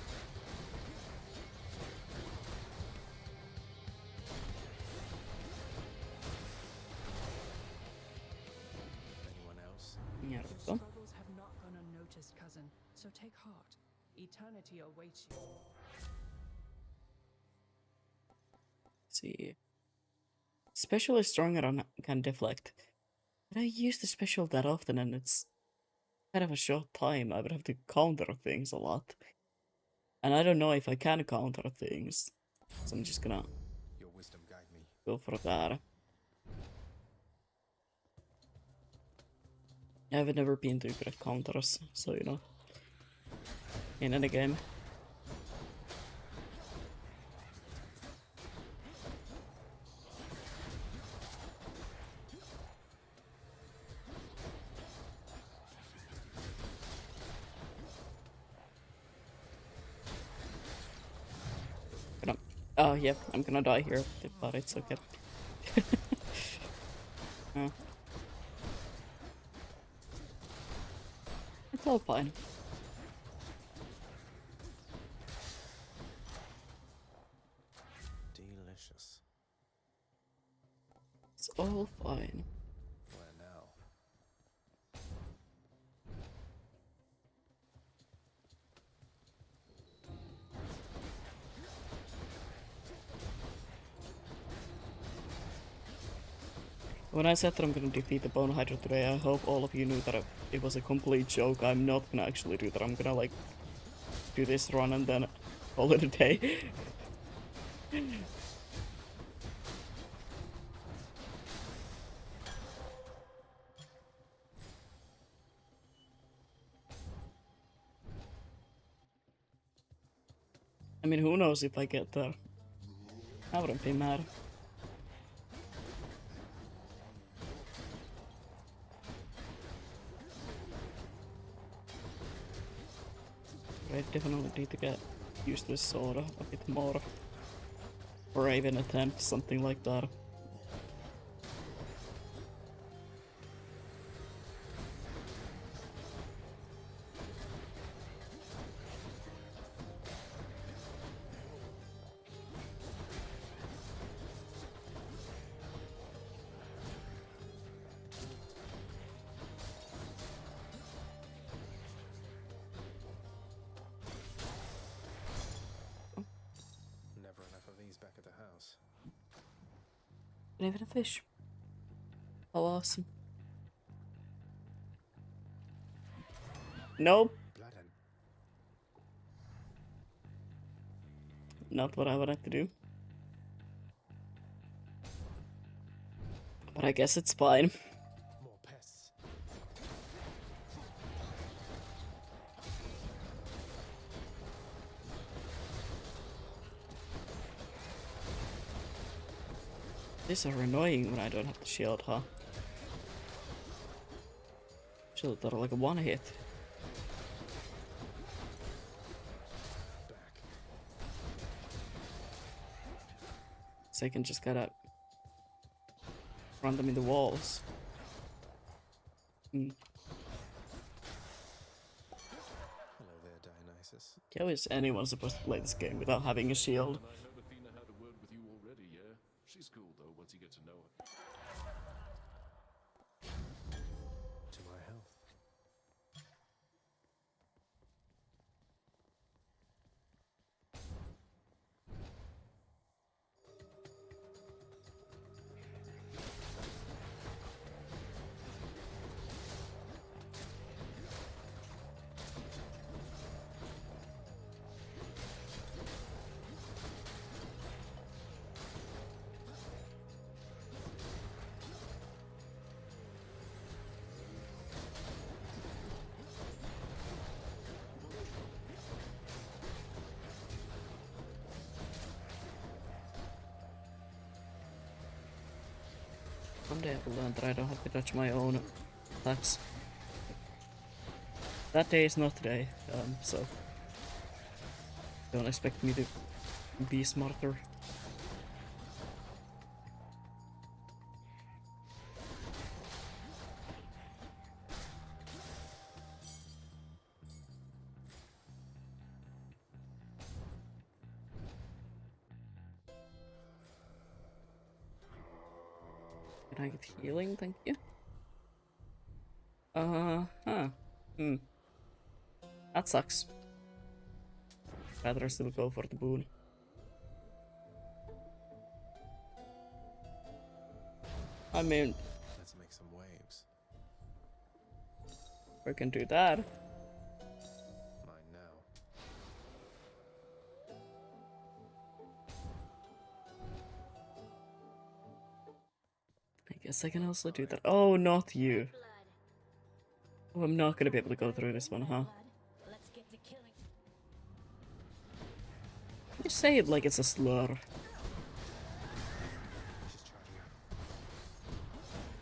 Anyone else? Yeah, Your there we go. struggles have not gone unnoticed, cousin. So take heart. Eternity awaits you. Let's see. Special is stronger on can deflect. But I use the special that often and it's kind of a short time. I would have to counter things a lot. And I don't know if I can counter things. So I'm just gonna Your wisdom guide me. go for that. I've never been too good at counters, so you know. In any game. Oh, yeah, I'm gonna die here, but it's okay. It's all fine. Delicious. It's all fine. Where now? When I said that I'm gonna defeat the Bone Hydra today, I hope all of you knew that it was a complete joke. I'm not gonna actually do that. I'm gonna, like, do this run and then call it a day. I mean, who knows if I get there. I wouldn't be mad. I definitely need to get use this sword a bit more. Or even attempt something like that. Never enough of these back at the house. And even a fish. How awesome. Nope. Bloodin. Not what I wanted to do. But I guess it's fine. More pests. These are annoying when I don't have the shield, huh? Shield that are like a one hit. Back. So I can just gotta run them in the walls. Hello there, Dionysus. How is anyone supposed to play this game without having a shield? And I heard Athena had a word with you already, yeah? She's cool though, once you get to know her. To my health. Someday I will learn that I don't have to touch my own attacks. That day is not today, so don't expect me to be smarter. Can I get healing? Thank you. That sucks. Rather still go for the boon. I mean, Let's make some waves. we can do that. Mine now. I guess I can also do that. Oh, not you. Oh, I'm not gonna be able to go through this one, huh? You say it like it's a slur.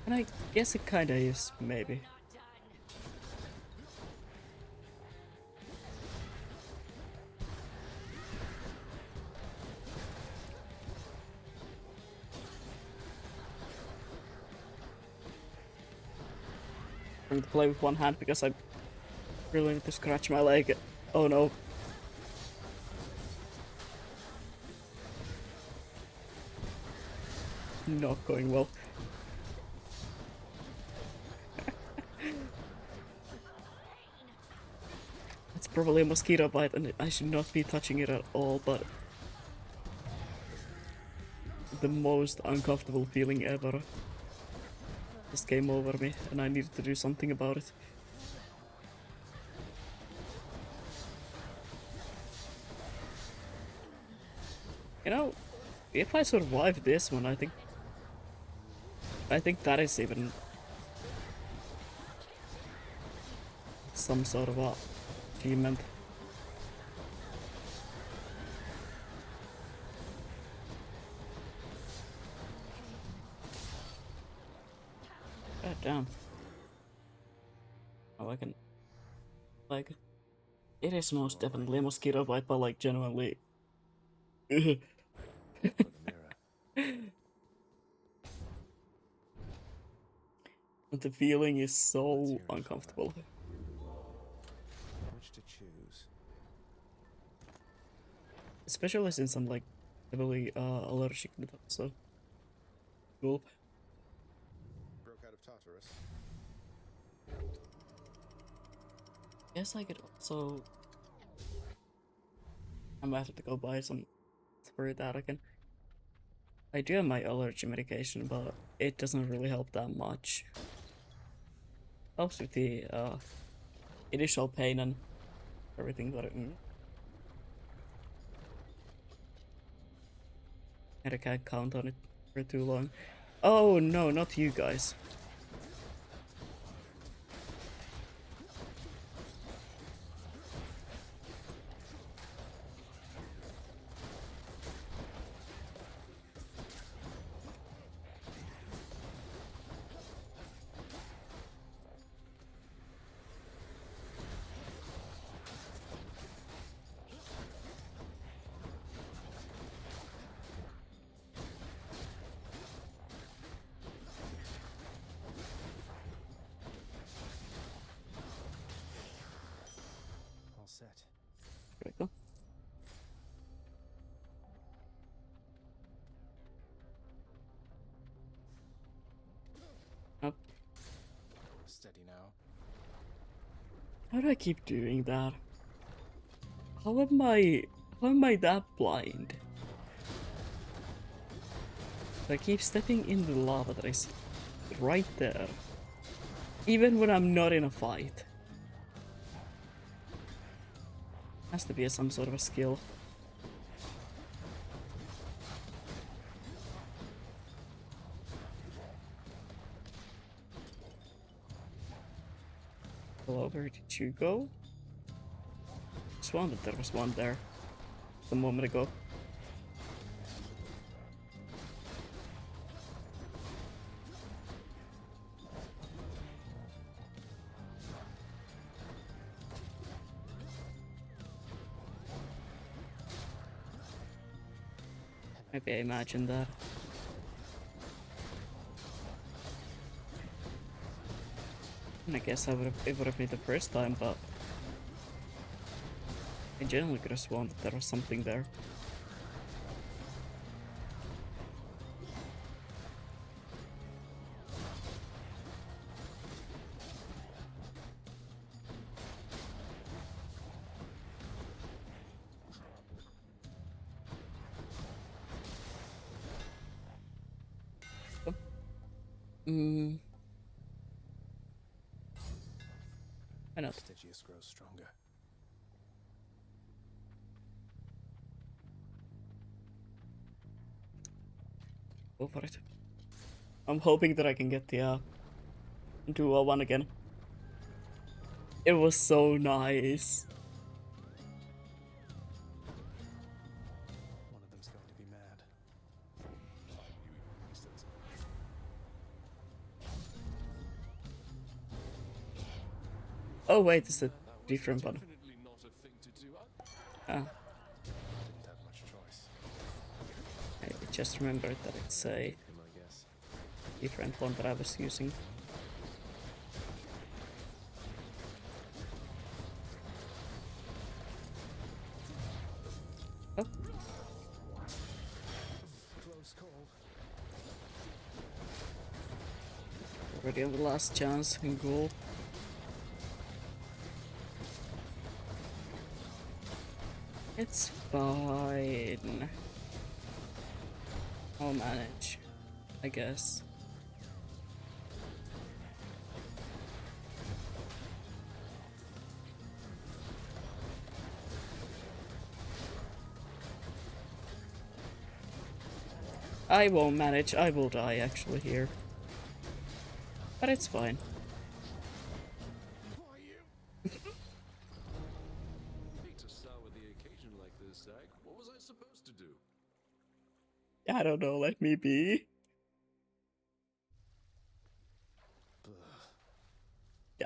And I guess it kinda is, maybe. I'm gonna play with one hand because I really need to scratch my leg. Oh no. Not going well. It's probably a mosquito bite and I should not be touching it at all, but the most uncomfortable feeling ever just came over me and I needed to do something about it. You know, if I survive this one, I think that is even some sort of a achievement. God damn. Oh, I can, like, it is most definitely a mosquito bite, but like genuinely. The feeling is so uncomfortable. Which to choose? Especially since I'm like heavily allergic to that, so cool. Broke out of Tartarus. Guess I could also. I might have to go buy some Spirit that again. I do have my allergy medication, but it doesn't really help that much. Helps with the initial pain and everything, but and I can't count on it for too long. Oh no, not you guys. All set. There we go. Up. Steady now. How do I keep doing that? How am I that blind? I keep stepping in the lava that is right there. Even when I'm not in a fight. Has to be some sort of a skill. Hello, where did you go? I sworn that there was one there a moment ago. Maybe I imagined that. And I guess it would have been the first time, but I genuinely could have sworn that there was something there. Why not? Stygius grows stronger. Go for it. I'm hoping that I can get the duo one again. It was so nice. One of them's going to be mad. Oh wait, it's a different one. Ah. Didn't have much choice. I just remembered that it's a different one that I was using. Oh. Close call. Already on the last chance and goal. It's fine. I'll manage, I guess. I won't manage, I will die actually here. But it's fine. I don't know, let me be.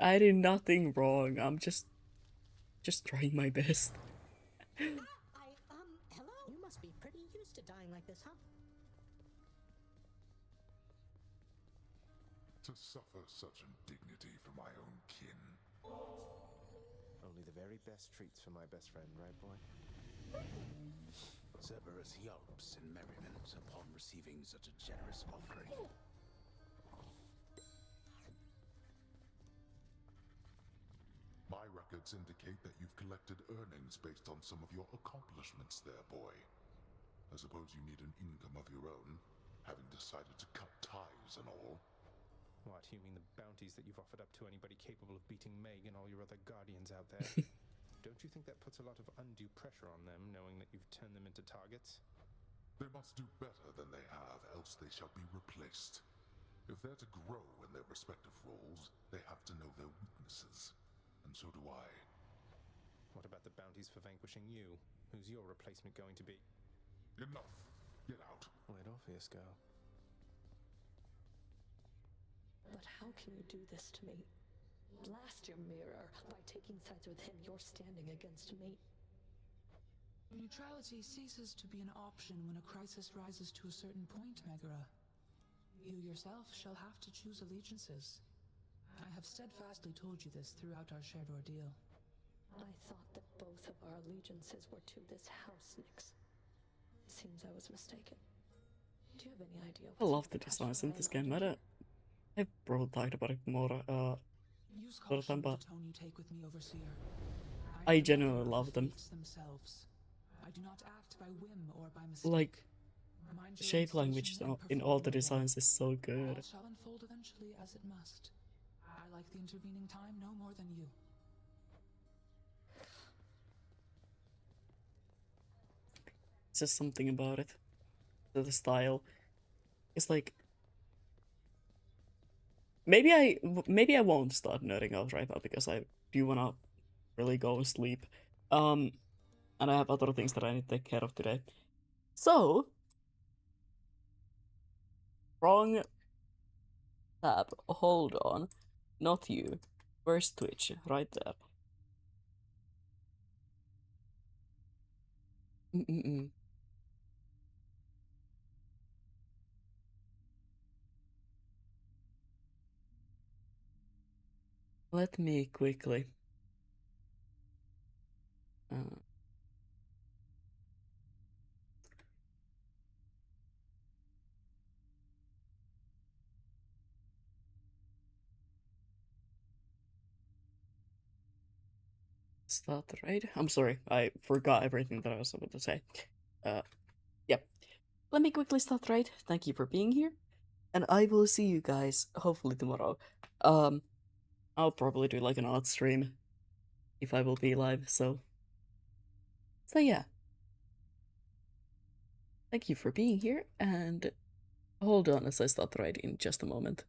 I did nothing wrong, I'm just trying my best. Hello? You must be pretty used to dying like this, huh? To suffer such indignity for my own kin. Only the very best treats for my best friend, right, boy? Cerberus yelps in merriment upon receiving such a generous offering. My records indicate that you've collected earnings based on some of your accomplishments there, boy. I suppose you need an income of your own, having decided to cut ties and all. What, you mean the bounties that you've offered up to anybody capable of beating Meg and all your other guardians out there? Don't you think that puts a lot of undue pressure on them, knowing that you've turned them into targets? They must do better than they have, else they shall be replaced. If they're to grow in their respective roles, they have to know their weaknesses. And so do I. What about the bounties for vanquishing you? Who's your replacement going to be? Enough! Get out! Where'd Orpheus go? But how can you do this to me? Blast your mirror. By taking sides with him, you're standing against me. Neutrality ceases to be an option when a crisis rises to a certain point, Megara. You yourself shall have to choose allegiances. I have steadfastly told you this throughout our shared ordeal. I thought that both of our allegiances were to this house, Nyx. Seems I was mistaken. Do you have any idea I love the designs in this game. I probably talked about it more time, but I genuinely love them. I do not act by whim or by mistake. Like, shape language in all the designs is so good. All shall unfold eventually as it must. I like the intervening time no more than you. It's just something about it. The style. It's like maybe I won't start nerding out right now because I do wanna really go and sleep. And I have other things that I need to take care of today. So wrong tab. Hold on. Not you. Where's Twitch? Right there. Let me quickly. Is that right? I'm sorry, I forgot everything that I was about to say. Yep. Let me quickly start right. Thank you for being here, and I will see you guys hopefully tomorrow. I'll probably do like an odd stream if I will be live. So yeah. Thank you for being here, and hold on as I start right in just a moment.